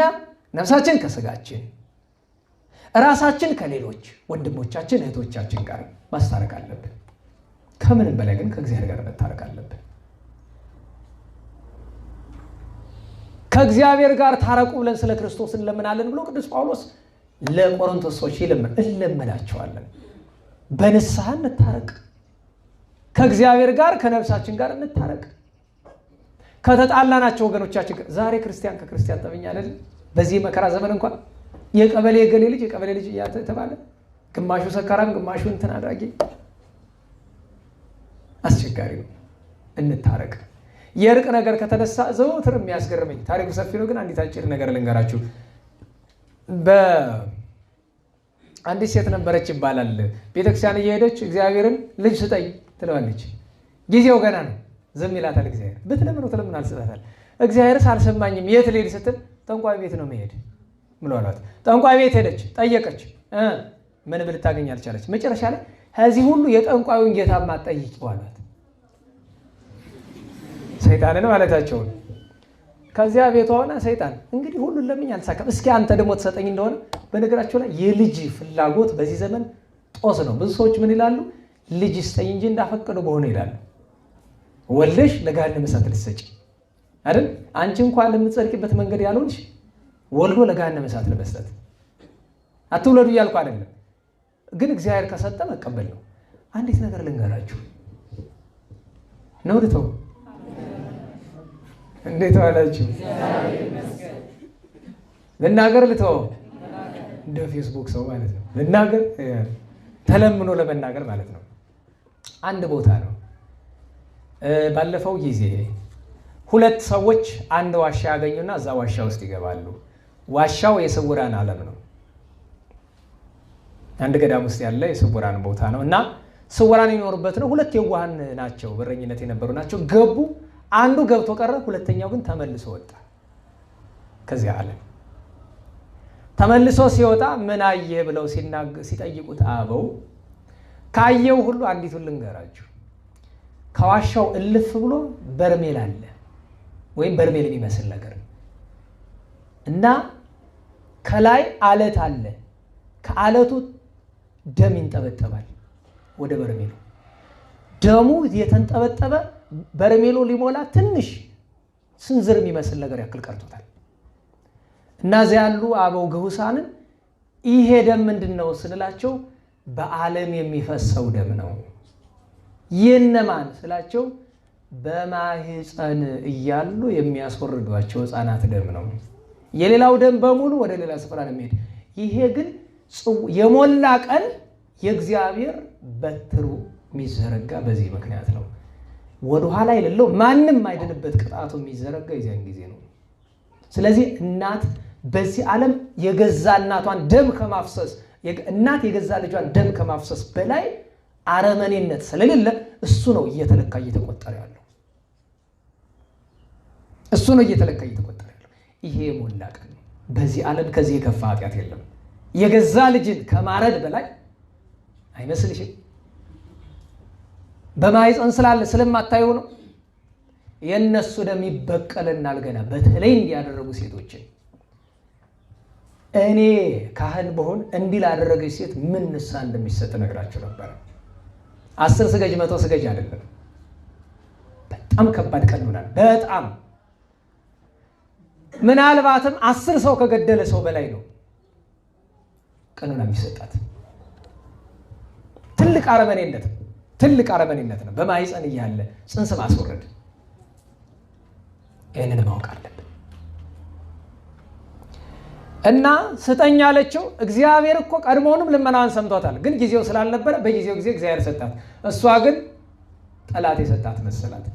ነፍሳችን ከስጋችን፣ ራሳችን ከሌሎች ወንድሞቻችን እህቶቻችን ጋር ማስታረቅ አለብን። ከምንም በላይ ግን ከእግዚአብሔር ጋር መታረቅ አለብን። ከእግዚአብሔር ጋር ታረቁ ብለን ስለ ክርስቶስ እንለምናለን ብሎ ቅዱስ ጳውሎስ ለቆሮንቶስ ሰዎች እንለምናቸዋለን። በንስሐ እንታረቅ፣ ከእግዚአብሔር ጋር ከነፍሳችን ጋር እንታረቅ። ከተጣላናቸው ወገኖቻችን ጋር ዛሬ ክርስቲያን ከክርስቲያን ጠበኛ አይደል? በዚህ መከራ ዘመን እንኳን የቀበሌ የገሌ ልጅ የቀበሌ ልጅ እያተባለ ግማሹ ሰካራም ግማሹ እንትን አድራጊ አስቸጋሪ ነው። እንታረቅ። የእርቅ ነገር ከተነሳ ዘወትር የሚያስገርመኝ ታሪኩ ሰፊ ነው፣ ግን አንዲት አጭር ነገር ልንገራችሁ። አንዲት ሴት ነበረች ይባላል። ቤተክርስቲያን እየሄደች እግዚአብሔርን ልጅ ስጠኝ ትለዋለች። ጊዜው ገና ነው። ዝም ይላታል እግዚአብሔር። ብትለምነው ትለምን አልሰጣታል። እግዚአብሔርስ አልሰማኝም። የት ልሄድ ስትል ጠንቋይ ቤት ነው መሄድ ብሎ አሏት። ጠንቋይ ቤት ሄደች፣ ጠየቀች። ምንም ልታገኝ አልቻለች። መጨረሻ ላይ ከዚህ ሁሉ የጠንቋዩን ጌታ ማትጠይቂው አሏት። ሰይጣንን ማለታቸው ነው። ከዚያ ቤቷ ሆና ሰይጣን እንግዲህ ሁሉን ለምኝ አልሳካም፣ እስኪ አንተ ደግሞ ትሰጠኝ እንደሆነ። በነገራቸው ላይ የልጅ ፍላጎት በዚህ ዘመን ጦስ ነው። ብዙ ሰዎች ምን ይላሉ? ልጅ ስጠኝ እንጂ እንዳፈቀዱ በሆነ ይላሉ። ወልደሽ ለገሃነመ እሳት ልትሰጪ አይደል? አንቺ እንኳን ለምትጸድቂበት መንገድ ያልሆንሽ ወልዶ ለገሃነመ እሳት ለመስጠት አትውለዱ እያልኩ አይደለም፣ ግን እግዚአብሔር ከሰጠ መቀበል ነው። አንዲት ነገር ልንገራችሁ ነው። ልተው እንዴት ዋላችሁ? ልናገር ልተው እንደ ፌስቡክ ሰው ማለት ነው። ልናገር ተለምኖ ለመናገር ማለት ነው። አንድ ቦታ ነው። ባለፈው ጊዜ ሁለት ሰዎች አንድ ዋሻ ያገኙና እዛ ዋሻ ውስጥ ይገባሉ። ዋሻው የስውራን ዓለም ነው። አንድ ገዳም ውስጥ ያለ የስውራን ቦታ ነው እና ስውራን ይኖሩበት ነው። ሁለት የዋሃን ናቸው፣ በረኝነት የነበሩ ናቸው። ገቡ። አንዱ ገብቶ ቀረ፣ ሁለተኛው ግን ተመልሶ ወጣ። ከዚያ ዓለም ተመልሶ ሲወጣ ምን አየህ ብለው ሲጠይቁት አበው ካየው ሁሉ አንዲቱን ልንገራችሁ። ከዋሻው እልፍ ብሎ በርሜል አለ፣ ወይም በርሜል የሚመስል ነገር እና ከላይ አለት አለ። ከአለቱ ደም ይንጠበጠባል ወደ በርሜሉ። ደሙ የተንጠበጠበ በርሜሉ ሊሞላ ትንሽ ስንዝር የሚመስል ነገር ያክል ቀርቶታል። እና እዚያ ያሉ አበው ግሁሳንን ይሄ ደም ምንድን ነው ስንላቸው በዓለም የሚፈሰው ደም ነው። የነማን ስላቸው በማህፀን እያሉ የሚያስወርዷቸው ሕፃናት ደም ነው። የሌላው ደም በሙሉ ወደ ሌላ ስፍራ ነው የሚሄድ። ይሄ ግን የሞላ ቀን የእግዚአብሔር በትሩ የሚዘረጋ በዚህ ምክንያት ነው። ወደኋላ የሌለው ማንም አይድንበት ቅጣቱ የሚዘረጋ የዚያን ጊዜ ነው። ስለዚህ እናት በዚህ ዓለም የገዛ እናቷን ደም ከማፍሰስ እናት የገዛ ልጇን ደም ከማፍሰስ በላይ አረመኔነት ስለሌለ እሱ ነው እየተለካ እየተቆጠረ ያለው። እሱ ነው እየተለካ እየተቆጠረ ያለው። ይሄ የሞላ ቀን ነው። በዚህ ዓለም ከዚህ የከፋ ኃጢአት የለም። የገዛ ልጅን ከማረድ በላይ አይመስልሽም? በማህፀን ስላለ ስለማታየው ነው። የነሱ ደም ይበቀለናል ገና። በተለይ እንዲያደረጉ ሴቶችን እኔ ካህን በሆን እንዲህ ላደረገች ሴት ምን ንስሐ እንደሚሰጥ ነግራችሁ ነበር። 10 ስገጅ 100 ስገጅ አይደለም። በጣም ከባድ ቀን ይሆናል። በጣም ምናልባትም 10 ሰው ከገደለ ሰው በላይ ነው ቀኑን የሚሰጣት። ትልቅ አረመኔነት ነው። በማህፀን እያለ ጽንስ ማስወረድ። ይህንን ማወቅ አለብን። እና ስጠኝ አለችው። እግዚአብሔር እኮ ቀድሞውንም ልመናዋን ሰምቷታል፣ ግን ጊዜው ስላልነበረ በጊዜው ጊዜ እግዚአብሔር ሰጣት። እሷ ግን ጠላት የሰጣት መሰላት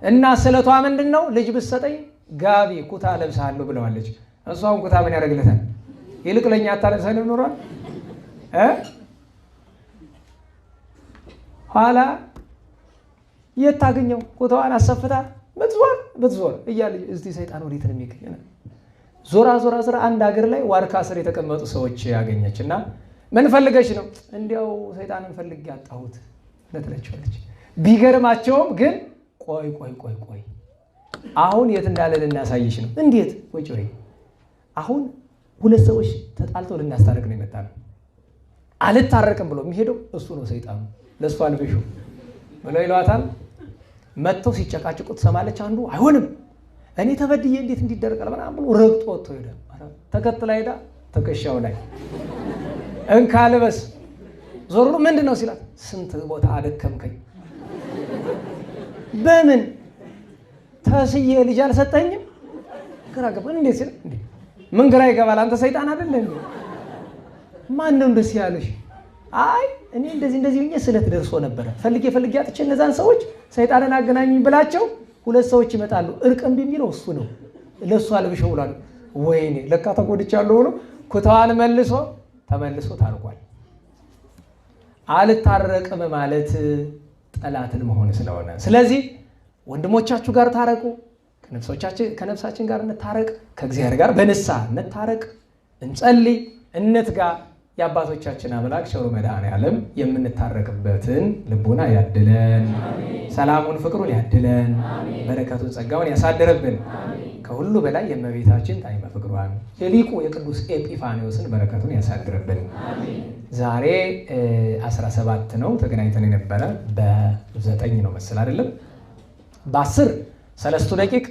እና ስለቷ ምንድን ነው? ልጅ ብትሰጠኝ ጋቢ ኩታ ለብሳለሁ ብለዋለች። እሷም ኩታ ምን ያደርግለታል? ይልቅ ለእኛ አታለብሰንም ኖሯል። ኋላ የት ታገኘው? ኩታዋን አሰፍታ ብትዞር እያለ እዚህ ሰይጣን ወዴት ነው የሚገኘው? ዞራ አንድ ሀገር ላይ ዋርካ ስር የተቀመጡ ሰዎች ያገኘች እና ምን ፈልገች ነው? እንዲያው ሰይጣንን ፈልጌ ያጣሁት ለትለችዋለች። ቢገርማቸውም ግን ቆይ አሁን የት እንዳለ ልናሳይሽ ነው። እንዴት? ወጭሬ አሁን ሁለት ሰዎች ተጣልተው ልናስታርቅ ነው የመጣ ነው። አልታረቅም ብሎ የሚሄደው እሱ ነው ሰይጣኑ። ለእሱ አልበሹ ብለው ይለዋታል። መጥተው ሲጨቃጭቁ ትሰማለች። አንዱ አይሆንም እኔ ተበድዬ እንዴት እንዲደረጋል ምናምን ብሎ ረግጦ ወጥቶ ሄደ። ተከትላ ሄዳ ትከሻው ላይ እንካ ልበስ። ዞር ብሎ ምንድን ነው ሲላት ስንት ቦታ አደከምከኝ፣ በምን ተስዬ ልጅ አልሰጠኝም? ግራ ገባን። እንዴት ሲል ምን ግራ ይገባል? አንተ ሰይጣን አይደለ እንዴ? ማን ነው እንደዚህ ያለሽ? አይ እኔ እንደዚህ ብዬ ስለት ደርሶ ነበረ ፈልጌ አጥቼ እነዛን ሰዎች ሰይጣንን አገናኙኝ ብላቸው 2 ሰዎች ይመጣሉ። እርቅም ቢሚለው እሱ ነው ለሱ አልብሸው ብሏል። ወይኔ ለካ ተጎድቻለሁ ብሎ ኩታዋን ተመልሶ ታርቋል። አልታረቅም ማለት ጠላትን መሆን ስለሆነ፣ ስለዚህ ወንድሞቻችሁ ጋር ታረቁ፣ ከነፍሳችን ጋር እንታረቅ፣ ከእግዚአብሔር ጋር በንስሐ እንታረቅ፣ እንጸልይ፣ እንትጋ። የአባቶቻችን አምላክ ቸሩ መድኃኔዓለም የምንታረቅበትን ልቡና ያድለን፣ ሰላሙን ፍቅሩን ያድለን፣ በረከቱን ጸጋውን ያሳድርብን። ከሁሉ በላይ የእመቤታችን ጣዕመ ፍቅሯን የሊቁ የቅዱስ ኤጲፋንዮስን በረከቱን ያሳድርብን። ዛሬ 17 ነው ተገናኝተን የነበረ በ9 ነው መሰል አይደለም። በ10 ሰለስቱ ደቂቅ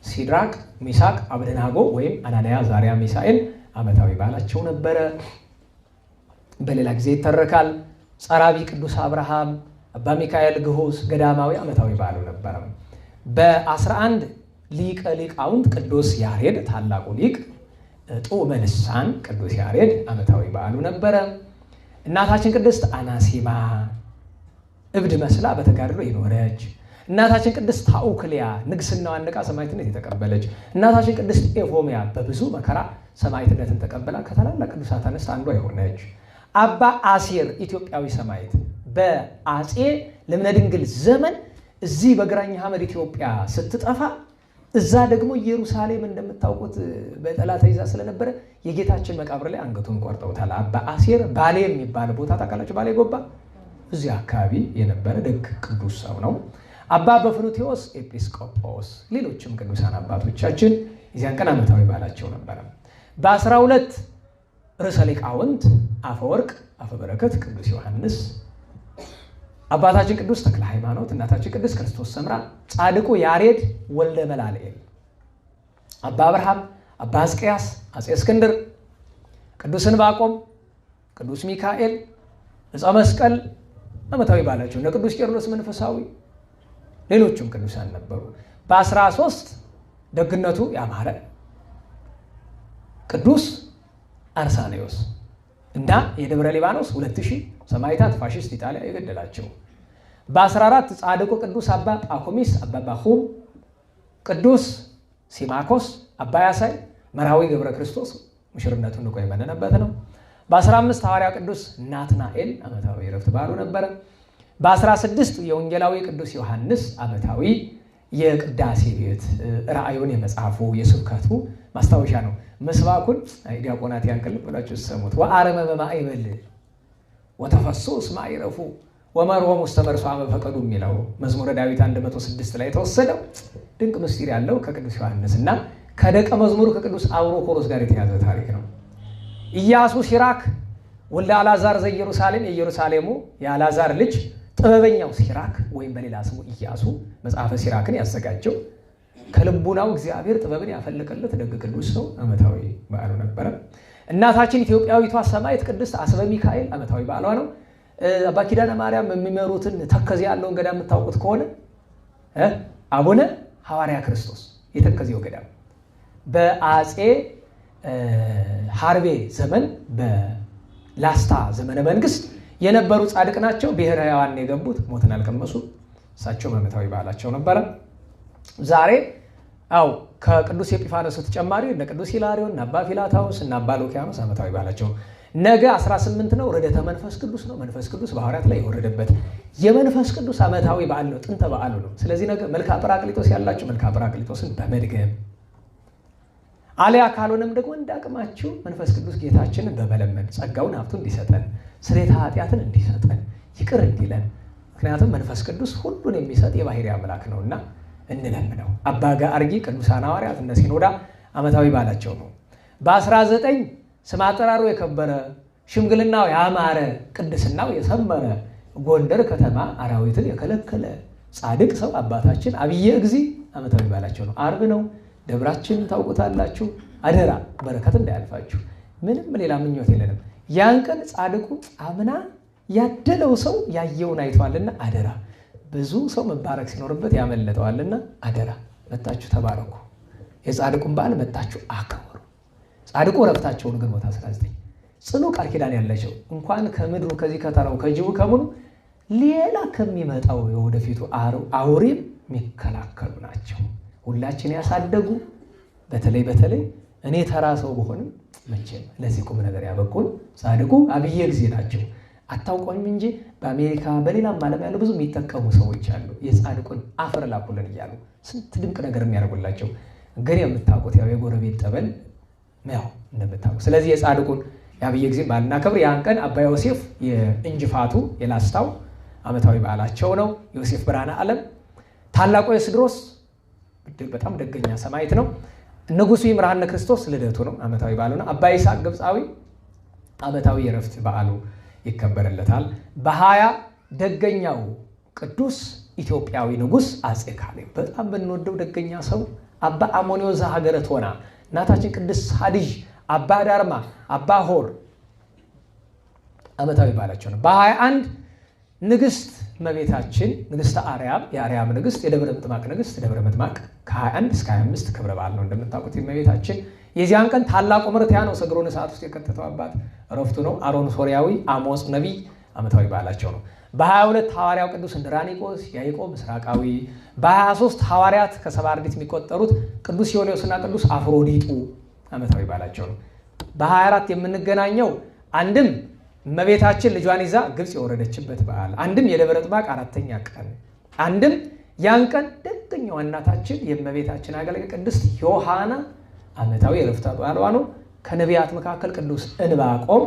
ሲድራቅ ሚሳቅ አብደናጎ ወይም አናንያ አዛርያ ሚሳኤል ዓመታዊ በዓላቸው ነበረ። በሌላ ጊዜ ይተረካል። ጸራቢ ቅዱስ አብርሃም፣ አባ ሚካኤል ግሁስ ገዳማዊ ዓመታዊ በዓሉ ነበረ። በ11 ሊቀ ሊቃውንት ቅዱስ ያሬድ ታላቁ ሊቅ ጡመ ልሳን ቅዱስ ያሬድ ዓመታዊ በዓሉ ነበረ። እናታችን ቅድስት አናሲማ እብድ መስላ በተጋድሎ የኖረች፣ እናታችን ቅድስት ታኡክልያ ንግስናዋን ንቃ ሰማዕትነት የተቀበለች፣ እናታችን ቅድስት ኤፎሚያ በብዙ መከራ ሰማዕትነትን ተቀበላ ከታላላቅ ቅዱሳት አንስት አንዷ የሆነች፣ አባ አሴር ኢትዮጵያዊ ሰማዕት በአጼ ልብነ ድንግል ዘመን እዚህ በግራኝ ሐመድ ኢትዮጵያ ስትጠፋ እዛ ደግሞ ኢየሩሳሌም እንደምታውቁት በጠላት ይዛ ስለነበረ የጌታችን መቃብር ላይ አንገቱን ቆርጠውታል። አባ አሴር ባሌ የሚባል ቦታ ታውቃላችሁ? ባሌ ጎባ እዚህ አካባቢ የነበረ ደግ ቅዱስ ሰው ነው። አባ በፍኑቴዎስ ኤጲስቆጶስ፣ ሌሎችም ቅዱሳን አባቶቻችን የዚያን ቀን ዓመታዊ በዓላቸው ነበረ። በ12 ርዕሰ ሊቃውንት አፈወርቅ አፈበረከት ቅዱስ ዮሐንስ፣ አባታችን ቅዱስ ተክለ ሃይማኖት፣ እናታችን ቅዱስ ክርስቶስ ሰምራ፣ ጻድቁ ያሬድ ወልደ መላልኤል፣ አባ አብርሃም፣ አባ ሕዝቅያስ፣ አፄ እስክንድር፣ ቅዱስ ዕንባቆም፣ ቅዱስ ሚካኤል፣ ዕፀ መስቀል ዓመታዊ በዓላቸው፣ እነ ቅዱስ ቄርሎስ መንፈሳዊ፣ ሌሎችም ቅዱሳን ነበሩ። በ13 ደግነቱ ያማረ ቅዱስ አርሳኔዎስ እና የደብረ ሊባኖስ 2000 ሰማዕታት ፋሽስት ኢጣሊያ የገደላቸው። በ14 ጻድቁ ቅዱስ አባ ጳኩሚስ፣ አባ ባኹም፣ ቅዱስ ሲማኮስ፣ አባ ያሳይ፣ መርሃዊ ገብረ ክርስቶስ ሙሽርነቱን ንቆ የመነነበት ነው። በ15 ሐዋርያ ቅዱስ ናትናኤል ዓመታዊ ዕረፍት በዓሉ ነበረ። በ16 የወንጌላዊ ቅዱስ ዮሐንስ ዓመታዊ የቅዳሴ ቤት ራእዩን የመጽሐፉ የስብከቱ ማስታወሻ ነው። መስባኩን ዲያቆናት ያንቀል ብላችሁ ሰሙት። ወአረመ በማዕበል ወተፈሶ እስመ አይረፉ ወመርሆሙ ውስተ መርሷ መፈቀዱ የሚለው መዝሙረ ዳዊት 106 ላይ የተወሰደው ድንቅ ምስጢር ያለው ከቅዱስ ዮሐንስ እና ከደቀ መዝሙሩ ከቅዱስ አብሮኮሮስ ጋር የተያዘ ታሪክ ነው። ኢያሱ ሲራክ ወልደ አልዓዛር ዘኢየሩሳሌም፣ የኢየሩሳሌሙ የአልዓዛር ልጅ ጥበበኛው ሲራክ ወይም በሌላ ስሙ ኢያሱ መጽሐፈ ሲራክን ያዘጋጀው ከልቡናው እግዚአብሔር ጥበብን ያፈለቀለት ደግ ቅዱስ ሰው ዓመታዊ በዓሉ ነበረ። እናታችን ኢትዮጵያዊቷ ሰማዕት ቅድስት አስበ ሚካኤል ዓመታዊ በዓሏ ነው። አባ ኪዳነ ማርያም የሚመሩትን ተከዜ ያለውን ገዳም የምታውቁት ከሆነ አቡነ ሐዋርያ ክርስቶስ የተከዜው ገዳም በአጼ ሐርቤ ዘመን በላስታ ዘመነ መንግስት የነበሩ ጻድቅ ናቸው። ብሔረ ሕያዋን የገቡት ሞትን አልቀመሱ። እሳቸው ዓመታዊ በዓላቸው ነበረ። ዛሬ ከቅዱስ ኤጲፋንዮስ ተጨማሪ እነ ቅዱስ ሂላሪዮን፣ እነ አባ ፊላታውስ እና አባ ሉኪያኖስ ዓመታዊ በዓላቸው። ነገ 18 ነው። ርደተ መንፈስ ቅዱስ ነው። መንፈስ ቅዱስ በሐዋርያት ላይ የወረደበት የመንፈስ ቅዱስ ዓመታዊ በዓል ነው። ጥንተ በዓሉ ነው። ስለዚህ ነገ መልክአ ጰራቅሊጦስ ያላችሁ መልክአ ጰራቅሊጦስን በመድገም አልያ ካልሆነም ደግሞ እንዳቅማችሁ መንፈስ ቅዱስ ጌታችንን በመለመን ጸጋውን ሀብቱ እንዲሰጠን ስርየተ ኃጢአትን እንዲሰጠን ይቅር እንዲለን። ምክንያቱም መንፈስ ቅዱስ ሁሉን የሚሰጥ የባሕርይ አምላክ ነውና እንለምነው። አባ ገአርጊ ቅዱሳን ሐዋርያት እነ ሲኖዳ ዓመታዊ በዓላቸው ነው። በ19 ስም አጠራሩ የከበረ ሽምግልናው ያማረ ቅድስናው የሰመረ ጎንደር ከተማ አራዊትን የከለከለ ጻድቅ ሰው አባታችን አብየ እግዚእ ዓመታዊ በዓላቸው ነው። ዓርብ ነው። ደብራችን ታውቁታላችሁ። አደራ በረከት እንዳያልፋችሁ። ምንም ሌላ ምኞት የለንም። ያን ቀን ጻድቁ አምና ያደለው ሰው ያየውን አይቷልና አደራ። ብዙ ሰው መባረክ ሲኖርበት ያመለጠዋልና አደራ መጣችሁ ተባረኩ። የጻድቁን በዓል መጣችሁ አክብሩ። ጻድቁ ረፍታቸውን ግንቦት 19 ጽኑ ቃል ኪዳን ያላቸው እንኳን ከምድሩ ከዚህ ከተራው ከጅቡ ከሙሉ ሌላ ከሚመጣው የወደፊቱ አውሬም የሚከላከሉ ናቸው። ሁላችን ያሳደጉ በተለይ እኔ ተራ ሰው በሆንም መቼም ለዚህ ቁም ነገር ያበቁን ጻድቁ አብየ ጊዜ ናቸው። አታውቆኝም እንጂ በአሜሪካ በሌላም ዓለም ያሉ ብዙ የሚጠቀሙ ሰዎች አሉ። የጻድቁን አፈር ላኩልን እያሉ ስንት ድንቅ ነገር የሚያደርጉላቸው ግን የምታውቁት ያው የጎረቤት ጠበል ያው እንደምታውቁት። ስለዚህ የጻድቁን የአብየ ጊዜ ባልና ክብር ያን ቀን አባ ዮሴፍ የእንጅፋቱ የላስታው ዓመታዊ በዓላቸው ነው። ዮሴፍ ብርሃነ ዓለም ታላቁ የስድሮስ በጣም ደገኛ ሰማዕት ነው። ንጉሡ ይምርሃነ ክርስቶስ ልደቱ ነው፣ ዓመታዊ በዓሉ ነው። አባ ይስሐቅ ግብፃዊ ዓመታዊ የረፍት በዓሉ ይከበርለታል። በ20 ደገኛው ቅዱስ ኢትዮጵያዊ ንጉሥ አፄ ካሌብ በጣም ብንወደው ደገኛ ሰው አባ አሞኒዮስ ዘሀገረ ቶና፣ እናታችን ቅድስት ሐዲዥ፣ አባ ዳርማ፣ አባ ሆር ዓመታዊ በዓላቸው ነው። በ21 ንግሥት እመቤታችን ንግሥተ አርያም የአርያም ንግሥት የደብረ ምጥማቅ ንግሥት ደብረ ምጥማቅ ከ21 እስከ 25 ክብረ በዓል ነው። እንደምታውቁት እመቤታችን የዚያን ቀን ታላቁ መርትያኖስ እግሩን እሳት ውስጥ የከተተው አባት ዕረፍቱ ነው። አሮን ሶርያዊ፣ አሞጽ ነቢይ ዓመታዊ በዓላቸው ነው። በ22 ሐዋርያው ቅዱስ እንድራኒቆስ ያዕቆብ ምስራቃዊ፣ በ23 ሐዋርያት ከሰባ አርድእት የሚቆጠሩት ቅዱስ ዮልዮስና ቅዱስ አፍሮዲጡ ዓመታዊ በዓላቸው ነው። በ24 የምንገናኘው አንድም እመቤታችን ልጇን ይዛ ግብፅ የወረደችበት በዓል፣ አንድም የደብረ ምጥማቅ 4ኛ ቀን፣ አንድም ያን ቀን ደገኛዋ እናታችን የእመቤታችን አገልጋይ ቅድስት ዮሐና ዓመታዊ የዕረፍተ በዓሏ ነው። ከነቢያት መካከል ቅዱስ ዕንባቆም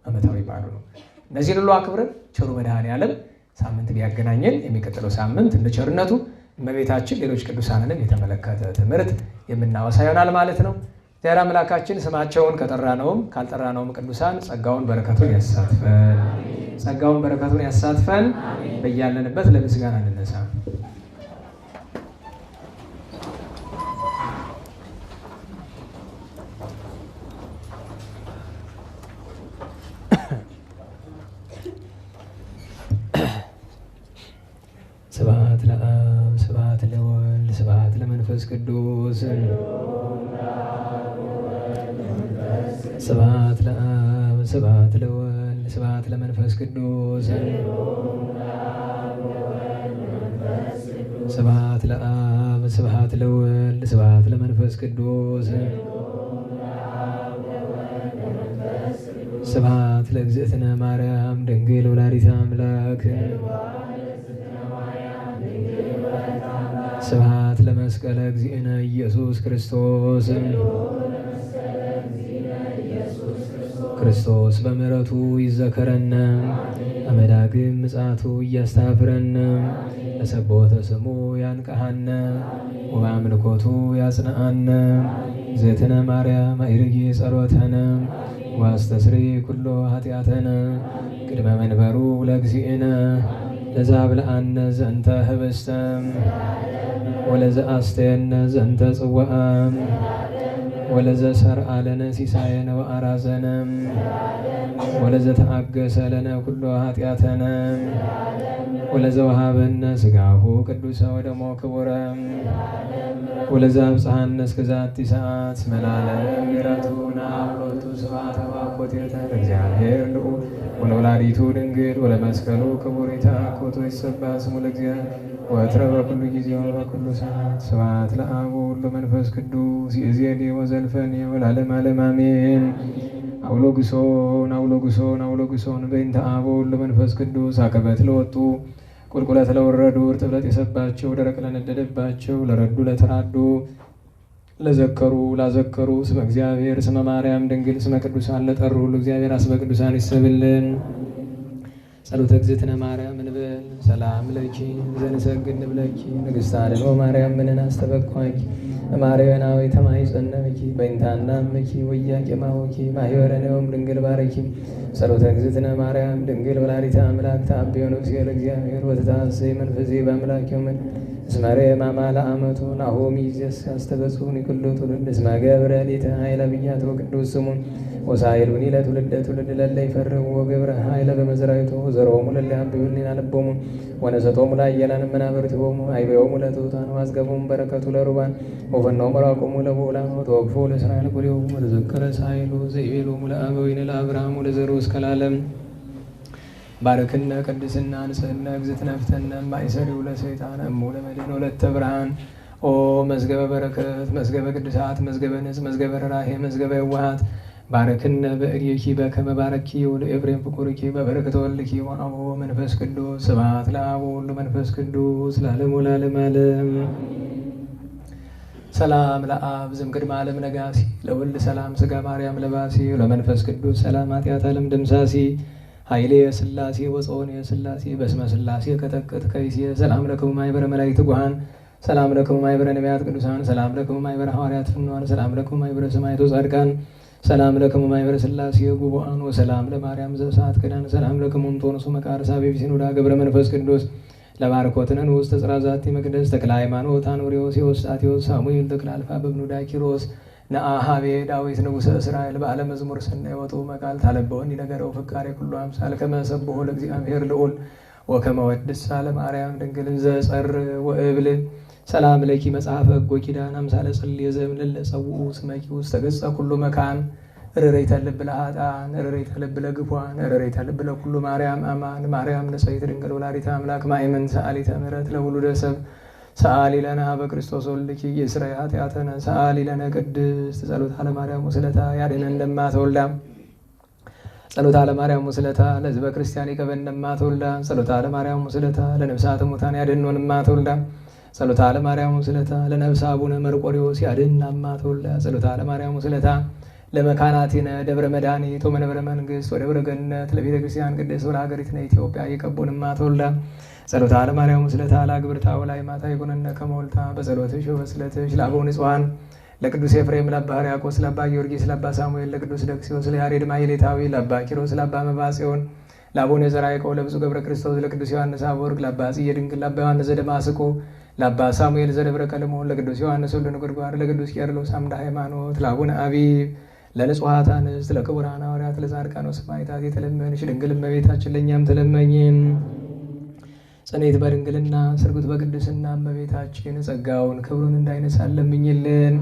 ዓመታዊ በዓሉ ነው። እነዚህን ሁሉ አክብረን ቸሩ መድኃኔዓለም ሳምንት ቢያገናኘን የሚቀጥለው ሳምንት እንደ ቸርነቱ እመቤታችን ሌሎች ቅዱሳንንም የተመለከተ ትምህርት የምናወሳ ይሆናል ማለት ነው። እግዚአብሔር አምላካችን ስማቸውን ከጠራነውም ካልጠራነውም ቅዱሳን ጸጋውን በረከቱን ያሳትፈን፣ ጸጋውን በረከቱን ያሳትፈን። በያለንበት ለምስጋና እንነሳ። ስብሐት ለአብ ስብሐት ለወልድ ስብሐት ለመንፈስ ቅዱስ ስብሐት ለአብ ስብሐት ለወልድ ስብሐት ለመንፈስ ቅዱስ ስብሐት ለአብ ስብሐት ለወልድ ስብሐት ለመንፈስ ቅዱስ ስብሐት ለእግዝእትነ ማርያም ድንግል ወላዲተ አምላክ ስብሐት ለመስቀለ እግዚእነ ኢየሱስ ክርስቶስ ክርስቶስ በምሕረቱ ይዘከረነ አመዳግም ምጽአቱ እያስታፍረነ ለሰቦተ ስሙ ያንቀሐነ ወበአምልኮቱ ያጽንዓነ እግዝእትነ ማርያም አይርጊ ጸሎተነ ዋስተስሪ ኩሎ ኃጢአተነ ቅድመ መንበሩ ለእግዚእነ ለዛብልአነ ዘንተ ህብስተ ወለዘአስተየነ ዘንተ ጽዋዐ ወለዘሰርዐ ለነ ሲሳየነ ወአራዘነ ወለዘተአገሰ ለነ ኩሎ ኃጢአተነ ወለዘወሃበነ ሥጋሁ ቅዱሰ ወደሞ ክቡረ ወለዘአብጽሐነ እስከ ዛቲ ሰዓት እስመ ለዓለም ምሕረቱ ወሎቱ ስብሐት ወኮቴተ ለእግዚአብሔር ልዑል ወለወላዲቱ ድንግል ወለመስቀሉ ክቡር ይትሐኮቱ ይትሰበሐ ስሙ ለእግዚአብሔር ወትረ በኩሉ ጊዜ ወበኩሉ ሰዓት ስብሐት ለአብ ወወልድ ወመንፈስ ቅዱስ ይእዜኒ ወዘልፈኒ ወለዓለመ ዓለም አሜን። አውሎግሶን አውሎግሶን አውሎግሶን በእንተ አብ ወወልድ ወመንፈስ ቅዱስ አቀበት ለወጡ ቁልቁለት ለወረዱ እርጥበት የሰባቸው ደረቅ ለነደደባቸው ለረዱ ለተራዱ ለዘከሩ ላዘከሩ ስመ እግዚአብሔር ስመ ማርያም ድንግል ስመ ቅዱሳን ለጠሩ ሁሉ እግዚአብሔር አስበ ቅዱሳን ይሰብልን። ጸሎተ እግዝእትነ ማርያም እንበል። ሰላም ለኪ ዘንሰግድ ንብለኪ ንግሥተ አድኅኖ ማርያም ምንን አስተበኳኪ ማርያናዊ ተማይጸነብኪ በይንታና ምኪ ወያቄማውኪ ማህበረነውም ድንግል ባረኪ ጸሎተ እግዝእትነ ማርያም ድንግል ወላዲተ አምላክ ተአብዮ ነፍሴ ለእግዚአብሔር ወተታሰይ መንፈሴ በአምላክ ይሁን እስመ ማማ ለአመቱ ናሆሚ ይእዜሰ ያስተበጽሑኒ ኩሉ ትውልድ እስመ ገብረ ሊተ ኃይለ ብያቶ ቅዱስ ስሙን ወሳይሉኒ ለትውልደ ትውልድ ለለ ይፈርህ ወገብረ ኃይለ በመዝራይቱ ዘሮሙ ለለ ያብዩኒ አልቦሙ ወነሰቶሙ ለኃያላን መናብርቲሆሙ አይቤዮሙ ለትሑታን ወአዝገቦሙ በረከቱ ለሩባን ወፈኖሙ መራቆሙ ለብዑላን ወተወክፎ ለእስራኤል ኵሬሆሙ ወተዘከረ ሳይሉ ዘይቤሎሙ ለአበዊነ ለአብርሃም ወለዘሩ እስከ ለዓለም ባርክነ ቅድስና ንጽሕነ እግዝእትነ ፍትሐነ ማእሰሪው ለሰይጣን እሙ ለመድኅን ወለተ ብርሃን ኦ መዝገበ በረከት መዝገበ ቅዱሳት መዝገበ ንጽሕ መዝገበ ርኅራኄ መዝገበ የዋሃት ባርክነ በእዴኪ በከመ ባረኪ ወለኤፍሬም ፍቁርኪ በበረከተ ወልድኪ ወአብ መንፈስ ቅዱስ ስብሐት ለአብ ወወልድ መንፈስ ቅዱስ ለዓለሙ ለዓለመ ዓለም። ሰላም ለአብ ዘእምቅድመ ዓለም ነጋሲ ለወልድ ሰላም ሥጋ ማርያም ለባሲ ለመንፈስ ቅዱስ ሰላም ኃጢአት ዓለም ደምሳሲ ኃይሌ የሥላሴ ወጾን የሥላሴ በስመ ሥላሴ ከጠቅጥ ከይሴ ሰላም ለክሙ ማኅበረ መላእክት ጉሃን ሰላም ለክሙ ማኅበረ ነቢያት ቅዱሳን ሰላም ለክሙ ማኅበረ ሐዋርያት ፍኑናን ሰላም ለክሙ ማኅበረ ሰማዕታት ጻድቃን ሰላም ለክሙ ማኅበረ ሥላሴ ጉቡአን ወሰላም ለማርያም ዘእሳት ክዳን ሰላም ለክሙ እንጦንሱ መቃርሳ ቤቢሲኑዳ ገብረ መንፈስ ቅዱስ ለባርኮትነን ውስጥ ጽራ ዛቲ መቅደስ ተክለ ሃይማኖት አኖሪዎስ የወስጣቴዎስ ሳሙኤል ተክለ አልፋ በብኑዳ ኪሮስ ነአሃቤ ዳዊት ንጉሠ እስራኤል በዓለ መዝሙር ሰናይ ወጡ መቃል ታለበውን ይነገረው ፍቃሬ ኩሉ አምሳል ከመ ሰብሖ ለእግዚአብሔር ልዑል ወከመ ወድሳ ለማርያም ድንግል ዘጸር ወእብል ሰላም ለኪ መጽሐፈ ሕጎ ኪዳን አምሳለ ጽልየ ዘእምንለ ለጸውዑ ስመኪ ውስተ ገጸ ኩሉ መካን ርሬተ ልብ ለኃጥአን ርሬተ ልብ ለግፏን ርሬተ ልብ ለኩሉ ማርያም አማን ማርያም ንጽሕት ድንግል ወላዲተ አምላክ ማእመን ሰአሊተ ምሕረት ለውሉደ ሰብ ሰአሊ ለነ በክርስቶስ ወልድኪ የስራይ ኃጢአተነ ሰአሊ ለነ ቅድስት ጸሎታ ለማርያም ወስለታ ያድኅነን እንደማትወልዳ ጸሎታ ለማርያም ወስለታ ለሕዝበ ክርስቲያን ይቀበል እንደማትወልዳ ጸሎታ ለማርያም ወስለታ ለነፍሳተ ሙታን ያድኅኖን እንደማትወልዳ ጸሎታ ለማርያም ወስለታ ለነፍሰ አቡነ መርቆሬዎስ ያድኅን እንደማትወልዳ ጸሎታ ለማርያም ወስለታ ለመካናቲነ ደብረ መድኃኒት ወመንበረ መንግሥት ወደብረ ገነት ለቤተ ክርስቲያን ቅድስት ወለሀገሪትነ ኢትዮጵያ ይቀቡን እንደማትወልዳ ጸሎታ ለማርያም ወስለታ ለአግብርታ ወላይ ማታ ይኩነነ ከመወልታ በጸሎትሽ ወበስለትሽ ለአበው ንጹሐን ለቅዱስ ኤፍሬም ለአባ ሕርያቆስ ለአባ ጊዮርጊስ ለአባ ሳሙኤል ለቅዱስ ደክሲዮስ ለያሬድ ማሕሌታዊ ለአባ ኪሮስ ለአባ መባጽዮን ለአቡነ ዘርዓ ያዕቆብ ለብፁዕ ገብረ ክርስቶስ ለቅዱስ ዮሐንስ አፈወርቅ ለአባ ጽዬ ድንግል ለአባ ዮሐንስ ዘደማስቆ ለአባ ሳሙኤል ዘደብረ ቀለሞን ለቅዱስ ዮሐንስ ወልደ ነጎድጓድ ለቅዱስ ቄርሎስ አምደ ሃይማኖት ለአቡነ አቢብ ለንጹሐት አንስት ለክቡራን ሐዋርያት ለጻድቃን ወሰማዕታት የተለመንሽ ድንግል እመቤታችን ለእኛም ተለመኝን። ጽኔት በድንግልና ስርጉት በቅድስና እመቤታችን ጸጋውን ክብሩን እንዳይነሳን ለምኝልን።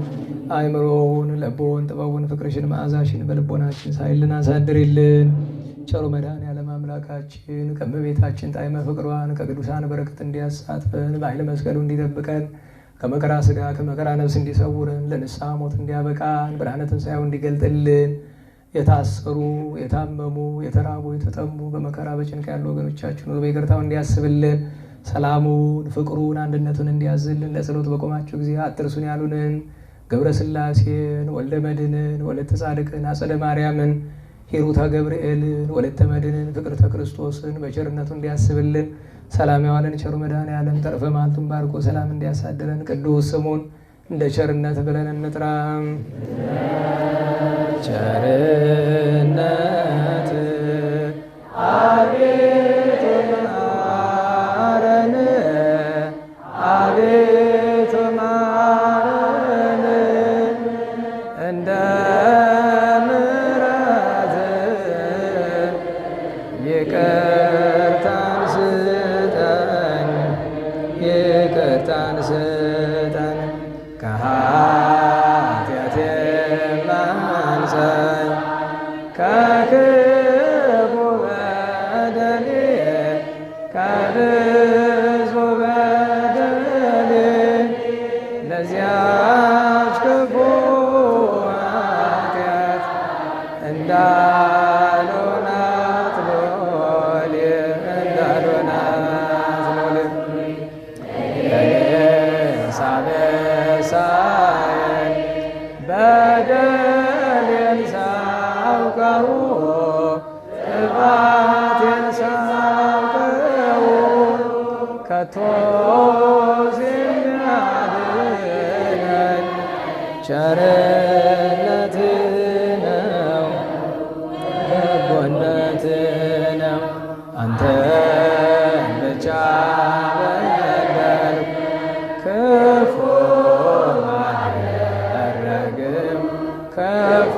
አእምሮውን ልቦውን ጥበቡን ፍቅርሽን መዓዛሽን በልቦናችን ሳይልን አሳድሪልን። ቸሩ መድኃኔዓለም አምላካችን ከእመቤታችን ጣዕመ ፍቅሯን ከቅዱሳን በረከት እንዲያሳትፈን በኃይለ መስቀሉ እንዲጠብቀን ከመከራ ሥጋ ከመከራ ነፍስ እንዲሰውርን ለንስሐ ሞት እንዲያበቃን ብርሃነ ትንሣኤው እንዲገልጥልን የታሰሩ የታመሙ የተራቡ የተጠሙ በመከራ በጭንቅ ያሉ ወገኖቻችን ሁሉ በይቅርታው እንዲያስብልን ሰላሙን ፍቅሩን አንድነቱን እንዲያዝልን ለጸሎት በቆማችሁ ጊዜ አትርሱን ያሉንን ገብረ ሥላሴን ወልደ መድኅንን ወለተ ጻድቅን አጸደ ማርያምን ሂሩተ ገብርኤልን ወለተ መድኅንን ፍቅርተ ክርስቶስን በቸርነቱ እንዲያስብልን ሰላም ያዋለን ቸሩ መድኃኔዓለም ተርፈ መዓልቱን ባርኮ ሰላም እንዲያሳድረን ቅዱስ ስሙን እንደ ቸርነት ብለን እንጥራ። ቸርነት አቤቱ ማረን፣ አቤቱ ማረን፣ እንደ ምሕረትህ ይቅርታን ስጠን፣ ይቅርታን ስጠን ከኃጢአቴ ማንጻኝ ከክፉ በደሌ ከብዙ በደሌ ለዚያች ክፉ ኃጢአት እንዳልሆናት ሎሌ እንዳልሆናት ሎሌ ከቶ የሚያድነን ቸርነት ነው በጎነት ነው። አንተን ብቻ በደልኩ ክፉ አላደርግም ክፉ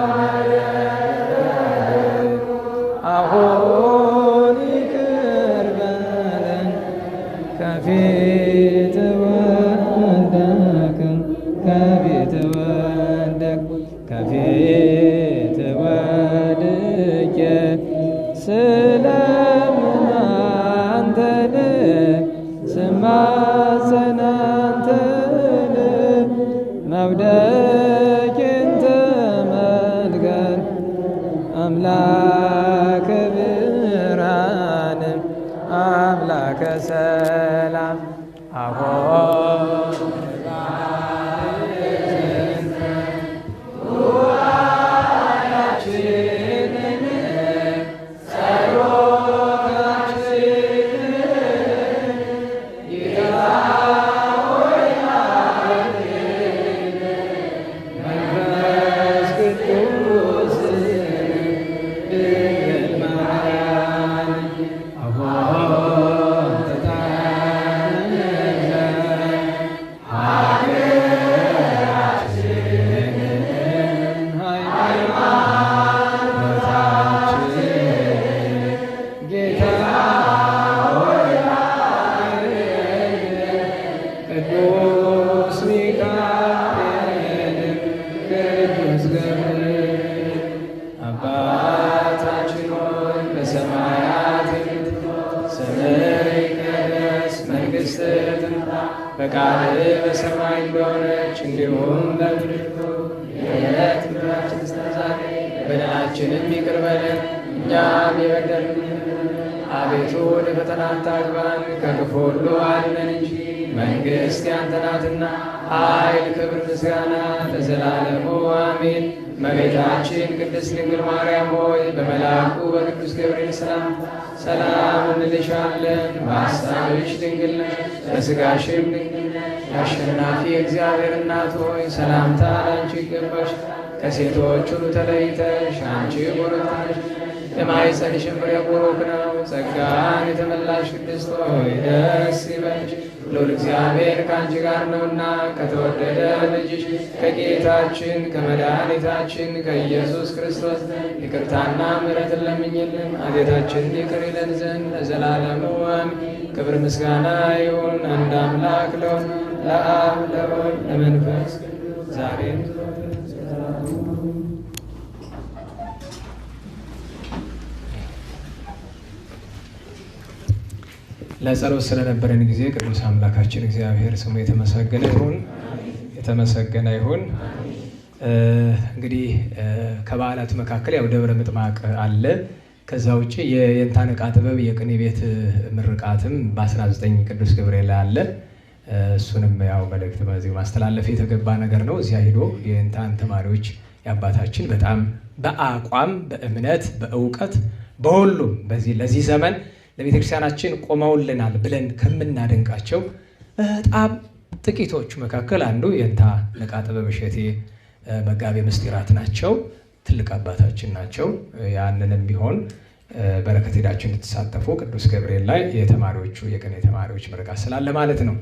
አላደርግም። አሁን ይቅር በለን ከፊት ወደቅን ከፊት ወደቅን ከፊት ወድቄ ስለምን አንተን ስማጸን አንተን መውደቄን ተመልከት አምላከ ብርሃን አምላከ ሰላም አሁን ፈቃድህ በሰማይ እንደሆነች እንዲሁም በምድር የዕለት እንጀራችንን ስጠን ዛሬ፣ በደላችንን ይቅር በለን እኛም የበደሉንን፣ አቤቱ ወደ ፈተና አታግባን ከክፉ ሁሉ አድነን እንጂ መንግሥት ያንተ ናትና ኃይል፣ ክብር፣ ምስጋና ለዘላለሙ አሜን። እመቤታችን ቅድስት ድንግል ማርያም ሆይ በመልአኩ በቅዱስ ገብርኤል ሰላምታ ሰላም እንልሻለን። በሐሳብሽ ድንግል ነሽ፣ በሥጋሽም ድንግል ነሽ። የአሸናፊ እግዚአብሔር እናት ሆይ ሰላምታ ላንቺ ይገባሽ። ከሴቶች ሁሉ ተለይተሽ አንቺ ቡርክት ነሽ፣ የማኅፀንሽም ፍሬ ቡሩክ ነው። ጸጋን የተመላሽ ቅድስት ሆይ ደስ ይበልሽ፣ ልዑል እግዚአብሔር ከአንቺ ጋር ነውና ከተወደደ ልጅሽ ከጌታችን ከመድኃኒታችን ከኢየሱስ ክርስቶስ ይቅርታና ምሕረትን ለምኝልን ኃጢአታችንን ይቅር ይለን ዘንድ ለዘላለሙ አሜን። ክብር ምስጋና ይሁን አንድ አምላክ ለሆነ ለአብ ለወልድ ለመንፈስ ቅዱስ ዛሬም ለጸሎት ስለነበረን ጊዜ ቅዱስ አምላካችን እግዚአብሔር ስሙ የተመሰገነ ይሁን የተመሰገነ ይሁን። እንግዲህ ከበዓላት መካከል ያው ደብረ ምጥማቅ አለ። ከዛ ውጭ የየንታ ንቃ ጥበብ የቅኔ ቤት ምርቃትም በ19 ቅዱስ ገብርኤል አለ። እሱንም ያው መልእክት በዚህ ማስተላለፍ የተገባ ነገር ነው። እዚያ ሄዶ የየንታን ተማሪዎች የአባታችን በጣም በአቋም በእምነት በእውቀት በሁሉም ለዚህ ዘመን ለቤተክርስቲያናችን ቆመውልናል ብለን ከምናደንቃቸው በጣም ጥቂቶቹ መካከል አንዱ የየንታ ንቃ ጥበብ እሸቴ መጋቤ ምስጢራት ናቸው። ትልቅ አባታችን ናቸው። ያንንም ቢሆን በረከት ሄዳችሁ እንድትሳተፉ ቅዱስ ገብርኤል ላይ የተማሪዎቹ የቅኔ ተማሪዎች ምርቃት ስላለ ማለት ነው።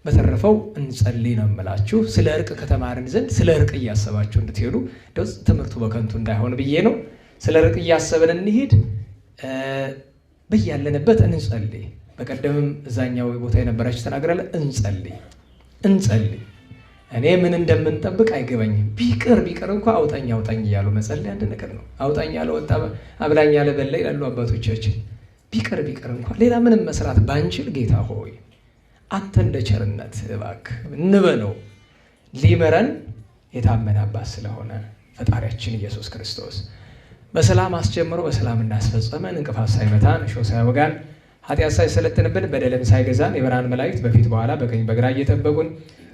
በተረፈው እንጸልይ ነው የምላችሁ። ስለ እርቅ ከተማርን ዘንድ ስለ እርቅ እያሰባችሁ እንድትሄዱ ደስ ትምህርቱ በከንቱ እንዳይሆን ብዬ ነው። ስለ እርቅ እያሰብን እንሂድ። በያለንበት እንጸልይ። በቀደምም እዛኛው ቦታ የነበራችሁ ተናግራለ። እንጸልይ። እኔ ምን እንደምንጠብቅ አይገባኝም። ቢቀር እንኳ አውጣኝ እያሉ መጸለይ አንድ ነገር ነው። አውጣኝ ያለ ወጣ አብላኝ ያለ በላ ይላሉ አባቶቻችን። ቢቀር እንኳ ሌላ ምንም መስራት ባንችል ጌታ ሆይ አንተ እንደ ቸርነት እባክህ እንበለው። ሊመረን የታመነ አባት ስለሆነ ፈጣሪያችን ኢየሱስ ክርስቶስ በሰላም አስጀምሮ በሰላም እናስፈጸመን፣ እንቅፋት ሳይመታን እሾህ ሳይወጋን ኃጢአት ሳይሰለጥንብን በደልም ሳይገዛን የብርሃን መላእክት በፊት በኋላ በቀኝ በግራ እየጠበቁን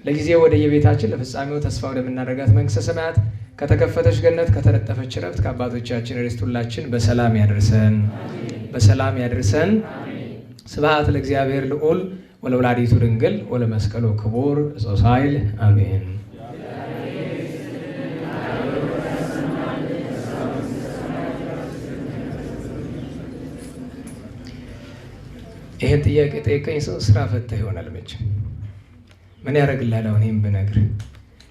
ለጊዜ ወደ የቤታችን ለፍጻሜው ተስፋ ወደምናደርጋት መንግሥተ ሰማያት ከተከፈተች ገነት ከተነጠፈች ዕረፍት ከአባቶቻችን ርስት ሁላችን በሰላም ያደርሰን። ስብሐት ለእግዚአብሔር ልዑል ወለወላዲቱ ድንግል ወለመስቀሉ ክቡር ጾሳይል አሜን። ይሄን ጥያቄ ጠይቀኝ ሰው ስራ ፈታ ይሆናል መቼም። ምን ያደርግልሃል? አሁን ይህም ብነግርህ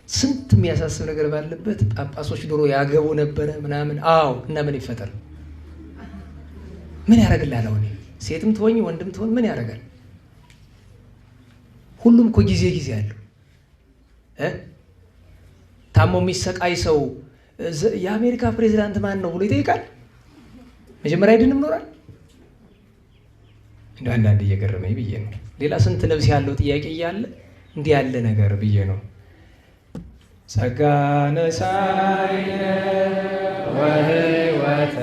ስንት የሚያሳስብ ነገር ባለበት ጳጳሶች ድሮ ያገቡ ነበረ ምናምን። አዎ እና ምን ይፈጠር? ምን ያደርግልሃል? አሁን ሴትም ትሆኝ ወንድም ትሆን ምን ያደርጋል? ሁሉም እኮ ጊዜ አለው። ታሞ የሚሰቃይ ሰው የአሜሪካ ፕሬዚዳንት ማን ነው ብሎ ይጠይቃል? መጀመሪያ አይድንም ኖራል። እንደ አንዳንድ እየገረመኝ ብዬ ነው። ሌላ ስንት ነፍስ ያለው ጥያቄ እያለ እንዲህ ያለ ነገር ብዬ ነው። ጸጋ ነሣኢነ ወሕይወተ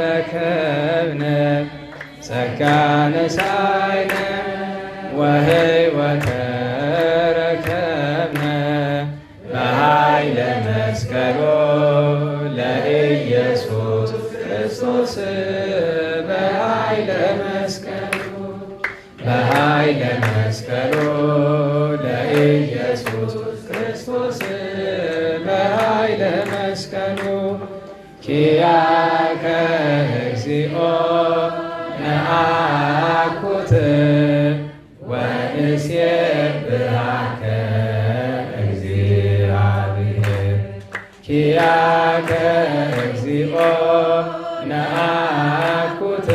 ረከብነ ጸጋ ነሣኢነ ወሕይወተ ረከብነ በኃይለ መስቀሉ ለኢየሱስ ክርስቶስ በኃይለ መስቀሉ ለኢየሱስ ክርስቶስ በኃይለ መስቀሉ ኪያከ እግዚኦ ነአኩት ወንሴብሐከ እግዚአብሔር ኪያከ እግዚኦ ነአኩት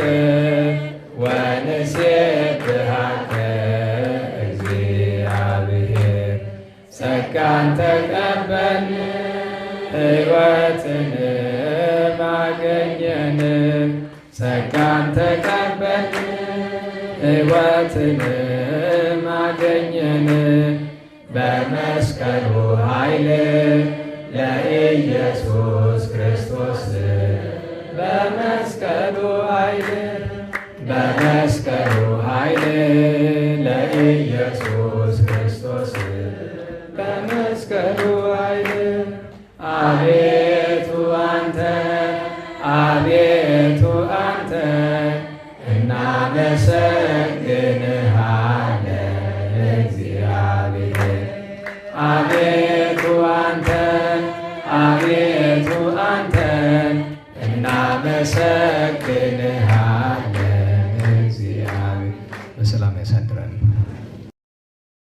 ወንሴብሐከ እግዚአብሔር ጸጋን ተቀበልን ሕይወትንም አገኘን ጸጋን ተቀበልን ሕይወትንም አገኘን በመስቀሉ ኃይል ለኢየሱስ ክርስቶስ በመስቀሉ ኃይል ለኢየሱስ ክርስቶስ በመስቀሉ ኃይል አቤቱ አንተ እናመሰግንሃለን እግዚአብሔር አቤቱ አንተን እናመሰግንሃለን እግዚአብሔር። በሰላም ያሳድረን።